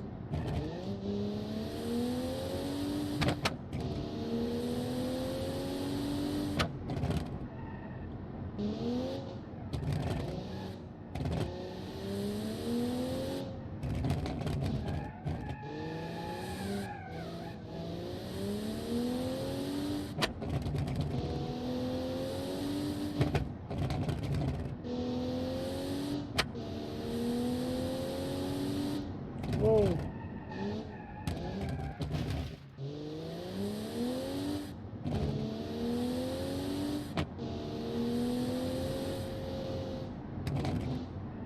Whoa.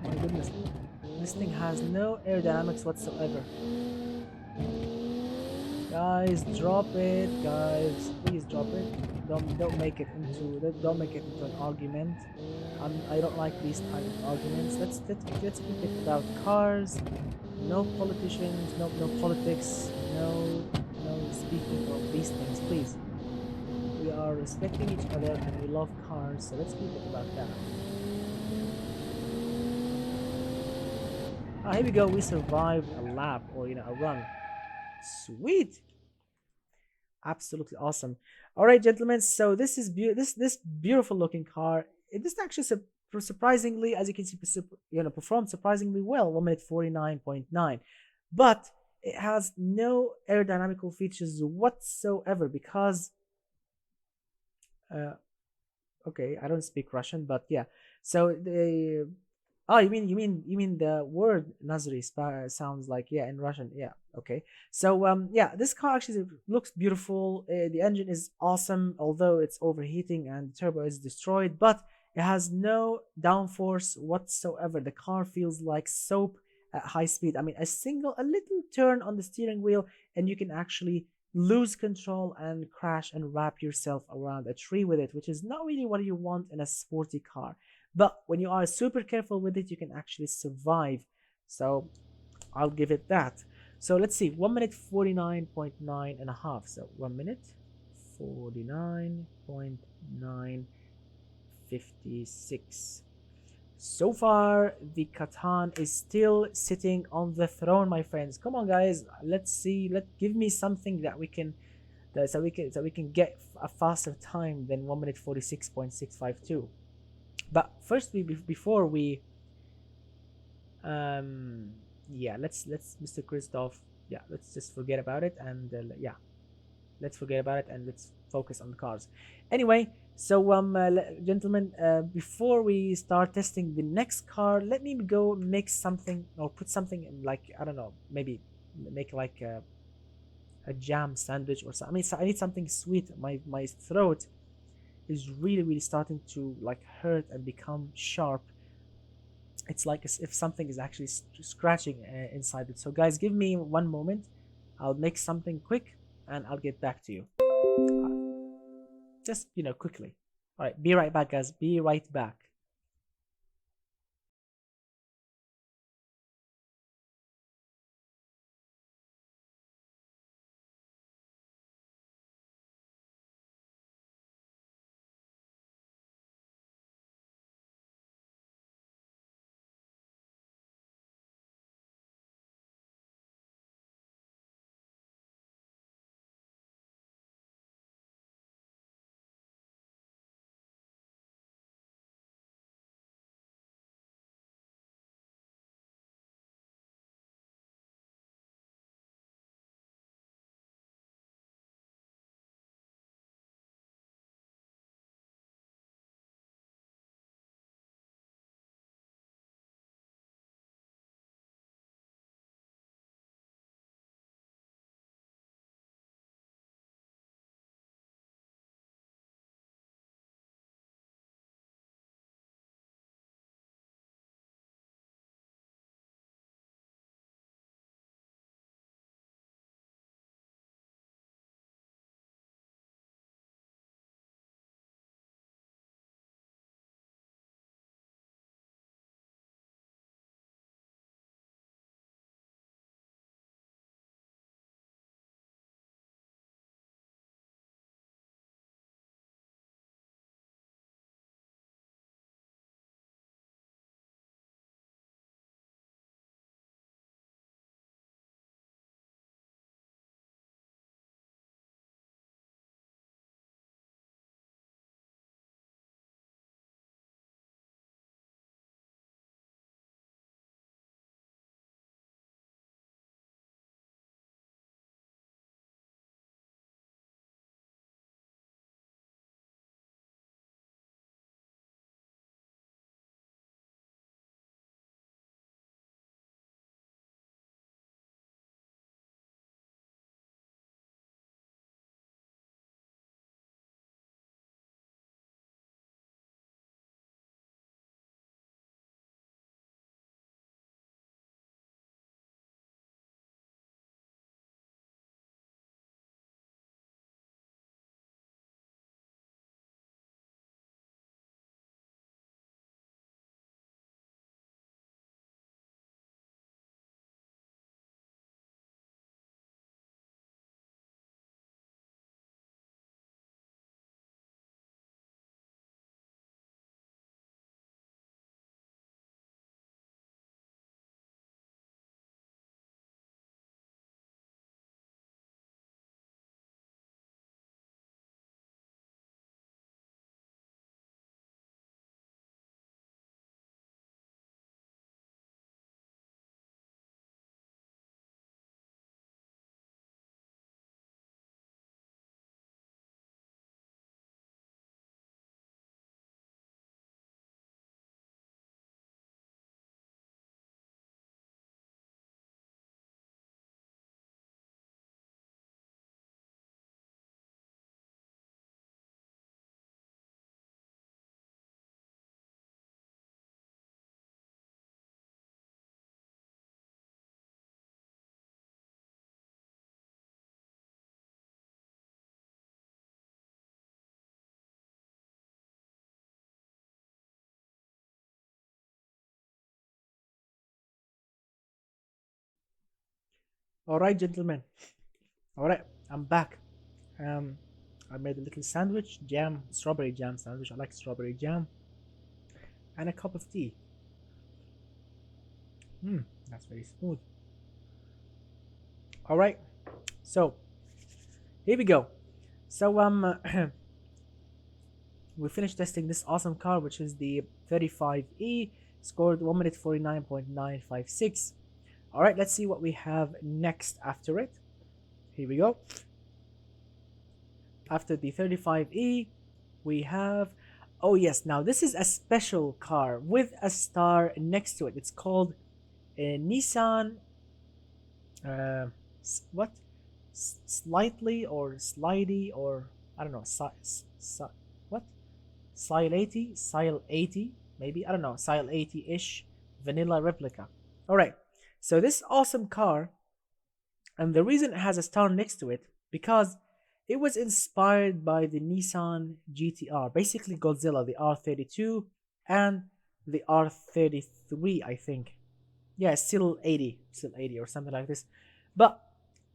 My goodness. This thing has no aerodynamics whatsoever. Guys, drop it. Guys, please drop it. Don't make it into don't make it into an argument. I don't like these type of arguments. Let's keep it about cars. No politicians. No politics. No speaking of these things, please. We are respecting each other and we love cars, so let's keep it about that. Ah, here we go. We survived a lap or a run. Sweet. Absolutely awesome. All right, gentlemen. So this is this beautiful looking car. This actually surprisingly, as you can see, performed surprisingly well. 1 minute 49.9, but it has no aerodynamical features whatsoever because. Okay, I don't speak Russian, but yeah. So the oh, you mean the word Nazri sounds like yeah in Russian. Yeah, okay. So yeah, this car actually looks beautiful. The engine is awesome, although it's overheating and the turbo is destroyed, but it has no downforce whatsoever. The car feels like soap at high speed. I mean, a little turn on the steering wheel, and you can actually lose control and crash and wrap yourself around a tree with it, which is not really what you want in a sporty car. But when you are super careful with it, you can actually survive. So I'll give it that. So let's see, 1 minute 49.9 and a half. So 1 minute 49.956. So far, the Catan is still sitting on the throne, my friends. Come on, guys. Let's see. Give me something that we can, so we can get a faster time than 1 minute 46.652. But first, before we, yeah, let's Mr. Christoph, yeah, let's just forget about it and yeah, let's forget about it and let's focus on the cars. Anyway, so gentlemen, before we start testing the next car, let me go make something or put something in, like, I don't know, maybe make like a jam sandwich or something. I mean, so I need something sweet. My throat is really starting to like hurt and become sharp. It's like as if something is actually scratching inside it. So guys, give me one moment. I'll make something quick and I'll get back to you. Just, quickly. All right, be right back, guys. Be right back. All right, gentlemen. All right, I'm back. I made a little sandwich, strawberry jam sandwich. I like strawberry jam, and a cup of tea. That's very smooth. All right, so here we go. So we finished testing this awesome car, which is the 35E. Scored 1 minute 49.956. All right, let's see what we have next after it. Here we go. After the 35E, we have, oh yes, now this is a special car with a star next to it. It's called a Nissan, what? Slightly or slidey or, I don't know, what? Sil-eighty, maybe, I don't know, Sil-eighty-ish vanilla replica. All right, so this awesome car, and the reason it has a star next to it, because it was inspired by the Nissan GT-R, basically Godzilla, the R32 and the R33, I think. Yeah, Sil-eighty or something like this. But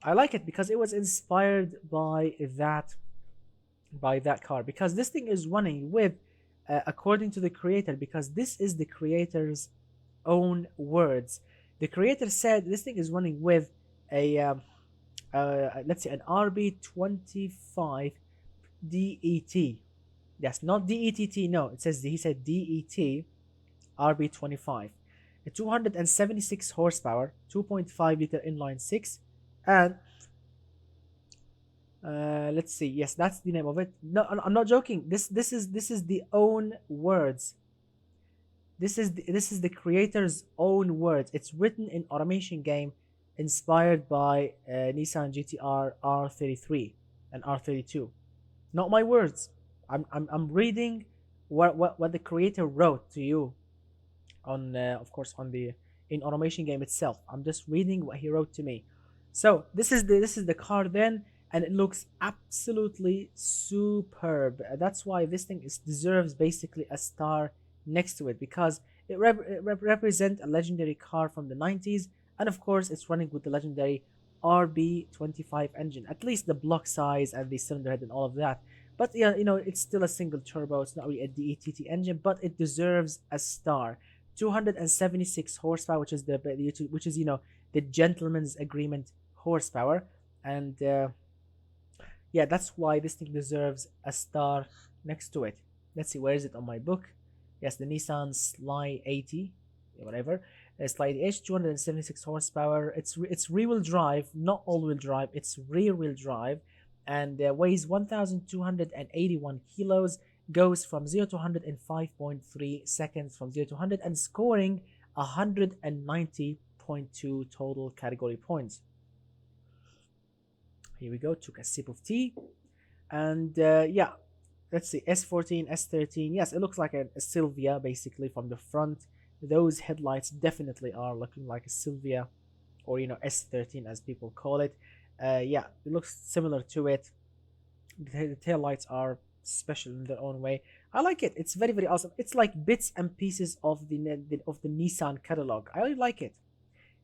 I like it because it was inspired by that car, because this thing is running with, according to the creator, because this is the creator's own words. The creator said this thing is running with a let's say an RB25 DET. Yes, not DETT. No, it says, he said DET RB25. A 276 horsepower, 2.5 liter inline six, and let's see. Yes, that's the name of it. No, I'm not joking. This is the own words. This is the creator's own words. It's written in Automation game, inspired by Nissan GT-R R33 and R32. Not my words. I'm reading what the creator wrote to you on, of course, on the in Automation game itself. I'm just reading what he wrote to me. So this is the car then, and it looks absolutely superb. That's why this thing deserves basically a star next to it, because it represents a legendary car from the 90s, and of course it's running with the legendary RB25 engine, at least the block size and the cylinder head and all of that. But yeah, it's still a single turbo. It's not really a DETT engine, but it deserves a star. 276 horsepower, which is the gentleman's agreement horsepower, and yeah, that's why this thing deserves a star next to it. Let's see, where is it on my book? Yes, the Nissan Sil-eighty, whatever. Sil-eighty, 276 horsepower. It's rear-wheel drive, not all-wheel drive. It's rear-wheel drive, and weighs 1,281 kilos. Goes from 0 to 100 in 5.3 seconds from 0 to 100, and scoring 190.2 total category points. Here we go. Took a sip of tea, and yeah, let's see, S14, S13. Yes, it looks like a Silvia basically from the front. Those headlights definitely are looking like a Silvia, or S13 as people call it. Yeah, it looks similar to it. The taillights are special in their own way. I like it. It's very, very awesome. It's like bits and pieces of the Nissan catalog. I really like it.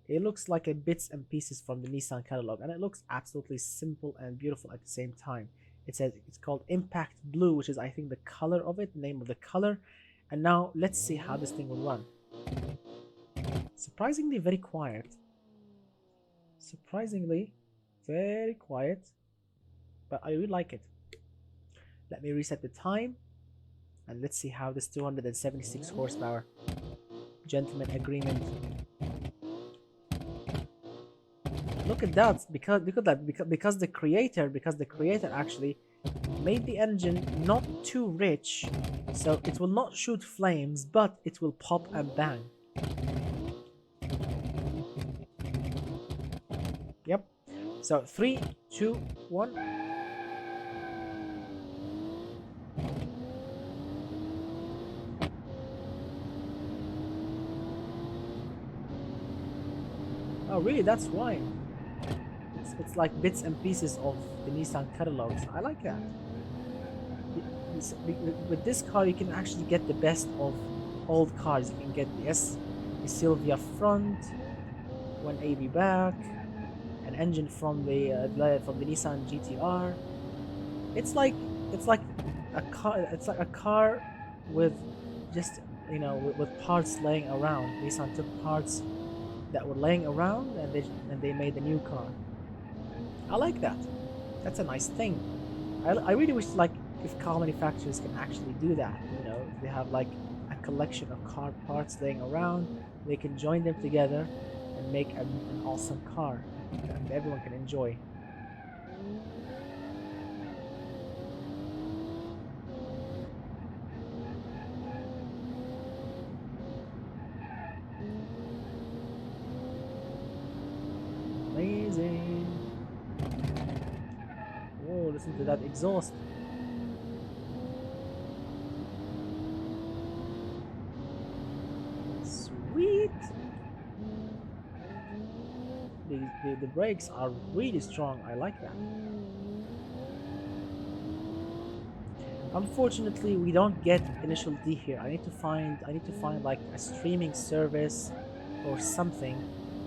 It looks like a bits and pieces from the Nissan catalog, and it looks absolutely simple and beautiful at the same time. It's called Impact Blue, which is, I think, the color of it, name of the color. And now let's see how this thing will run. Surprisingly very quiet. Surprisingly very quiet, but I really like it. Let me reset the time, and let's see how this 276 horsepower gentleman agreement. Look at that, because the creator actually made the engine not too rich, so it will not shoot flames, but it will pop and bang. Yep. So 3, 2, 1. Oh really, that's why. It's like bits and pieces of the Nissan catalogs. I like that. With this car, you can actually get the best of old cars. You can get the Silvia front, 180 back, an engine from the Nissan GT-R. It's like it's like a car. It's like a car with just with parts laying around. Nissan took parts that were laying around and they made a new car. I like that. That's a nice thing. I really wish like if car manufacturers can actually do that. If they have like a collection of car parts laying around, they can join them together and make an awesome car that everyone can enjoy. Amazing. Oh, listen to that exhaust. Sweet. The brakes are really strong. I like that. Unfortunately, we don't get Initial D here. I need to find like a streaming service or something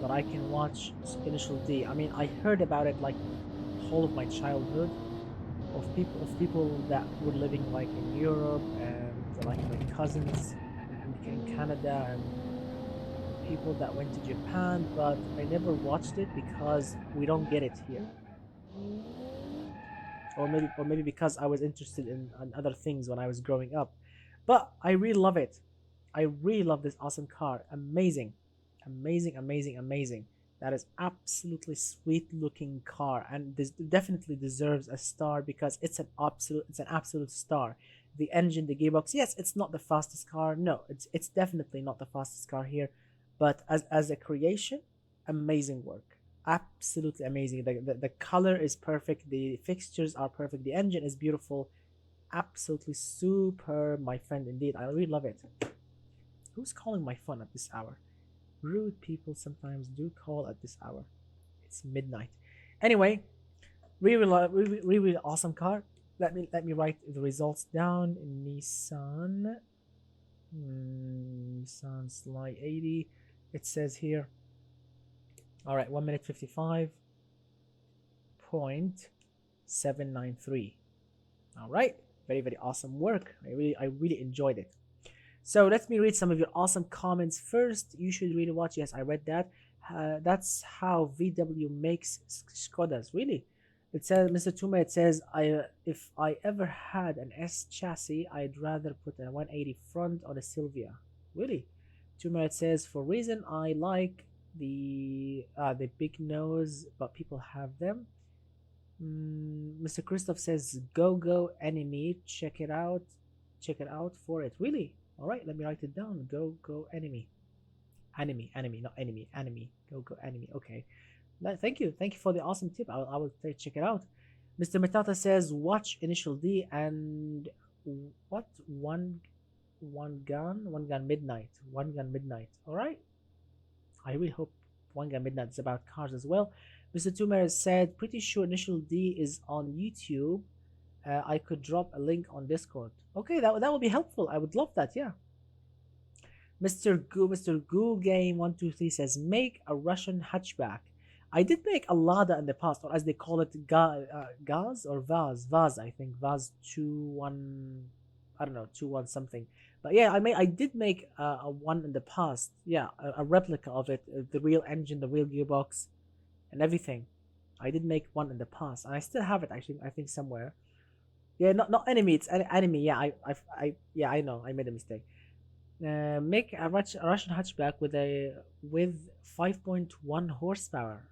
that I can watch Initial D. I mean, I heard about it like whole of my childhood of people that were living like in Europe and like my cousins in Canada and people that went to Japan, but I never watched it because we don't get it here. Or maybe because I was interested in other things when I was growing up. But I really love it. I really love this awesome car. Amazing. Amazing, amazing, amazing. That is absolutely sweet looking car and this definitely deserves a star because it's an absolute star. The engine, the gearbox, yes, it's not the fastest car. No, it's definitely not the fastest car here, but as a creation, amazing work. Absolutely amazing. The color is perfect, the fixtures are perfect, the engine is beautiful. Absolutely super, my friend, indeed. I really love it. Who's calling my phone at this hour? Rude people sometimes do call at this hour. It's midnight. Anyway, really awesome car. Let me write the results down. Nissan Sil-eighty. It says here. All right, 1 minute 55.793. All right, very awesome work. I really enjoyed it. So let me read some of your awesome comments first. You should really watch. Yes, I read that. That's how VW makes Skodas. Really? It says, Mr. Tuma, it says, if I ever had an S chassis, I'd rather put a 180 front on a Silvia. Really? Tuma, it says, for reason I like the big nose, but people have them. Mr. Christoph says, go enemy, check it out for it. Really? All right, let me write it down. Go enemy, not enemy. Go enemy. Okay. Thank you for the awesome tip. I will check it out. Mr. Matata says watch Initial D and what one gun midnight. All right. I really hope One Gun Midnight is about cars as well. Mr. Tumer said pretty sure Initial D is on YouTube. I could drop a link on Discord. Okay, that would be helpful. I would love that. Yeah. Mr. Goo Game 123 says make a Russian hatchback. I did make a Lada in the past, or as they call it, Gaz or Vaz. I think Vaz 21. I don't know, 21 something. But yeah, I did make a one in the past. Yeah, a replica of it, the real engine, the real gearbox, and everything. I did make one in the past, and I still have it actually. I think somewhere. Yeah, not enemy. It's enemy. Yeah, yeah, I know. I made a mistake. Make a Russian hatchback with 5.1 horsepower.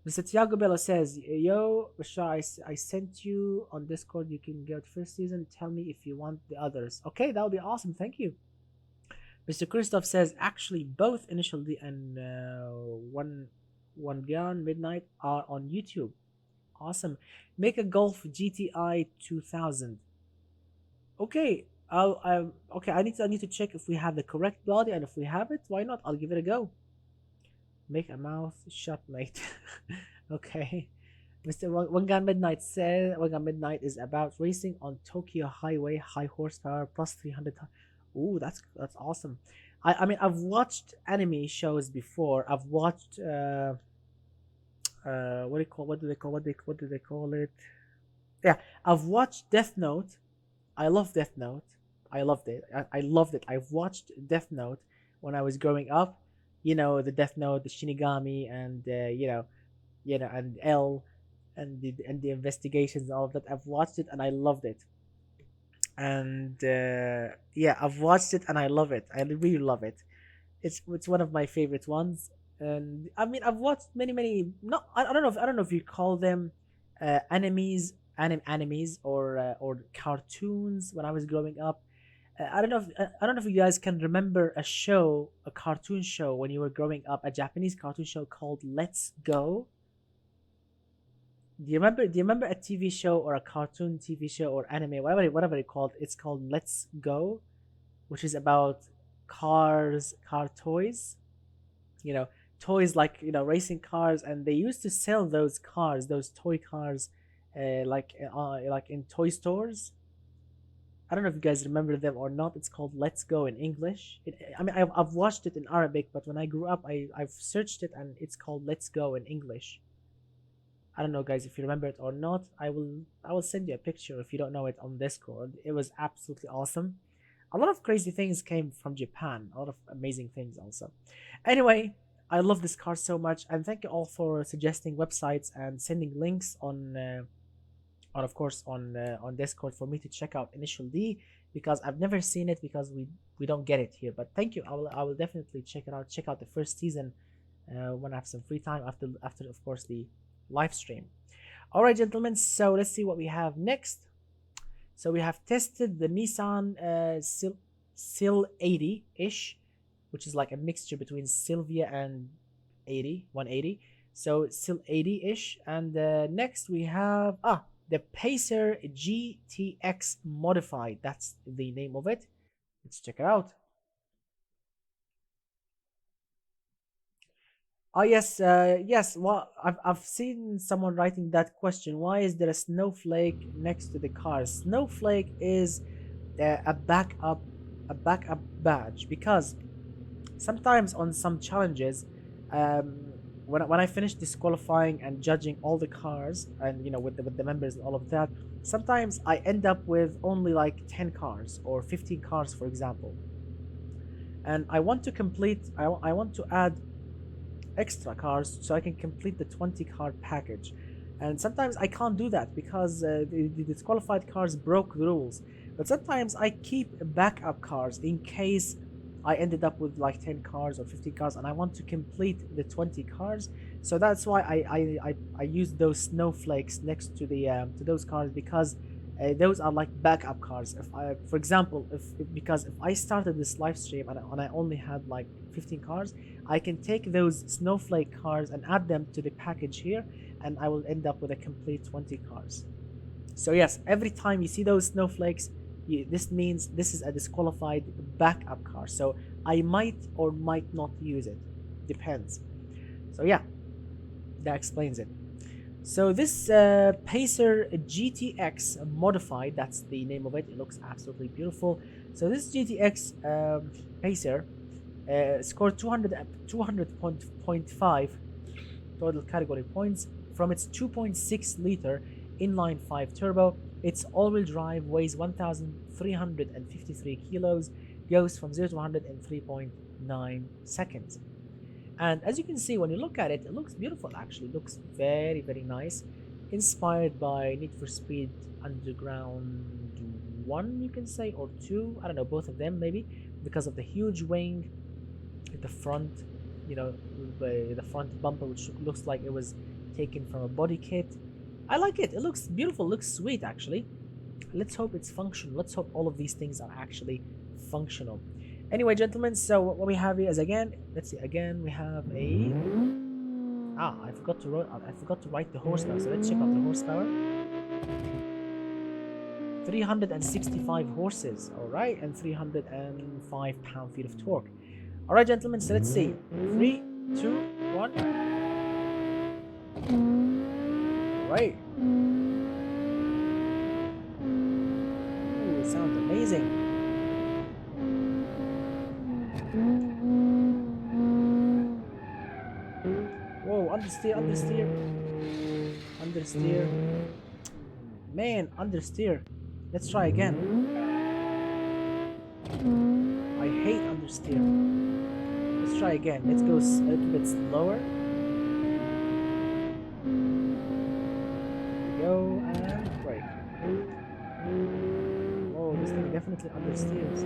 Mr. Tiago Bello says, yo, Bashar, I sent you on Discord. You can get first season. Tell me if you want the others. Okay, that would be awesome. Thank you. Mr. Christoph says, actually, both Initial D and One Gun Midnight are on YouTube. Awesome. Make a Golf GTI 2000. Okay. Okay. I need to check if we have the correct body, and if we have it, why not? I'll give it a go. Make a mouth shut, mate. Okay. Mr. One Gun Midnight says One Gun Midnight is about racing on Tokyo Highway, high horsepower, plus 300. Ooh, that's awesome. I mean, I've watched anime shows before. I've watched what do they call? What do they call it? Yeah, I've watched Death Note. I love Death Note. I loved it. I loved it. I've watched Death Note when I was growing up. You know, the Death Note, the Shinigami, and and L, and the investigations and all of that. I've watched it and I loved it. And yeah, I've watched it and I love it. I really love it. It's one of my favorite ones. And I mean, I've watched many. Not I don't know if you call them animes or cartoons when I was growing up. I don't know if you guys can remember a cartoon show when you were growing up, a Japanese cartoon show called Let's Go. Do you remember a TV show or a cartoon TV show or anime, whatever it called? It's called Let's Go, which is about car toys. You know, toys like racing cars, and they used to sell those cars, those toy cars, like in toy stores. I don't know if you guys remember them or not. It's called Let's Go in English. I mean, I've watched it in Arabic, but when I grew up, I've searched it and it's called Let's Go in English. I don't know, guys, if you remember it or not. I will send you a picture if you don't know it on Discord. It was absolutely awesome. A lot of crazy things came from Japan. A lot of amazing things also. Anyway, I love this car so much, and thank you all for suggesting websites and sending links on of course on Discord for me to check out Initial D, because I've never seen it because we don't get it here. But thank you. I will definitely check it out. Check out the first season when I have some free time after of course the live stream. All right, gentlemen. So let's see what we have next. So we have tested the Nissan Sil-eighty ish, which is like a mixture between Sylvia and 180. So Sil-eighty ish, and next we have the Pacer GTX Modified. That's the name of it. Let's check it out. Oh yes, yes. Well, I've seen someone writing that question. Why is there a snowflake next to the car? Snowflake is a backup badge, because sometimes on some challenges, when I finish disqualifying and judging all the cars, and with the members and all of that, sometimes I end up with only like 10 cars or 15 cars, for example, and I want to complete. I want to add extra cars so I can complete the 20 car package. And sometimes I can't do that because the disqualified cars broke the rules. But sometimes I keep backup cars in case I ended up with like 10 cars or 50 cars and I want to complete the 20 cars. So that's why I use those snowflakes next to the to those cars, because those are like backup cars. If I, for example, because if I started this live stream and I only had like 15 cars, I can take those snowflake cars and add them to the package here, and I will end up with a complete 20 cars. So yes, every time you see those snowflakes, this means this is a disqualified backup car. So I might or might not use it, depends. So yeah, that explains it. So this Pacer GTX Modified, that's the name of it. It looks absolutely beautiful. So this GTX Pacer scored 200.5 total category points from its 2.6 liter inline 5 turbo. Its all-wheel drive weighs 1,353 kilos, goes from 0 to 100 in 3.9 seconds. And as you can see, when you look at it, it looks beautiful actually. It looks very, very nice. Inspired by Need for Speed Underground 1, you can say, or 2. I don't know, both of them maybe, because of the huge wing at the front, the front bumper, which looks like it was taken from a body kit. I like it. It looks beautiful. It looks sweet actually. Let's hope it's functional. Let's hope all of these things are actually functional. Anyway, gentlemen, so what we have here is, again, let's see, again we have a I forgot to write the horsepower. So let's check out the horsepower. 365 horses, all right, and 305 pound-feet of torque. All right, gentlemen, so let's see. 3, 2, 1. All right. Ooh, it sounds amazing. Whoa, understeer. understeer. Man, understeer. Let's try again. I hate understeer. Let's try again. Let's go a little bit slower. Go and brake. Oh, this thing definitely understeers.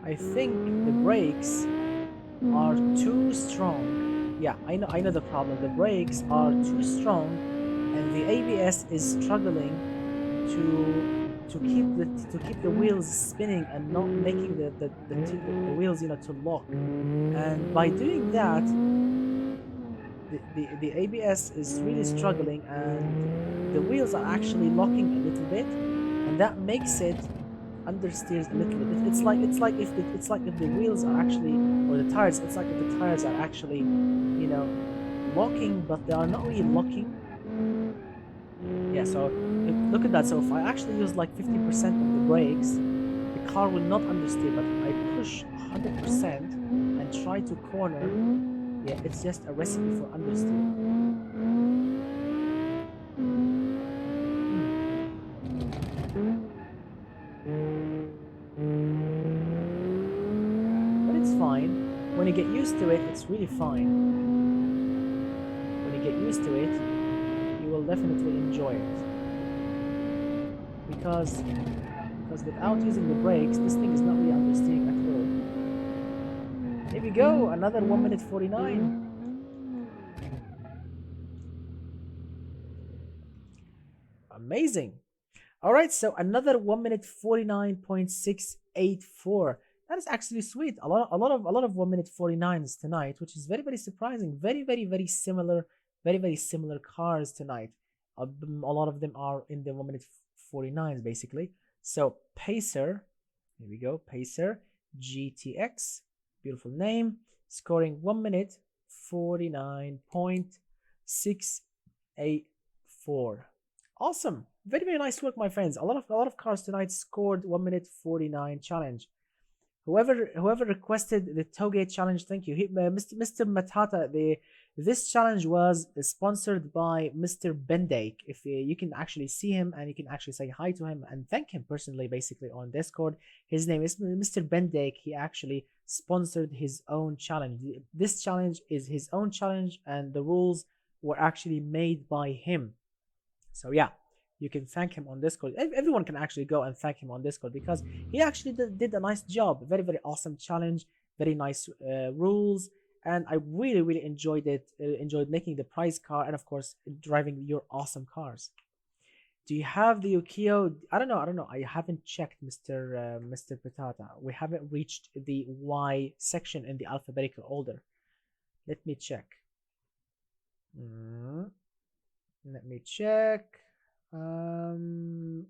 I think the brakes are too strong. Yeah, I know the problem. The brakes are too strong, and the ABS is struggling to keep the wheels spinning and not making the wheels, you know, to lock. And by doing that, the ABS is really struggling, and the wheels are actually locking a little bit, and that makes it understeers a little bit. It's like if the wheels are actually, or the tires, it's like if the tires are actually, you know, locking, but they are not really locking. Yeah, so look at that. So if I actually use like 50% of the brakes, the car will not understeer, but if I push 100% and try to corner, yeah, it's just a recipe for understeer. But it's fine. When you get used to it, it's really fine. When you get used to it, you will definitely enjoy it. Because without using the brakes, this thing is not really understeering at all. Here we go, another 1 minute 49. Amazing. All right, so another 1 minute 49.684. That is actually sweet. A lot of 1 minute 49s tonight, which is very surprising. Very similar cars tonight. A lot of them are in the 1 minute 49s basically. So Pacer, here we go. Pacer GTX, beautiful name, scoring 1 minute 49.684. Awesome. Very nice work, my friends. A lot of cars tonight scored 1 minute 49 challenge. Whoever requested the Touge challenge, thank you. Mr. Matata, this challenge was sponsored by Mr. Bendake. If you can actually see him and you can actually say hi to him and thank him personally, basically on Discord. His name is Mr. Bendake. He actually sponsored his own challenge. This challenge is his own challenge, and the rules were actually made by him. So yeah, you can thank him on Discord. Everyone can actually go and thank him on Discord because he actually did a nice job. Very awesome challenge. Very nice rules, and I really enjoyed it. Enjoyed making the prize car and of course driving your awesome cars. Do you have the Ukio? I don't know. I haven't checked, Mr. Patata. We haven't reached the Y section in the alphabetical order. Let me check. Let me check. No,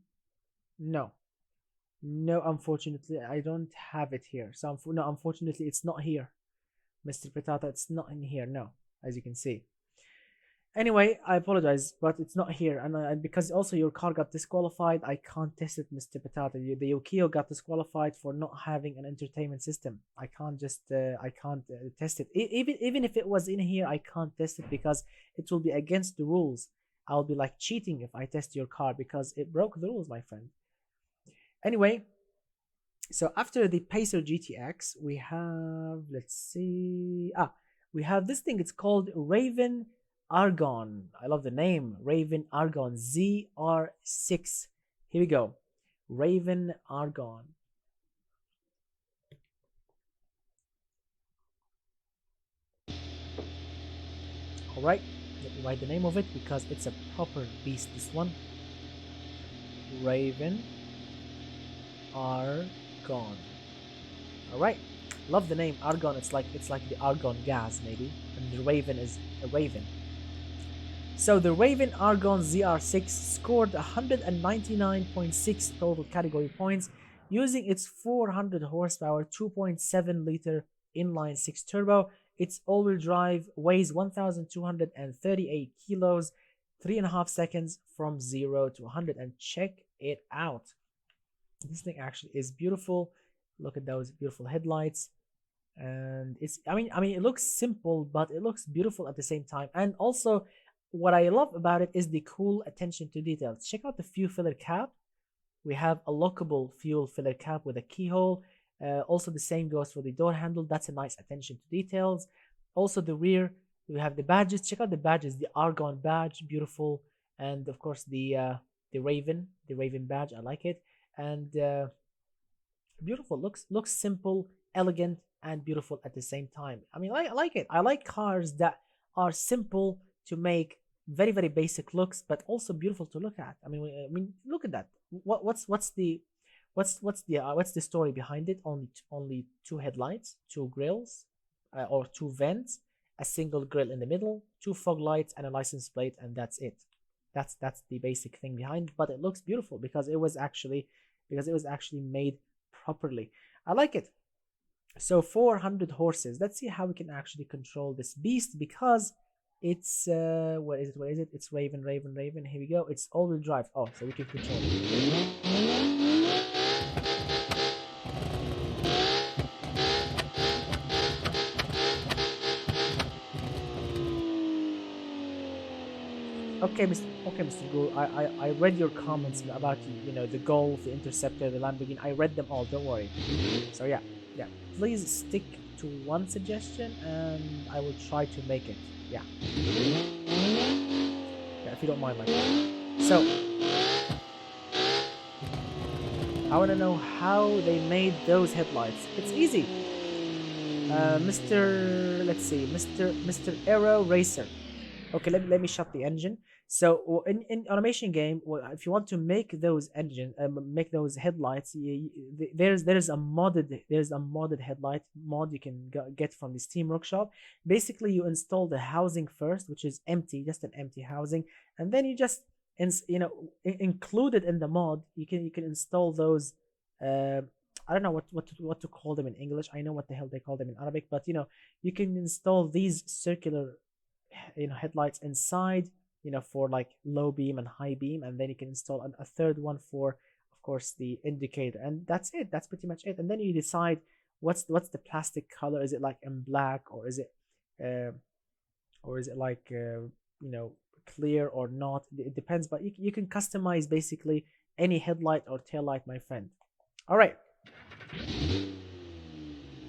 unfortunately I don't have it here. So no, unfortunately it's not here, Mr. Patata. It's not in here, no, as you can see. Anyway, I apologize, but it's not here, and because also your car got disqualified, I can't test it, Mr. Patata. The Ukio got disqualified for not having an entertainment system. I can't just test it. Even if it was in here, I can't test it because it will be against the rules. I'll be like cheating if I test your car because it broke the rules, my friend. Anyway, so after the Pacer GTX, we have, let's see, we have this thing. It's called Raven Argon. I love the name, Raven Argon ZR6. Here we go, Raven Argon. All right. Let me write the name of it because it's a proper beast, this one. Raven Argon. Alright. Love the name Argon. It's like the argon gas maybe. And the Raven is a raven. So the Raven Argon ZR6 scored 199.6 total category points using its 400 horsepower 2.7 liter inline 6 turbo It's all-wheel drive, weighs 1,238 kilos, 3.5 seconds from 0 to 100. And check it out. This thing actually is beautiful. Look at those beautiful headlights. And it's, I mean, it looks simple, but it looks beautiful at the same time. And also, what I love about it is the cool attention to details. Check out the fuel filler cap. We have a lockable fuel filler cap with a keyhole. Also, the same goes for the door handle. That's a nice attention to details. Also, the rear, we have the badges. Check out the badges. The Argon badge, beautiful, and of course the Raven badge. I like it, and beautiful. Looks simple, elegant, and beautiful at the same time. I mean, I like it. I like cars that are simple to make, very basic looks, but also beautiful to look at. I mean, look at that. What's the story behind it? Only two headlights, two grills, or two vents, a single grill in the middle, two fog lights, and a license plate, and that's it. That's the basic thing behind it. But it looks beautiful because it was actually made properly. I like it. So 400 horses. Let's see how we can actually control this beast, because it's what is it? It's Raven. Here we go. It's all-wheel drive. Oh, so we can control it. Okay, Mr. Ghoul, I read your comments about, you know, the Golf, the Interceptor, the Lamborghini. I read them all, don't worry. So yeah. Please stick to one suggestion and I will try to make it. Yeah, if you don't mind, my friend. So, I want to know how they made those headlights. It's easy. Mr. Aero Racer. Okay, let me shut the engine. So in automation game, if you want to make those make those headlights, there's a modded headlight mod you can get from the Steam Workshop. Basically, you install the housing first, which is empty, just an empty housing, and then you just included in the mod. You can install those. I don't know what to call them in English. I know what the hell they call them in Arabic, but you can install these circular headlights inside, for like low beam and high beam, and then you can install a third one for, of course, the indicator, and that's it. That's pretty much it. And then you decide what's the plastic color. Is it like in black, or is it like clear or not? It depends, but you can customize basically any headlight or tail light, my friend. All right.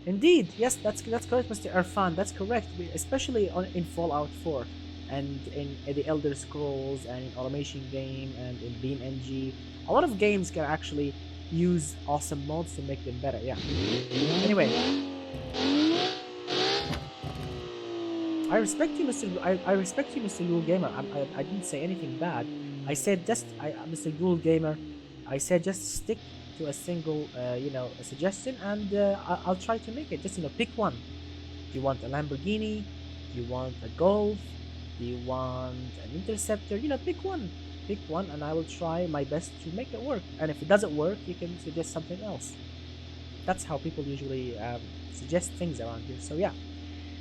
Indeed, yes, that's correct, Mr. Irfan. That's correct, especially in Fallout 4 and in the Elder Scrolls and in Automation Game and in BeamNG. A lot of games can actually use awesome mods to make them better. Yeah. Anyway, I respect you, Mr. Ghoul Gamer. I didn't say anything bad. I said Mr. Ghoul Gamer. I said just stick to a single, a suggestion, and I'll try to make it. Just pick one. Do you want a Lamborghini? Do you want a Golf? Do you want an Interceptor? Pick one. Pick one, and I will try my best to make it work. And if it doesn't work, you can suggest something else. That's how people usually suggest things around here. So yeah.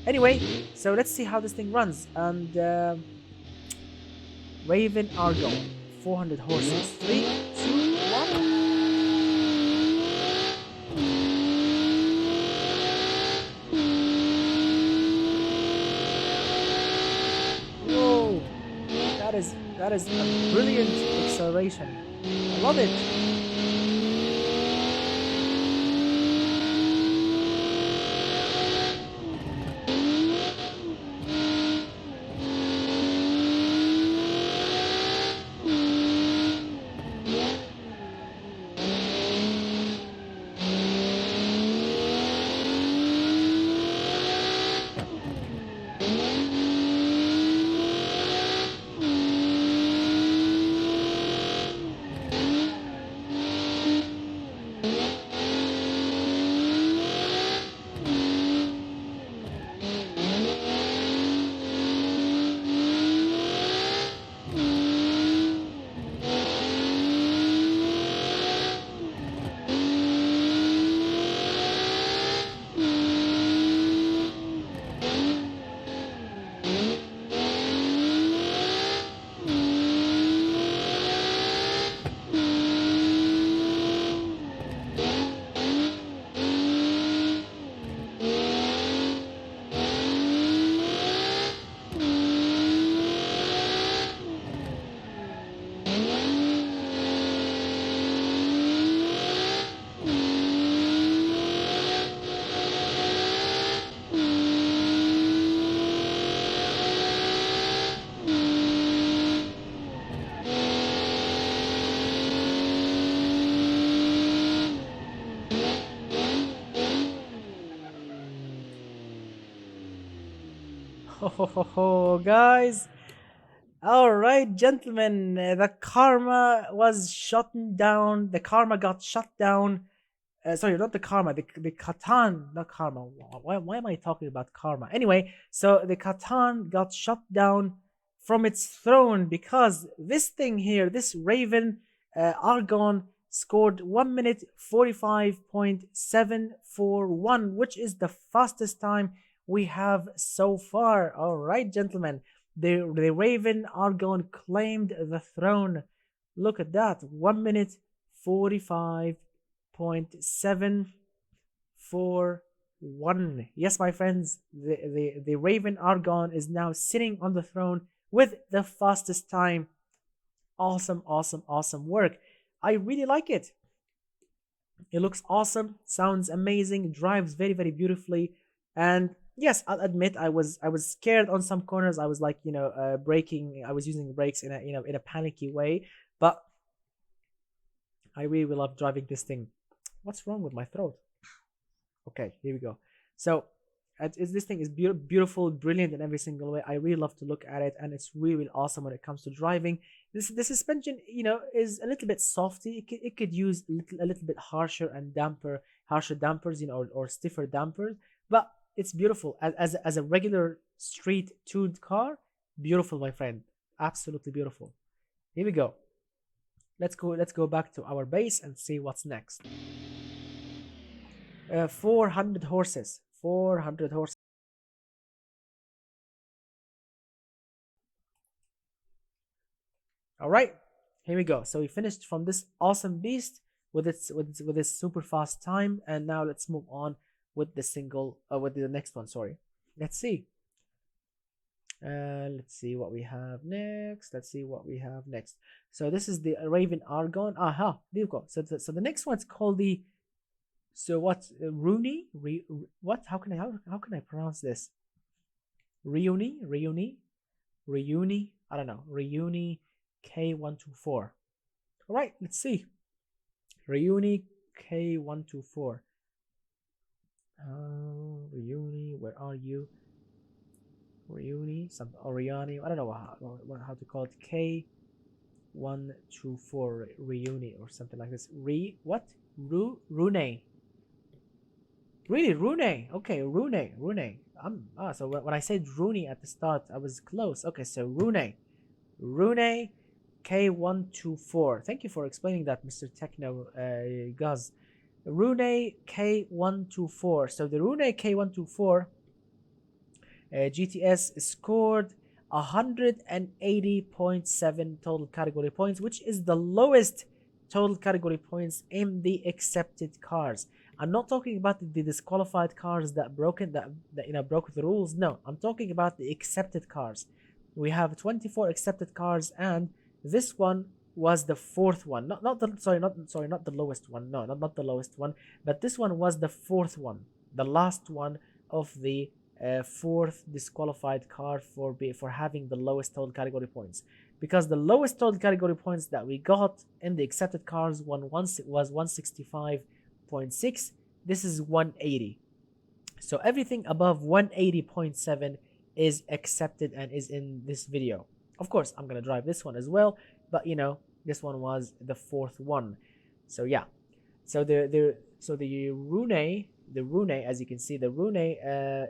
Anyway, so let's see how this thing runs. And Raven Argon, 400 horses. 3, 2, 1. That is a brilliant acceleration. I love it. Guys. All right, gentlemen. The karma was shut down. The karma got shut down. Sorry, not the karma. The Katan, not karma. Why am I talking about karma? Anyway, so the Katan got shut down from its throne because this thing here, this Raven Argon, scored 1 minute 45.741, which is the fastest time we have so far. All right, gentlemen. The Raven Argon claimed the throne. Look at that. 1 minute 45.741. Yes, my friends, the Raven Argon is now sitting on the throne with the fastest time. Awesome, awesome, awesome work. I really like it. It looks awesome, sounds amazing, drives very, very beautifully. And yes, I'll admit I was scared on some corners. I was like, braking. I was using brakes in a panicky way. But I really love driving this thing. What's wrong with my throat? Okay, here we go. So this thing is beautiful, brilliant in every single way. I really love to look at it, and it's really, really awesome when it comes to driving. The suspension, is a little bit softy. It could use a little bit harsher dampers, or stiffer dampers. But it's beautiful as a regular street tuned car. Beautiful, my friend. Absolutely beautiful. Here we go. Let's go back to our base and see what's next. 400 horses. 400 horses. All right, here we go. So we finished from this awesome beast with its super fast time, and now let's move on with the next one. Sorry. Let's see what we have next. So this is the Raven Argon. Aha, there you go. So the next one's called the Rooney. What? How can I pronounce this? Rooney. I don't know. Rooney K12-4. All right, let's see. Rooney K12-4. Rooney, where are you? Rooney, Oriani. I don't know how to call it. K124 Rooney or something like this. Rooney. Really, Rooney. Okay, Rooney. So when I said Rooney at the start, I was close. Okay, so Rooney K124. Thank you for explaining that, Mr. Techno Guz. Rooney K124. So the Rooney K124 GTS scored 180.7 total category points, which is the lowest total category points in the accepted cars. I'm not talking about the disqualified cars that broke the rules. No, I'm talking about the accepted cars. We have 24 accepted cars, and this one was the fourth one. Not the lowest one. No, not the lowest one, but this one was the fourth one, the last one of the fourth disqualified car for having the lowest total category points, because the lowest total category points that we got in the accepted cars was 165.6. This is 180. So everything above 180.7 is accepted and is in this video. Of course, I'm gonna drive this one as well, but this one was the fourth one. So yeah, so the Rooney, as you can see, the Rooney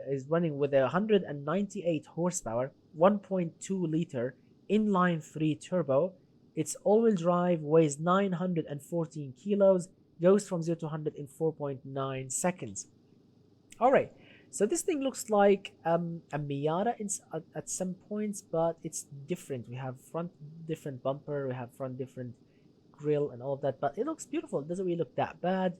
is running with 198 horsepower, 1.2 liter inline 3 turbo. It's all-wheel drive, weighs 914 kilos, goes from 0 to 100 in 4.9 seconds. All right, so this thing looks like a Miata at some points, but it's different. We have front different bumper, we have front different grill and all of that, but it looks beautiful. It doesn't really look that bad.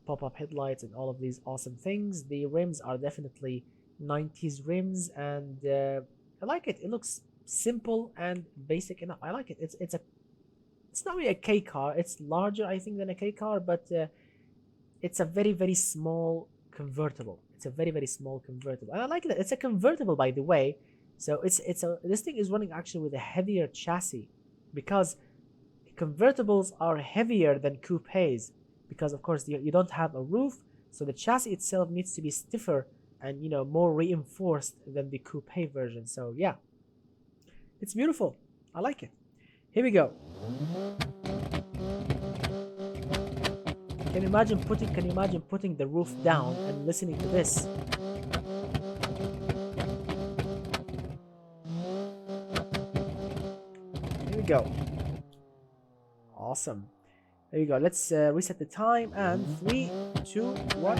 Pop-up headlights and all of these awesome things. The rims are definitely 90s rims, and I like it. It looks simple and basic enough. I like it. It's not really a K car. It's larger, I think, than a K car, but it's a very, very small convertible. It's a very, very small convertible, and I like that. It's a convertible, by the way. So this thing is running actually with a heavier chassis, because convertibles are heavier than coupes, because of course you don't have a roof, so the chassis itself needs to be stiffer and you know, more reinforced than the coupe version. So yeah, it's beautiful. I like it. Here we go. Can you imagine putting the roof down and listening to this? Here we go. Awesome. There you go. Let's reset the time, and 3, 2, 1.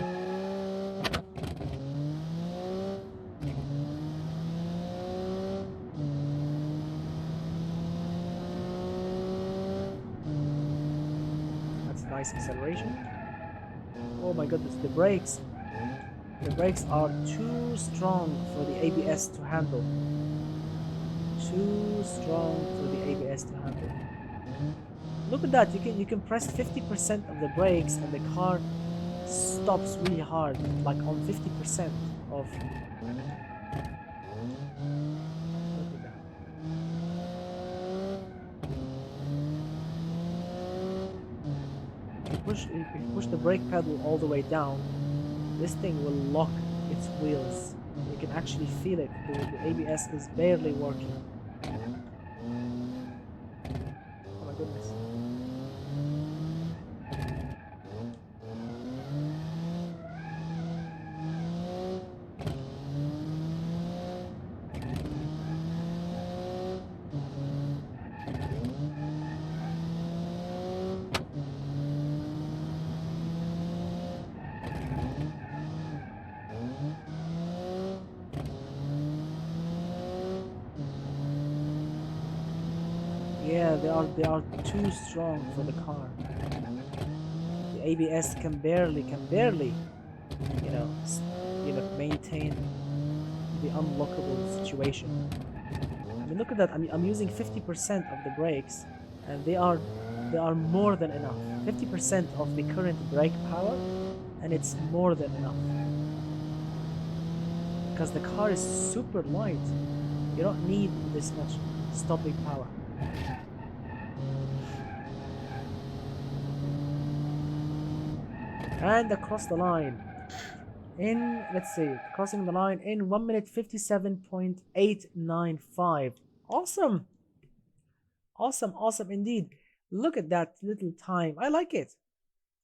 That's nice acceleration. Oh my goodness, the brakes. The brakes are too strong for the ABS to handle. Too strong for the ABS to handle. Look at that, you can press 50% of the brakes and the car stops really hard, like on 50% of. Look at that. If you push the brake pedal all the way down, this thing will lock its wheels. You can actually feel it. The ABS is barely working. Oh my goodness. Yeah, they are too strong for the car. The ABS can barely, you know, maintain the unlockable situation. I mean, look at that. I'm using 50% of the brakes, and they are more than enough. 50% of the current brake power, and it's more than enough. Because the car is super light. You don't need this much stopping power. And across the line in, let's see, crossing the line in 1 minute 57.895. Awesome. Awesome indeed. Look at that little time. I like it.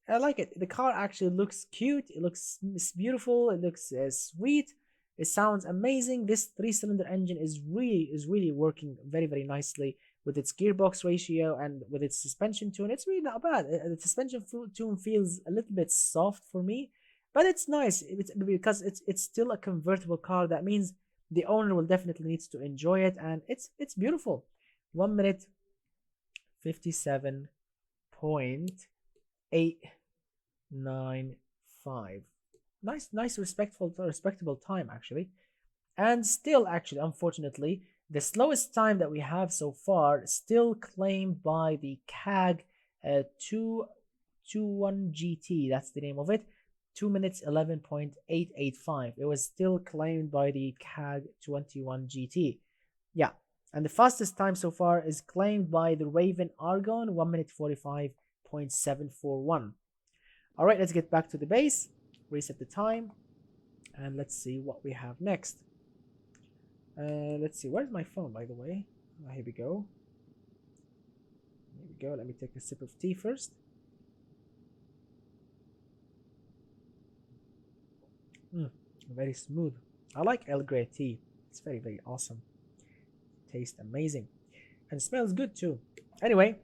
The car actually looks cute. It's beautiful. It looks sweet. It sounds amazing. This 3-cylinder engine is really working very nicely with its gearbox ratio and with its suspension tune. It's really not bad. The suspension tune feels a little bit soft for me, but it's nice. Because it's still a convertible car. That means the owner will definitely needs to enjoy it, and it's beautiful. 1 minute 57.895. Nice, respectable time actually. And still, actually, unfortunately, the slowest time that we have so far still claimed by the CAG 221 GT. That's the name of it. 2 minutes 11.885. It was still claimed by the CAG 21 GT. Yeah. And the fastest time so far is claimed by the Raven Argon, 1 minute 45.741. All right, let's get back to the base, reset the time, and let's see what we have next. Let's see, where's my phone, by the way? Here we go. Here we go. Let me take a sip of tea first. Very smooth. I like Earl Grey tea. It's very awesome. Tastes amazing, and smells good too. Anyway,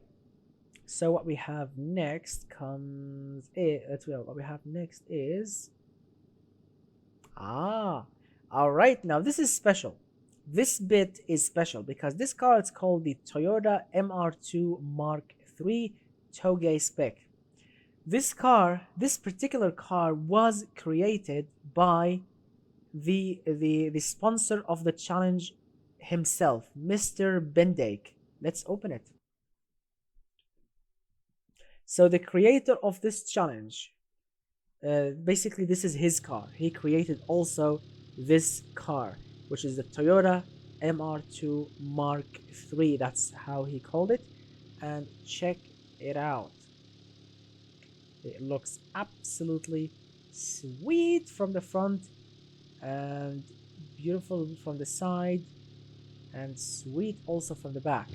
so what we have next what we have next is all right. Now this is special. This bit is special because this car is called the Toyota MR2 Mark III Touge spec. This particular car was created by the sponsor of the challenge himself, Mr. Mdj. Let's open it. So the creator of this challenge, basically this is his car. He created also this car, which is the Toyota MR2 Mark III. That's how he called it. And check it out. It looks absolutely sweet from the front. and beautiful from the side, and sweet also from the back.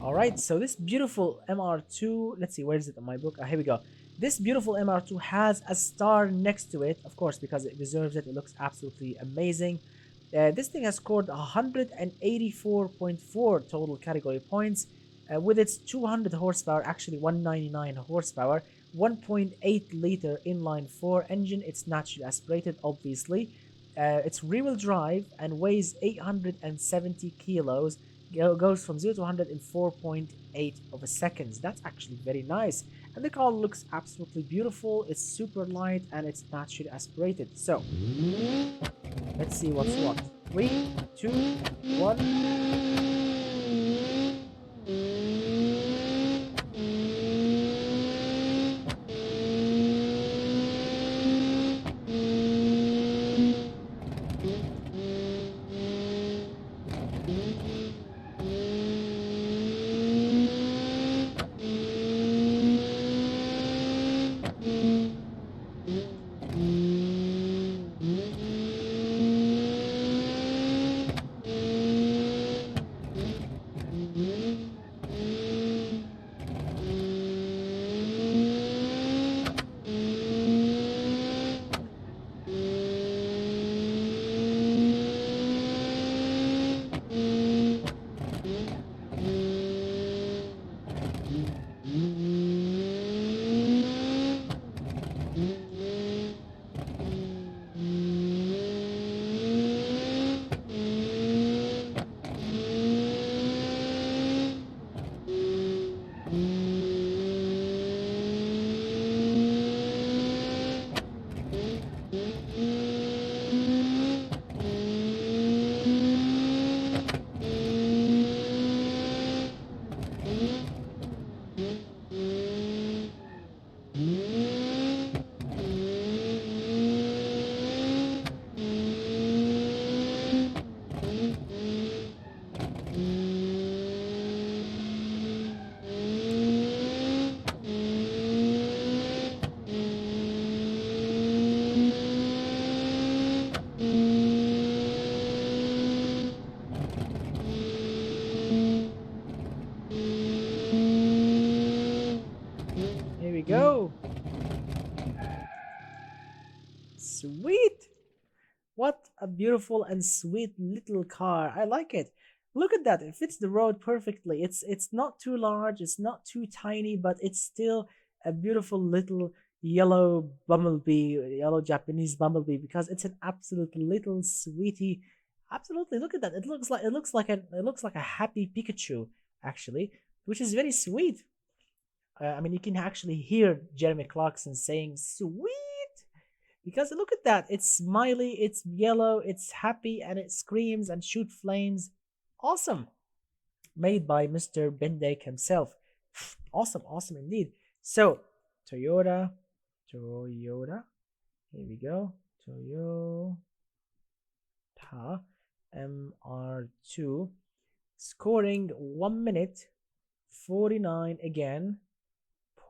Alright, so this beautiful MR2, let's see, where is it in my book? Here we go. This beautiful MR2 has a star next to it, of course, because it deserves it. It looks absolutely amazing. This thing has scored 184.4 total category points with its 200 horsepower, actually 199 horsepower, 1.8 liter inline 4 engine. It's naturally aspirated, obviously. It's rear-wheel drive and weighs 870 kilos. Goes from 0 to 100 in 4.8 of a seconds. That's actually very nice. And the car looks absolutely beautiful. It's super light and it's naturally aspirated. So let's see what's what. 3, 2, 1. Go. Sweet. What a beautiful and sweet little car. I like it. Look at that. It fits the road perfectly. It's not too large, it's not too tiny, but it's still a beautiful little yellow bumblebee, yellow Japanese bumblebee, because it's an absolute little sweetie. Absolutely. Look at that. It looks like a happy Pikachu actually, which is very sweet. I mean, you can actually hear Jeremy Clarkson saying "sweet" because look at that. It's smiley, it's yellow, it's happy, and it screams and shoots flames. Awesome. Made by Mr. Bendake himself. Awesome, awesome indeed. So, Toyota, Toyota. Here we go. Toyota MR2. Scoring 1 minute 49 again.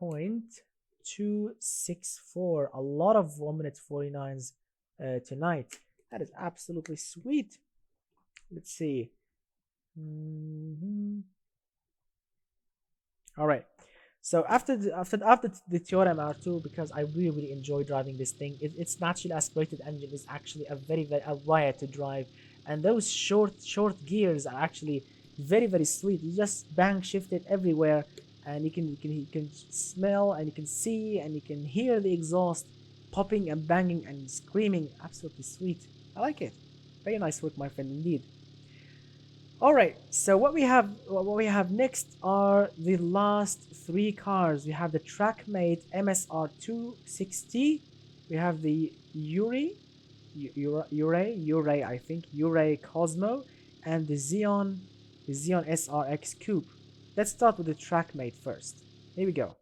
0.264. A lot of 1 minute 49s tonight. That is absolutely sweet. Let's see. All right. So after the Toyota MR2, because I really enjoy driving this thing, its naturally aspirated engine is actually a very a riot to drive, and those short gears are actually very sweet. You just bang shift it everywhere, and you can smell and you can see and you can hear the exhaust popping and banging and screaming. Absolutely sweet. I like it. Very nice work, my friend, indeed. All right, so what we have next are the last three cars. We have the TrackMate MSR 260. We have the Yuri, I think, Yuri Cosmo, and the Zeon SRX Coupe. Let's start with the TrackMate first. Here we go.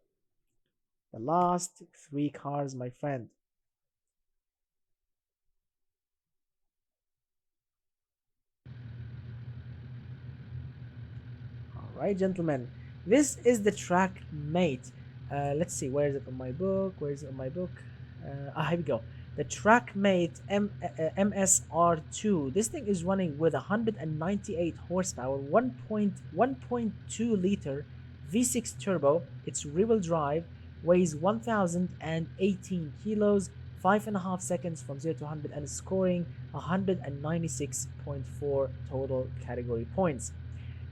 The last three cars, my friend. right, gentlemen? This is the track mate. Let's see, where is it on my book? Where is it on my book? Here we go. The TrackMate MSR2. This thing is running with 198 horsepower, 1.2 liter V6 turbo. It's rear-wheel drive, weighs 1,018 kilos, 5.5 seconds from 0 to 100, and is scoring 196.4 total category points.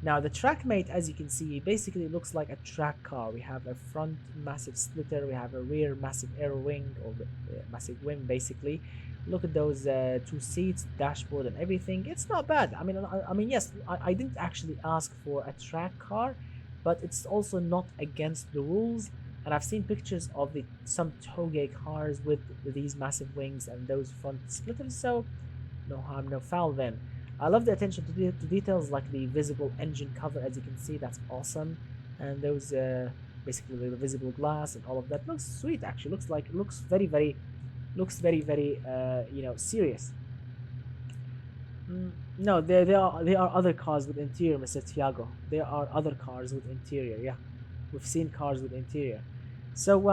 Now the TrackMate, as you can see, basically looks like a track car. We have a front massive splitter, we have a rear massive air wing, or massive wing basically. Look at those two seats, dashboard and everything. It's not bad. I mean, yes, I didn't actually ask for a track car, but it's also not against the rules. And I've seen pictures of some Touge cars with these massive wings and those front splitters, so no harm, no foul then. I love the attention to details, like the visible engine cover, as you can see. That's awesome. And those basically the visible glass and all of that looks sweet. Actually, looks very you know, serious. No, there are other cars with interior, Mr. Tiago. There are other cars with interior. Yeah, we've seen cars with interior. So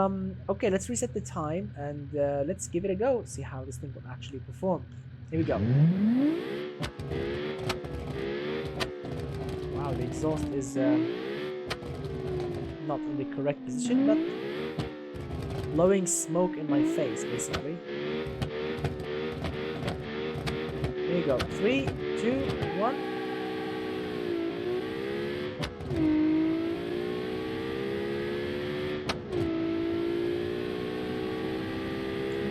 okay, let's reset the time and let's give it a go. See how this thing will actually perform. Here we go. Wow, the exhaust is not in the correct position, but blowing smoke in my face, basically. Here you go. 3, 2, 1.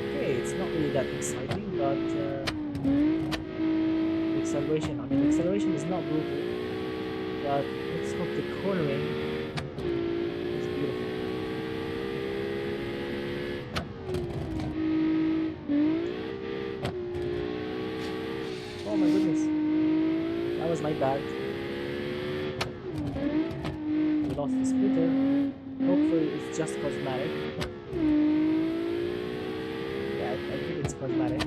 Okay, it's not really that exciting, but acceleration. I mean, acceleration is not brutal, but let's hope the cornering is beautiful. Oh my goodness, that was my bad. We lost the splitter. Hopefully it's just cosmetic. Yeah, I think it's cosmetic.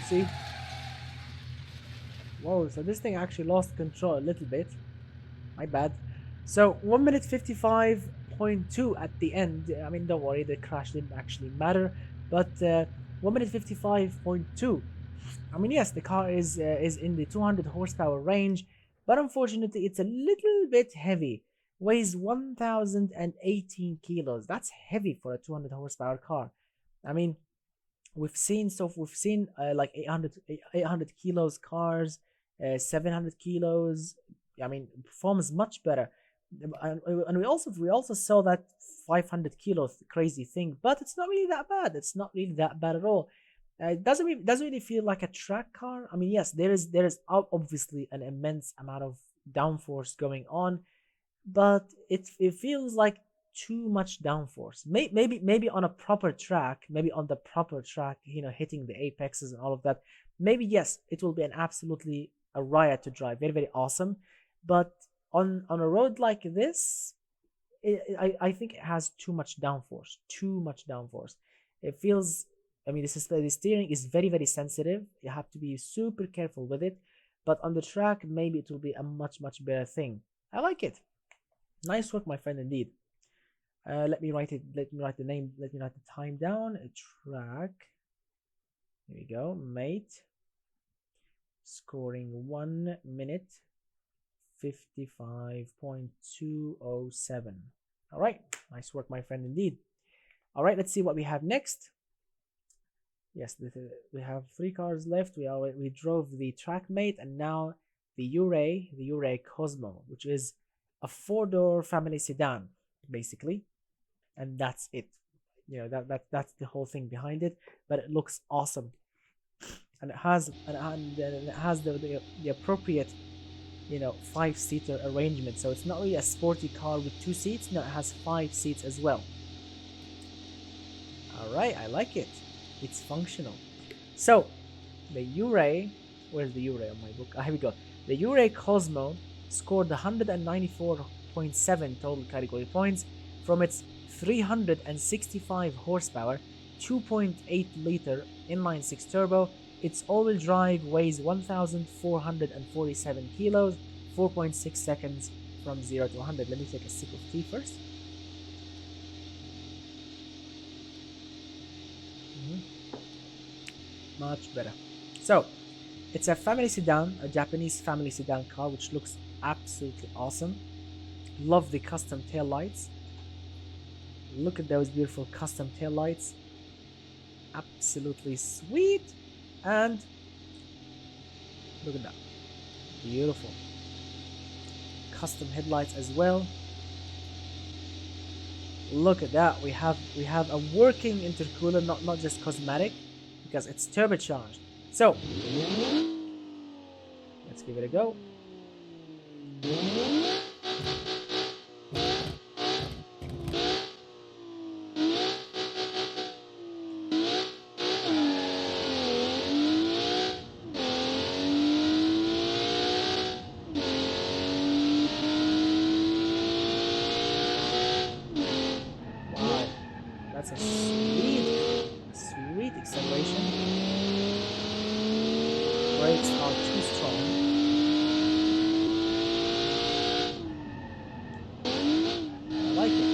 See, whoa, so this thing actually lost control a little bit. My bad. So 1 minute 55.2 at the end. I mean, don't worry, the crash didn't actually matter, but 1 minute 55.2. I mean, yes, the car is in the 200 horsepower range, but unfortunately it's a little bit heavy. Weighs 1,018 kilos. That's heavy for a 200 horsepower car. I mean, we've seen like 800 kilos cars, 700 kilos. I mean, performs much better. And we also saw that 500 kilos crazy thing, but it's not really that bad. It's not really that bad at all. It doesn't really feel like a track car. I mean, yes, there is obviously an immense amount of downforce going on, but it feels like too much downforce. Maybe on a proper track, you know, hitting the apexes and all of that. Maybe yes, it will be an absolutely a riot to drive, very awesome. But on a road like this, I think it has too much downforce. It feels. I mean, the steering is very sensitive. You have to be super careful with it. But on the track, maybe it will be a much better thing. I like it. Nice work, my friend, indeed. Let me write it. Let me write the name. Let me write the time down. A track. Here we go. Mate. Scoring 1 minute 55.207. All right. Nice work, my friend, indeed. All right. Let's see what we have next. Yes, we have 3 cars left. We drove the TrackMate and now the Ure Cosmo, which is a 4-door family sedan, basically, and that's it. You know, that's the whole thing behind it, but it looks awesome, and it has the appropriate, you know, 5-seater arrangement. So it's not really a sporty car with 2 seats. No, it has 5 seats as well. All right, I like it. It's functional. So the Ure, where's the Ure on my book? Here we go. The Ure Cosmo scored 194.7 total category points from its 365 horsepower, 2.8 liter inline-6 turbo. Its all-wheel drive weighs 1,447 kilos, 4.6 seconds from 0 to 100. Let me take a sip of tea first. Much better. So it's a family sedan, a Japanese family sedan car, which looks absolutely awesome. Love the custom tail lights. Look at those beautiful custom tail lights. Absolutely sweet. And look at that, beautiful custom headlights as well. Look at that. We have a working intercooler, not just cosmetic, because it's turbocharged. So let's give it a go. Wow, that's a sweet acceleration. Brakes are too strong. I like it.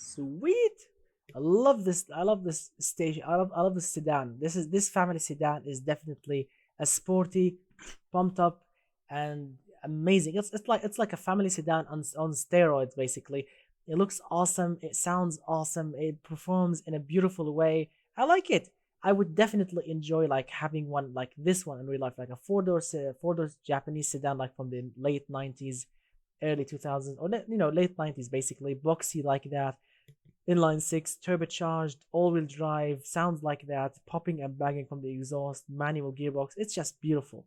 Sweet. I love this. I love this station. I love this sedan. This family sedan is definitely a sporty, pumped up, and amazing. It's like a family sedan on steroids, basically. It looks awesome. It sounds awesome. It performs in a beautiful way. I like it. I would definitely enjoy like having one like this one in real life, like a four door Japanese sedan, like from the late 90s, early 2000s, or late 90s, basically boxy like that. Inline 6, turbocharged, all-wheel drive, sounds like that, popping and banging from the exhaust, manual gearbox. It's just beautiful.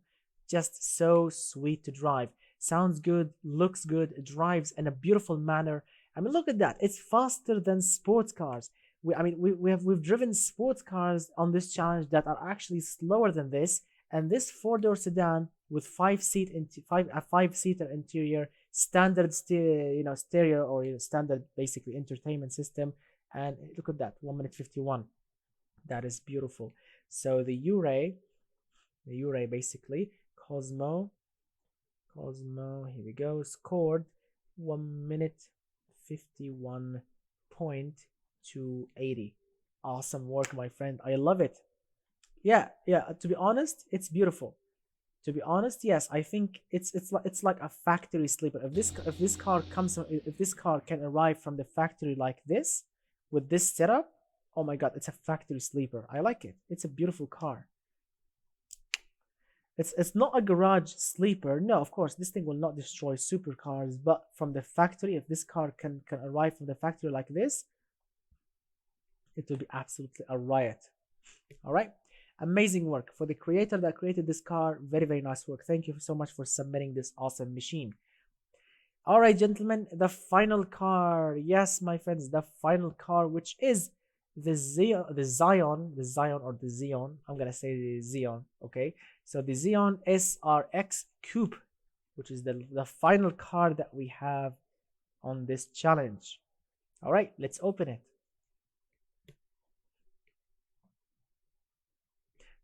Just so sweet to drive. Sounds good, looks good, drives in a beautiful manner. I mean, look at that. It's faster than sports cars. We've driven sports cars on this challenge that are actually slower than this, and this 4-door sedan with a 5-seater interior, standard stereo or standard basically entertainment system. And look at that, 1 minute 51. That is beautiful. So the U-Ray basically, Cosmo, here we go, scored 1 minute 51.280. Awesome work, my friend. I love it. Yeah, to be honest, it's beautiful. To be honest, yes, I think it's like a factory sleeper. If this car can arrive from the factory like this with this setup, oh my god, it's a factory sleeper. I like it. It's a beautiful car. It's not a garage sleeper. No, of course, this thing will not destroy supercars, but from the factory, if this car can arrive from the factory like this, it will be absolutely a riot. All right, amazing work for the creator that created this car. Very, very nice work. Thank you so much for submitting this awesome machine. All right, gentlemen, the final car. Yes, my friends, the final car, which is the Zeon. I'm gonna say the Zeon. Okay, so the Zeon SRX Coupe, which is the final car that we have on this challenge. All right, let's open it.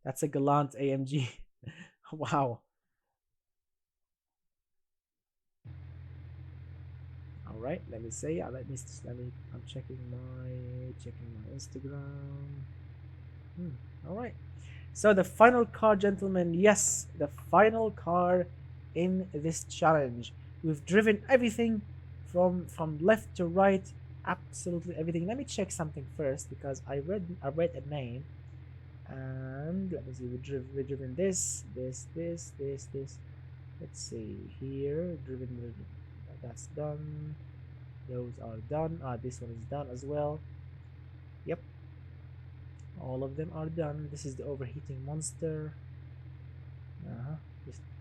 That's a Galant AMG. Wow. All right, let me say. I'm checking my Instagram. All right. So the final car, gentlemen. Yes, the final car in this challenge. We've driven everything from left to right, absolutely everything. Let me check something first because I read a name, and let me see. We've driven this. Let's see here. Driven. That's done. Those are done. This one is done as well. Yep, all of them are done. This is the overheating monster.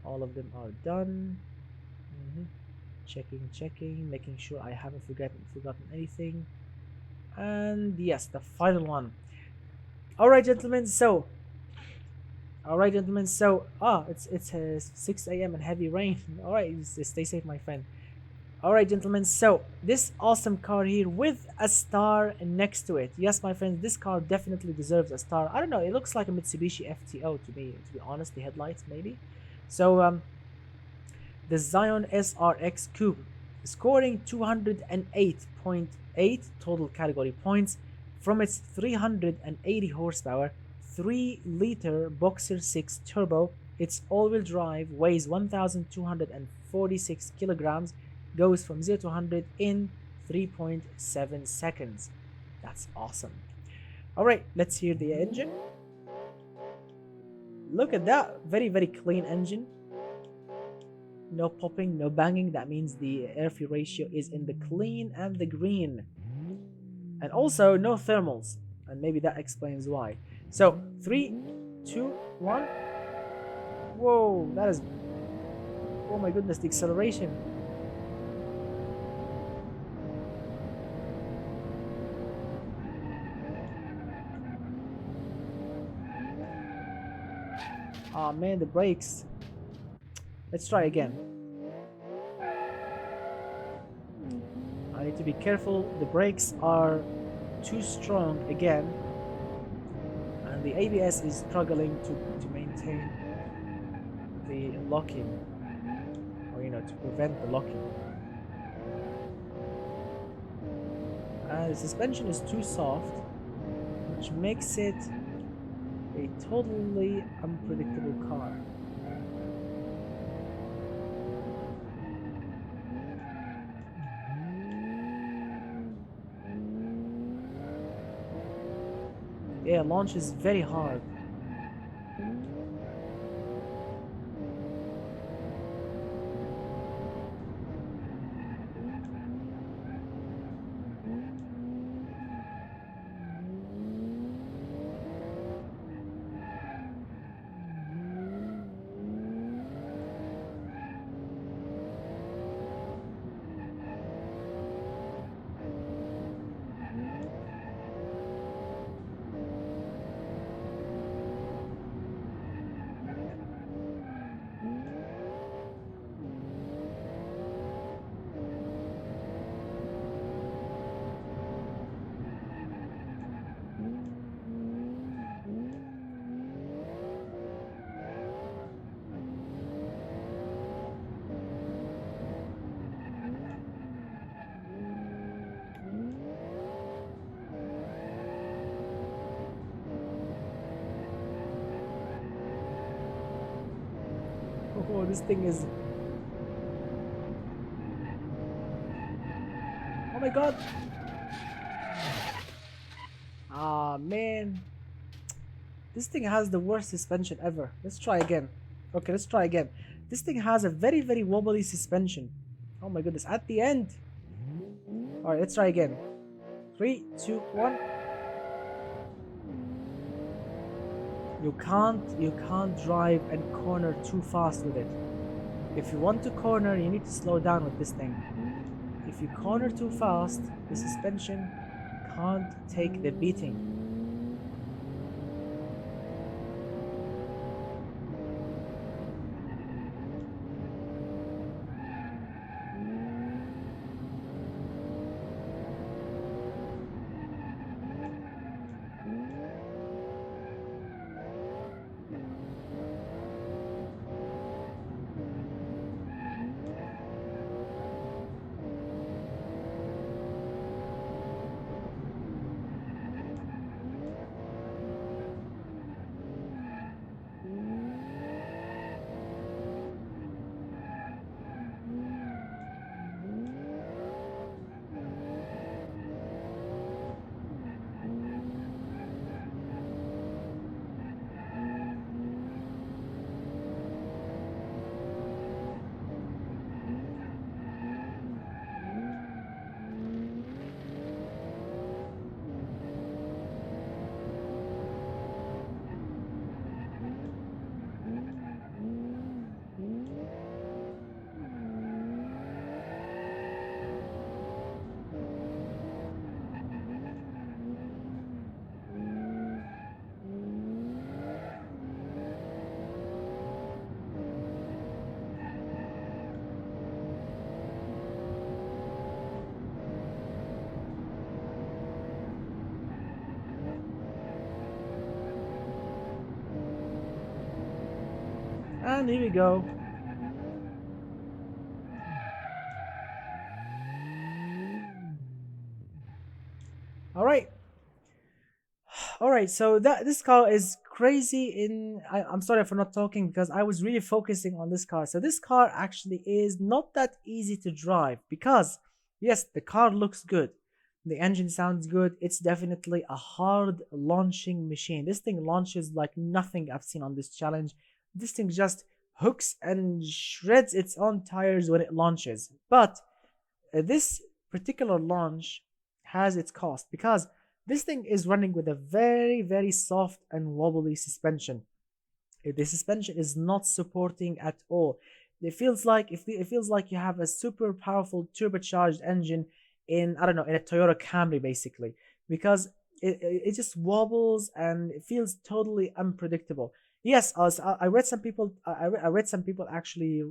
All of them are done. Checking, making sure I haven't forgotten anything. And yes, the final one. All right, gentlemen. So it's 6 a.m. and heavy rain. All right, stay safe, my friend. All right, gentlemen, so this awesome car here with a star next to it. Yes, my friends, this car definitely deserves a star. I don't know, it looks like a Mitsubishi FTO to me, to be honest, the headlights maybe. So the Zeon SRX Coupe, scoring 208.8 total category points from its 380 horsepower, 3-liter Boxer 6 turbo. Its all-wheel drive, weighs 1,246 kilograms, goes from 0 to 100 in 3.7 seconds. That's awesome. All right, let's hear the engine. Look at that, very, very clean engine. No popping, no banging. That means the air-fuel ratio is in the clean and the green. And also no thermals, and maybe that explains why. So 3, 2, 1. Whoa, that is, oh my goodness, the acceleration. Oh man, the brakes. Let's try again. I need to be careful. The brakes are too strong again, and the ABS is struggling to maintain the locking, or to prevent the locking. And the suspension is too soft, which makes it a totally unpredictable car. Yeah, launch is very hard. Oh, this thing is... Oh my god! Ah, man. This thing has the worst suspension ever. Let's try again. Okay, let's try again. This thing has a very, very wobbly suspension. Oh my goodness, at the end. Alright, let's try again. 3, 2, 1. You can't drive and corner too fast with it. If you want to corner, you need to slow down with this thing. If you corner too fast, the suspension can't take the beating. And here we go. Alright. Alright, so this car is crazy in... I'm sorry for not talking because I was really focusing on this car. So this car actually is not that easy to drive because, yes, the car looks good. The engine sounds good. It's definitely a hard launching machine. This thing launches like nothing I've seen on this challenge. This thing just hooks and shreds its own tires when it launches. But this particular launch has its cost because this thing is running with a very, very soft and wobbly suspension. The suspension is not supporting at all. It feels like you have a super powerful turbocharged engine in, I don't know, in a Toyota Camry basically, because it just wobbles and it feels totally unpredictable. Yes, I read some people. I read some people actually,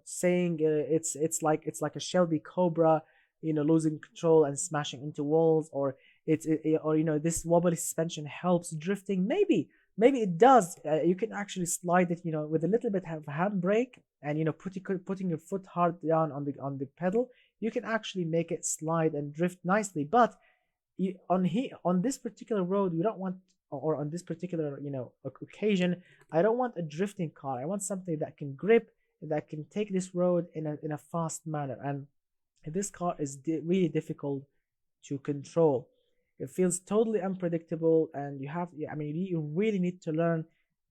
saying it's like a Shelby Cobra, losing control and smashing into walls, or this wobbly suspension helps drifting. Maybe it does. You can actually slide it, with a little bit of handbrake, and putting your foot hard down on the pedal, you can actually make it slide and drift nicely. But on this particular road, we don't want, or on this particular occasion, I don't want a drifting car. I want something that can grip, that can take this road in a fast manner. And this car is really difficult to control. It feels totally unpredictable, and you really need to learn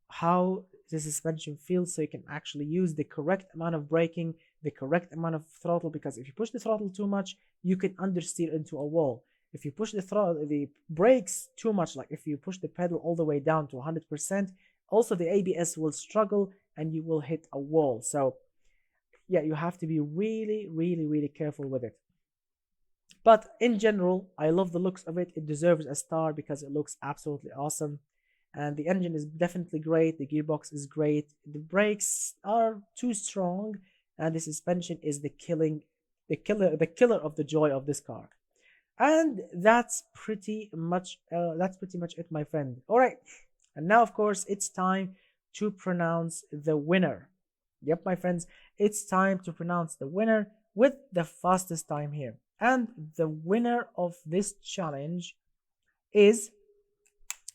how the suspension feels so you can actually use the correct amount of braking, the correct amount of throttle, because if you push the throttle too much, you can understeer into a wall. If you push the brakes too much, like if you push the pedal all the way down to 100%, also the ABS will struggle and you will hit a wall. So yeah, you have to be really, really, really careful with it. But in general, I love the looks of it. It deserves a star because it looks absolutely awesome. And the engine is definitely great. The gearbox is great. The brakes are too strong, and the suspension is the killer of the joy of this car. And that's pretty much it, my friend. All right, and now of course it's time to pronounce the winner. Yep, my friends, it's time to pronounce the winner with the fastest time here. And the winner of this challenge is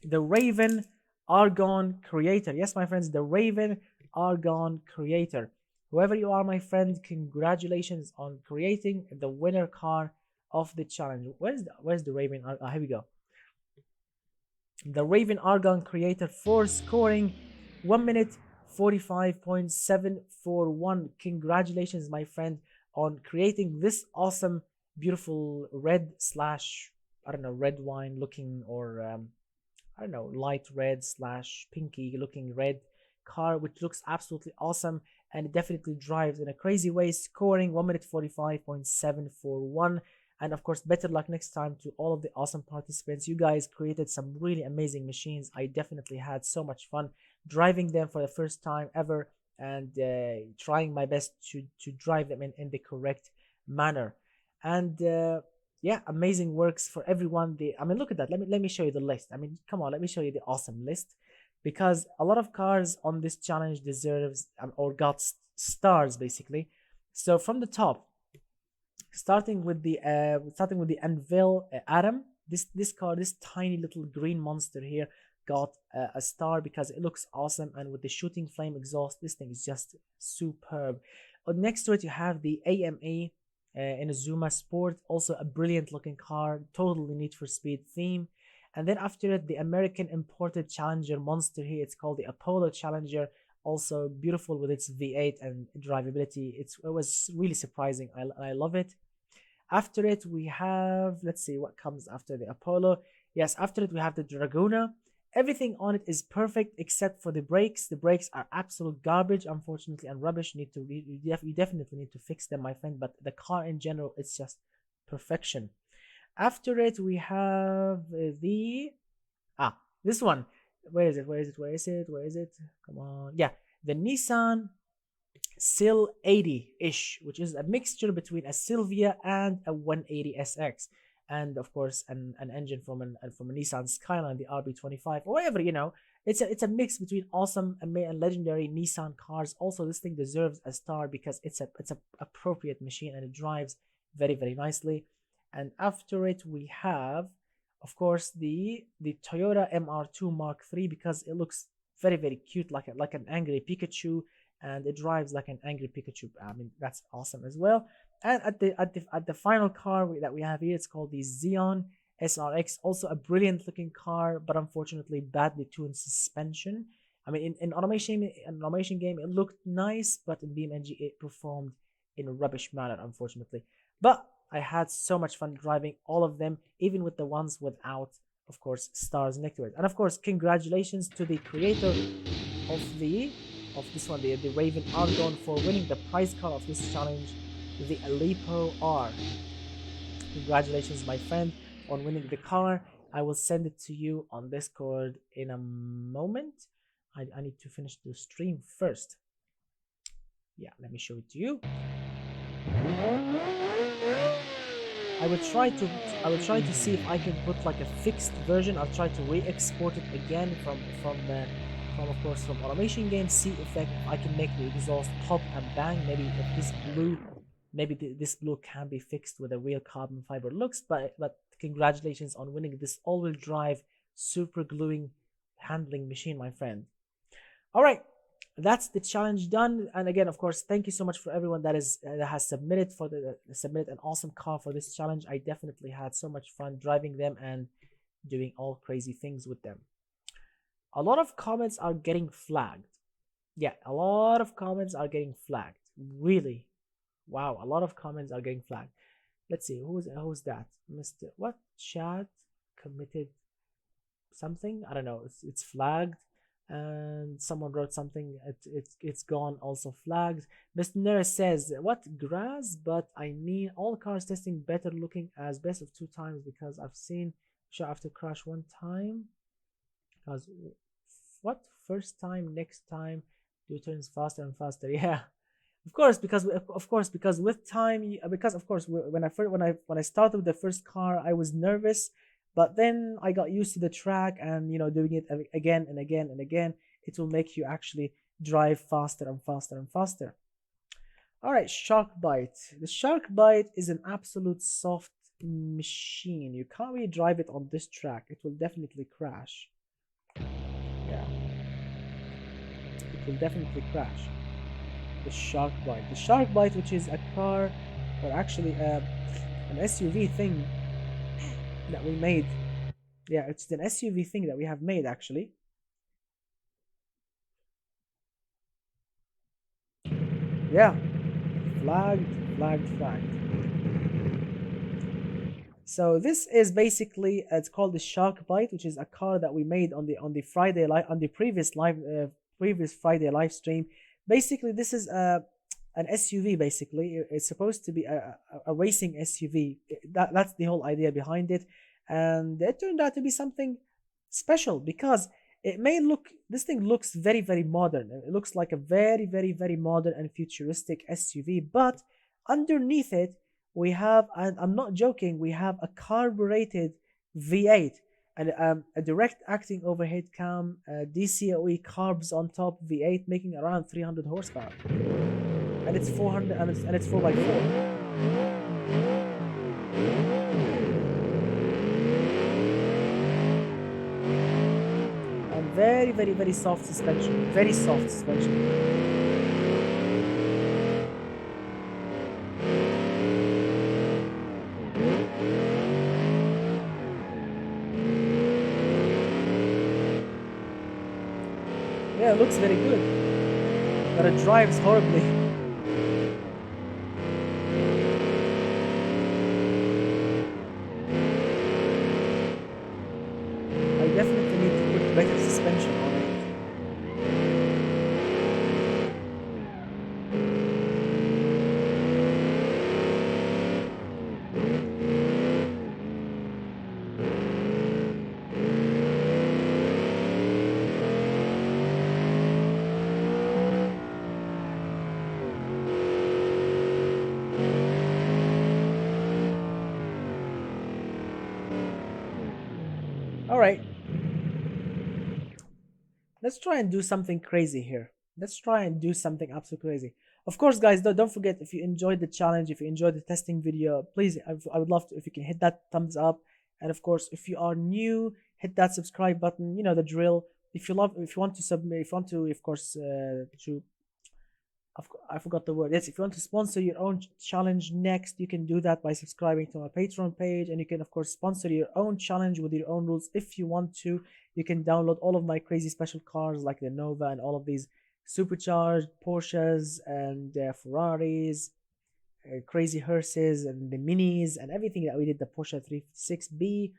the Raven Argon Creator. Yes, my friends, the Raven Argon Creator. Whoever you are, my friend, congratulations on creating the winner car of the challenge. Where's the Raven? Here we go. The Raven Argon creator for scoring 1 minute 45.741. Congratulations, my friend, on creating this awesome, beautiful red slash, I don't know, red wine looking, or I don't know, light red slash pinky looking red car, which looks absolutely awesome, and it definitely drives in a crazy way, scoring 1 minute 45.741. And of course, better luck next time to all of the awesome participants. You guys created some really amazing machines. I definitely had so much fun driving them for the first time ever, and trying my best to drive them in the correct manner. And yeah, amazing works for everyone. I mean, look at that. Let me show you the list. I mean, come on, let me show you the awesome list, because a lot of cars on this challenge deserves or got stars basically. So from the top, starting with the Anvil Atom, this car, this tiny little green monster here, got a star because it looks awesome, and with the shooting flame exhaust, this thing is just superb. Next to it, you have the AMA Inazuma Sport, also a brilliant looking car, totally Need for Speed theme. And then after it, the American imported Challenger monster here, it's called the Apollo Challenger, also beautiful with its V8 and drivability. It was really surprising. I love it. After it, we have, let's see what comes after the Apollo. Yes, after it, we have the Dragoon. Everything on it is perfect except for the brakes. The brakes are absolute garbage, unfortunately, and rubbish. You definitely need to fix them, my friend. But the car in general, it's just perfection. After it, we have this one. Where is it? Come on. Yeah, the Nissan Sil-eighty-ish, which is a mixture between a Silvia and a 180 SX, and of course an engine from a Nissan Skyline, the RB25 or whatever, you know. It's a mix between awesome and legendary Nissan cars. Also, this thing deserves a star because it's a appropriate machine and it drives very, very nicely. And after it, we have, of course, the Toyota MR2 Mark III, because it looks very, very cute, like an angry Pikachu, and it drives like an angry Pikachu. I mean, that's awesome as well. And at the final car that we have here, it's called the Zeon SRX, also a brilliant looking car, but unfortunately badly tuned suspension. I mean, in automation game it looked nice, but in BeamNG it performed in a rubbish manner, unfortunately. But I had so much fun driving all of them, even with the ones without, of course, stars next to it. And of course, congratulations to the creator of this one, the Raven Argon, for winning the prize car of this challenge, the Aleppo R. Congratulations, my friend, on winning the car. I will send it to you on Discord in a moment. I need to finish the stream first. Yeah, let me show it to you. I will try to see if I can put like a fixed version. I'll try to re-export it again from of course from automation game, see if I can make the exhaust pop and bang. Maybe if this blue can be fixed with a real carbon fiber looks. But congratulations on winning this all-wheel drive super gluing handling machine, my friend. All right, that's the challenge done. And again, of course, thank you so much for everyone that has submitted an awesome car for this challenge. I definitely had so much fun driving them and doing all crazy things with them. A lot of comments are getting flagged. Yeah, a lot of comments are getting flagged. Really, wow, a lot of comments are getting flagged. Let's see, who's that? Mr. What? Chat committed something? I don't know. It's flagged. And someone wrote something, it's gone, also flagged. Mr. Nera says, what, grass? But I mean, all cars testing better looking as best of 2 times, because I've seen sure after crash 1 time. Because what, first time, next time do turns faster and faster. Yeah, of course, because with time, because of course when I started with the first car, I was nervous. But then I got used to the track, and doing it again and again and again, it will make you actually drive faster and faster and faster. All right, Shark Bite. The Shark Bite is an absolute soft machine. You can't really drive it on this track. It will definitely crash. Yeah, it will definitely crash. The Shark Bite. The Shark Bite, which is a car, or actually an SUV thing that we made. Yeah, it's an SUV thing that we have made actually. Yeah, flagged. So this is basically it's called the Shark Bite, which is a car that we made on the Friday live on the previous Friday live stream. Basically, this is an SUV. Basically, it's supposed to be a racing SUV. That's the whole idea behind it, and it turned out to be something special because it may look this thing looks very modern. It looks like a very modern and futuristic SUV, but underneath it we have, and I'm not joking, we have a carbureted V8 and a direct acting overhead cam, DCOE carbs on top, V8 making around 300 horsepower, and it's 400 and it's 4x4. Very soft suspension. Very soft suspension. Yeah, it looks very good, but it drives horribly. I definitely need to put better suspension on it. All right. Let's try and do something crazy here. Let's try and do something absolutely crazy. Of course, guys, don't forget, if you enjoyed the challenge, if you enjoyed the testing video, please, I would love to if you can hit that thumbs up. And of course, if you are new, hit that subscribe button. You know the drill. If you want to submit, if you want to, of course, I forgot the word. Yes, if you want to sponsor your own challenge next, you can do that by subscribing to my Patreon page, and you can of course sponsor your own challenge with your own rules if you want to. You can download all of my crazy special cars like the Nova and all of these supercharged Porsches and Ferraris, crazy hearses and the minis and everything that we did, the Porsche 356B.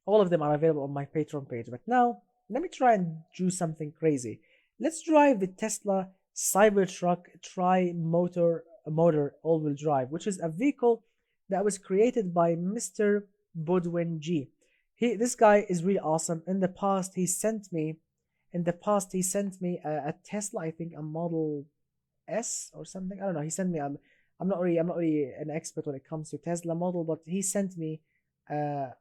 All of them are available on my Patreon page. But now, let me try and do something crazy. Let's drive the Tesla Cybertruck tri-motor all-wheel drive, which is a vehicle that was created by Mr. BeamNG. This guy is really awesome. In the past, he sent me a Tesla, I think a Model S or something. I don't know. He sent me. I'm not really an expert when it comes to Tesla model, but he sent me, a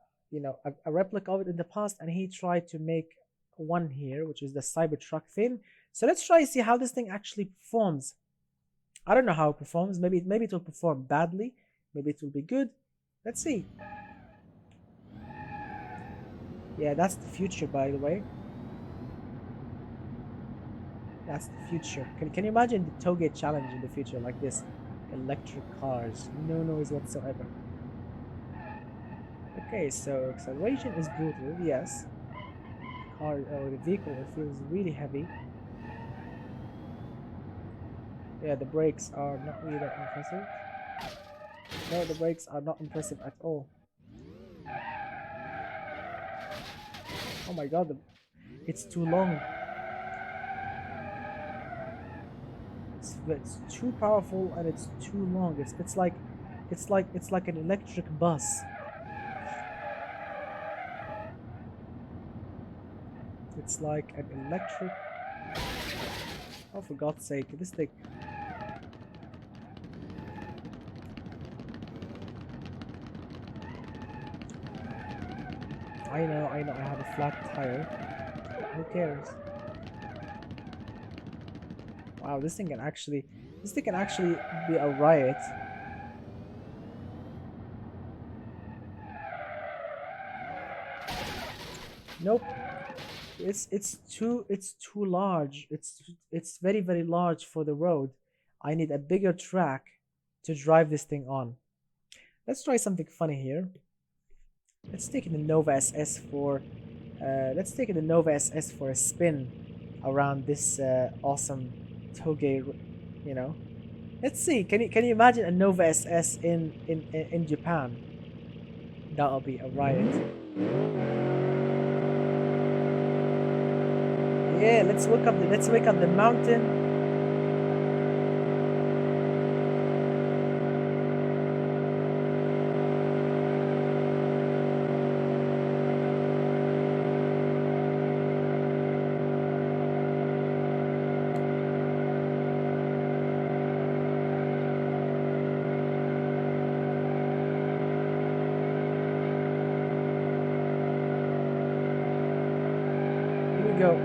replica of it in the past, and he tried to make one here, which is the Cybertruck thing. So let's try and see how this thing actually performs. I don't know how it performs. Maybe it will perform badly. Maybe it will be good. Let's see. Yeah, that's the future, by the way. That's the future. Can you imagine the Touge challenge in the future like this? Electric cars, no noise whatsoever. Okay, so acceleration is brutal, yes. The vehicle, it feels really heavy. Yeah, the brakes are not really that impressive. No, the brakes are not impressive at all. Oh my god, it's too long. It's too powerful and it's too long. It's like an electric bus. It's like an electric. Oh, for God's sake, this thing. I know, I have a flat tire. Who cares? Wow, this thing can actually be a riot. Nope. it's too large. It's very very large for the road. I need a bigger track to drive this thing on. Let's try something funny here. Let's take the Nova SS for a spin around this awesome Toge, you know. Let's see. Can you imagine a Nova SS in Japan? That'll be a riot. Yeah, let's wake up the mountain. Here we go.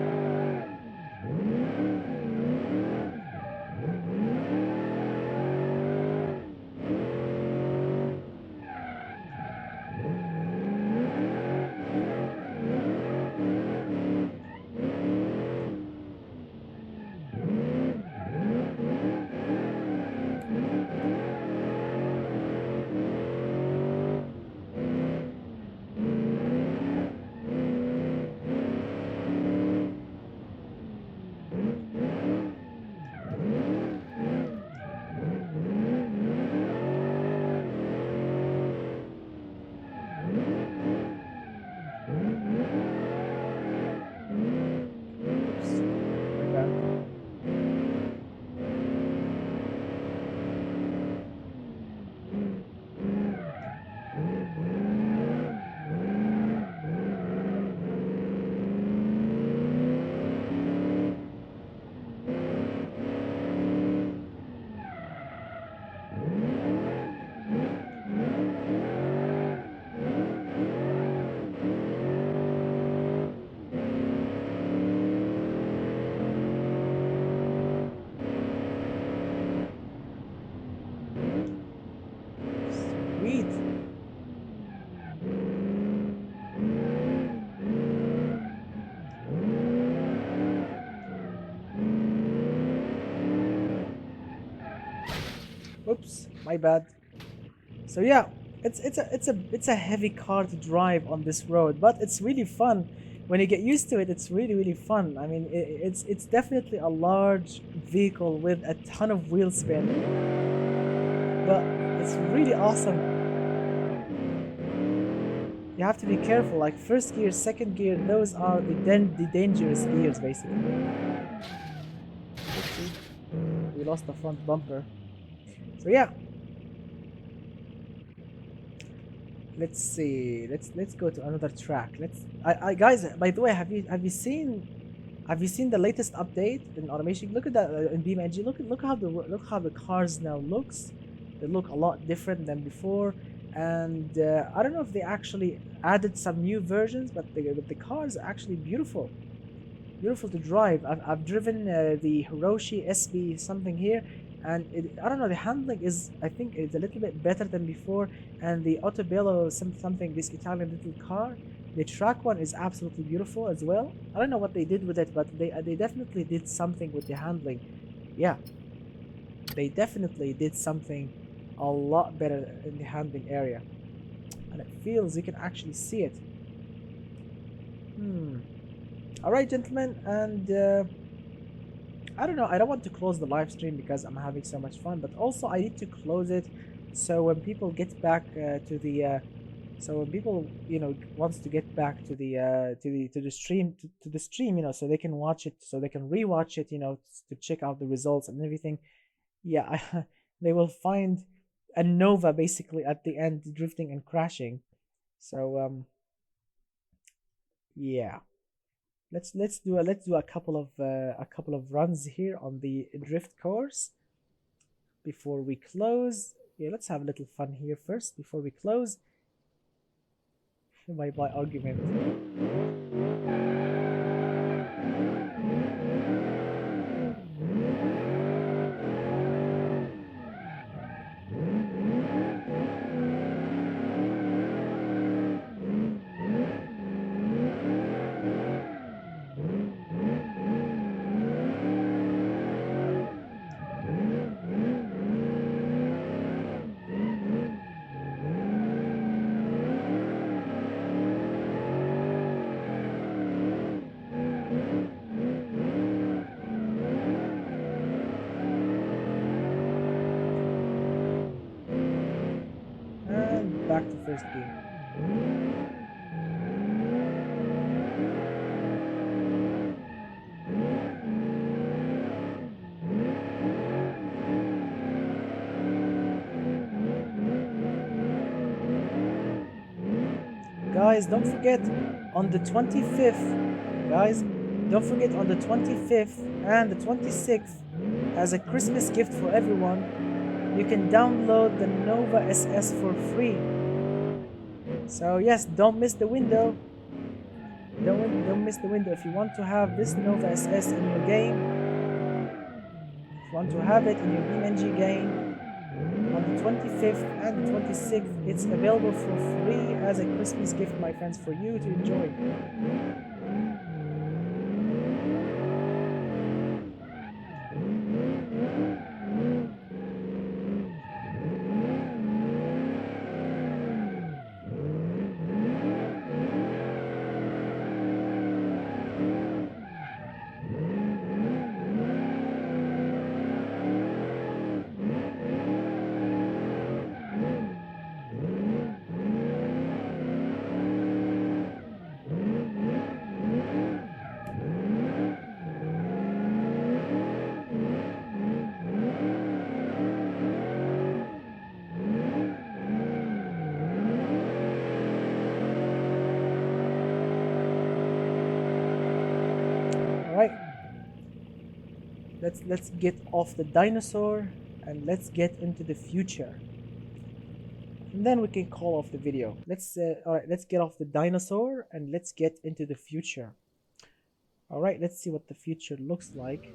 Oops, my bad. So yeah, it's a heavy car to drive on this road, but it's really fun. When you get used to it, it's really really fun. I mean, it's definitely a large vehicle with a ton of wheel spin, but it's really awesome. You have to be careful. Like first gear, second gear, those are the dangerous gears basically. Oopsie. We lost the front bumper. So yeah. Let's see. Let's go to another track. I guys, by the way, have you seen the latest update in automation? Look at that in BeamNG. Look how the cars now looks. They look a lot different than before. And I don't know if they actually added some new versions, but the cars are actually beautiful. Beautiful to drive. I've driven the Hiroshi SB something here, and I don't know, the handling is, I think it's a little bit better than before, and the Autobello something, this Italian little car, the track one is absolutely beautiful as well. I don't know what they did with it, but they definitely did something with the handling. Yeah, they definitely did something a lot better in the handling area, and it feels, you can actually see it. Alright, gentlemen, and I don't know, I don't want to close the live stream because I'm having so much fun, but also I need to close it so when people get back to the so when people, you know, wants to get back to the stream, to the stream, you know, so they can watch it, so they can rewatch it, you know, to check out the results and everything. Yeah, they will find a Nova basically at the end drifting and crashing. So yeah. Let's do a couple of runs here on the drift course before we close. Yeah, let's have a little fun here first before we close. My argument. back to first gear. Guys, don't forget on the 25th, guys, don't forget on the 25th and the 26th, as a Christmas gift for everyone, you can download the Nova SS for free. So yes, don't miss the window. Don't miss the window. If you want to have this Nova SS in your game, if you want to have it in your BeamNG game, on the 25th and the 26th, it's available for free as a Christmas gift, my friends, for you to enjoy. Let's get off the dinosaur and let's get into the future, and then we can call off the video. All right, let's get off the dinosaur and let's get into the future. All right, let's see what the future looks like.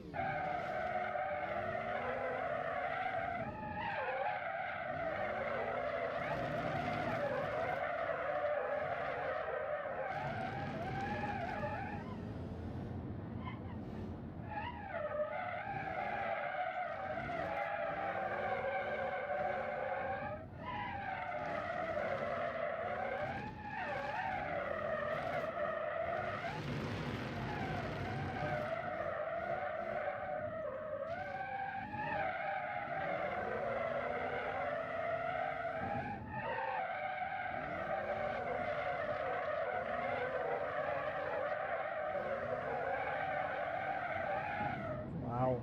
Wow.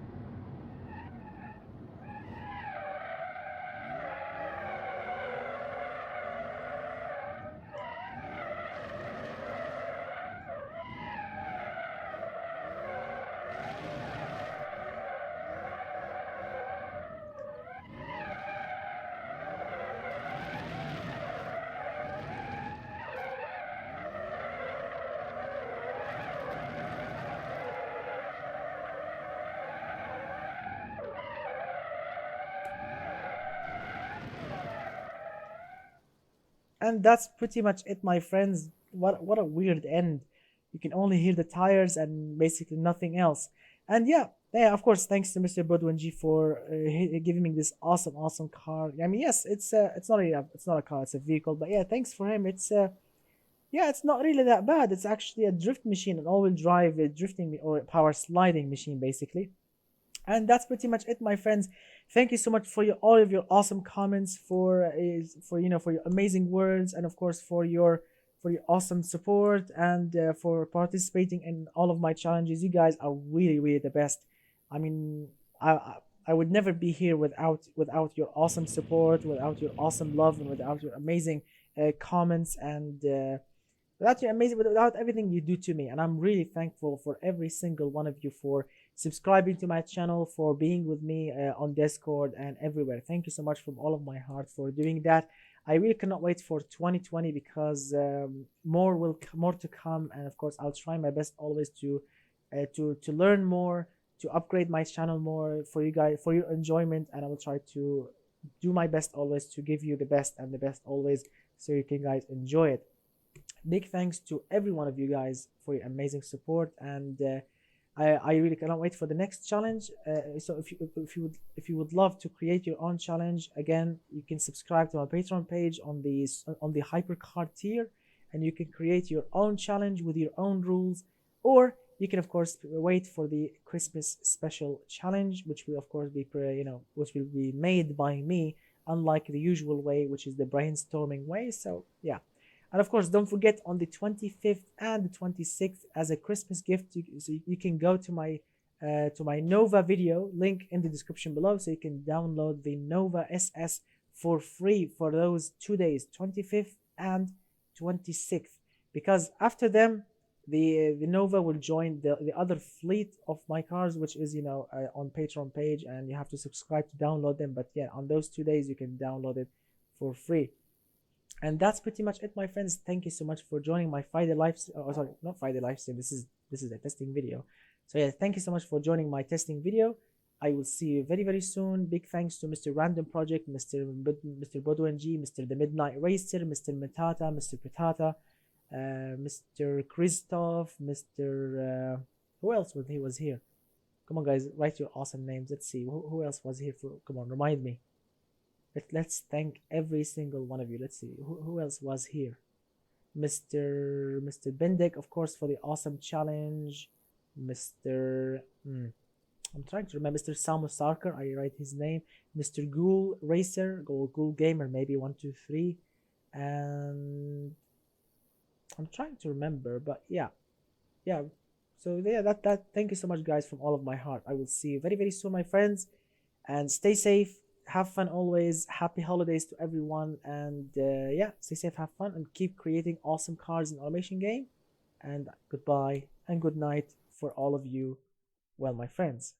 And that's pretty much it, my friends. What a weird end. You can only hear the tires and basically nothing else. And yeah, of course, thanks to Mr. BeamNG for giving me this awesome car. I mean, yes, it's not it's not a car, it's a vehicle. But yeah, thanks for him. It's not really that bad. It's actually a drift machine, an all-wheel drive drifting or power sliding machine, basically. And that's pretty much it, my friends. Thank you so much for all of your awesome comments, for your amazing words, and of course for your awesome support, and for participating in all of my challenges. You guys are really the best. I mean, I would never be here without your awesome support, without your awesome love, and without your amazing comments, and without everything you do to me. And I'm really thankful for every single one of you for subscribing to my channel, for being with me on Discord and everywhere. Thank you so much from all of my heart for doing that. I really cannot wait for 2020 because more to come, and of course I'll try my best always to learn more, to upgrade my channel more for you guys, for your enjoyment, and I will try to do my best always to give you the best and the best always, so you can guys enjoy it. Big thanks to every one of you guys for your amazing support, and I really cannot wait for the next challenge. So if you would love to create your own challenge, again, you can subscribe to my Patreon page on the hypercar tier, and you can create your own challenge with your own rules, or you can of course wait for the Christmas special challenge, which will of course be which will be made by me unlike the usual way, which is the brainstorming way. So yeah. And of course, don't forget on the 25th and the 26th as a Christmas gift, so you can go to my Nova video, link in the description below, so you can download the Nova SS for free for those 2 days, 25th and 26th. Because after them, the Nova will join the other fleet of my cars, which is on Patreon page, and you have to subscribe to download them. But yeah, on those 2 days you can download it for free. And that's pretty much it, my friends. Thank you so much for joining my Friday live. Oh, sorry, not Friday live stream. This is a testing video. So yeah, thank you so much for joining my testing video. I will see you very, very soon. Big thanks to Mr. Random Project, Mr. BeamNG, Mr. The Midnight Racer, Mr. Matata, Mr. Patata, Mr. Christoph, Mr. Who else was here? Come on, guys, write your awesome names. Let's see who else was here for. Come on, remind me. Let's thank every single one of you. Let's see who else was here. Mr. Bendek, of course, for the awesome challenge. Mr. I'm trying to remember. Mr. Samu Sarkar, I write his name. Mr. Ghoul Racer, Ghoul Gamer, maybe 123, and I'm trying to remember, but yeah. So yeah, that. Thank you so much, guys, from all of my heart. I will see you very, very soon, my friends, and stay safe. Have fun always. Happy holidays to everyone, and yeah, stay safe, have fun, and keep creating awesome cars in Automation game. And goodbye and good night for all of you, well, my friends.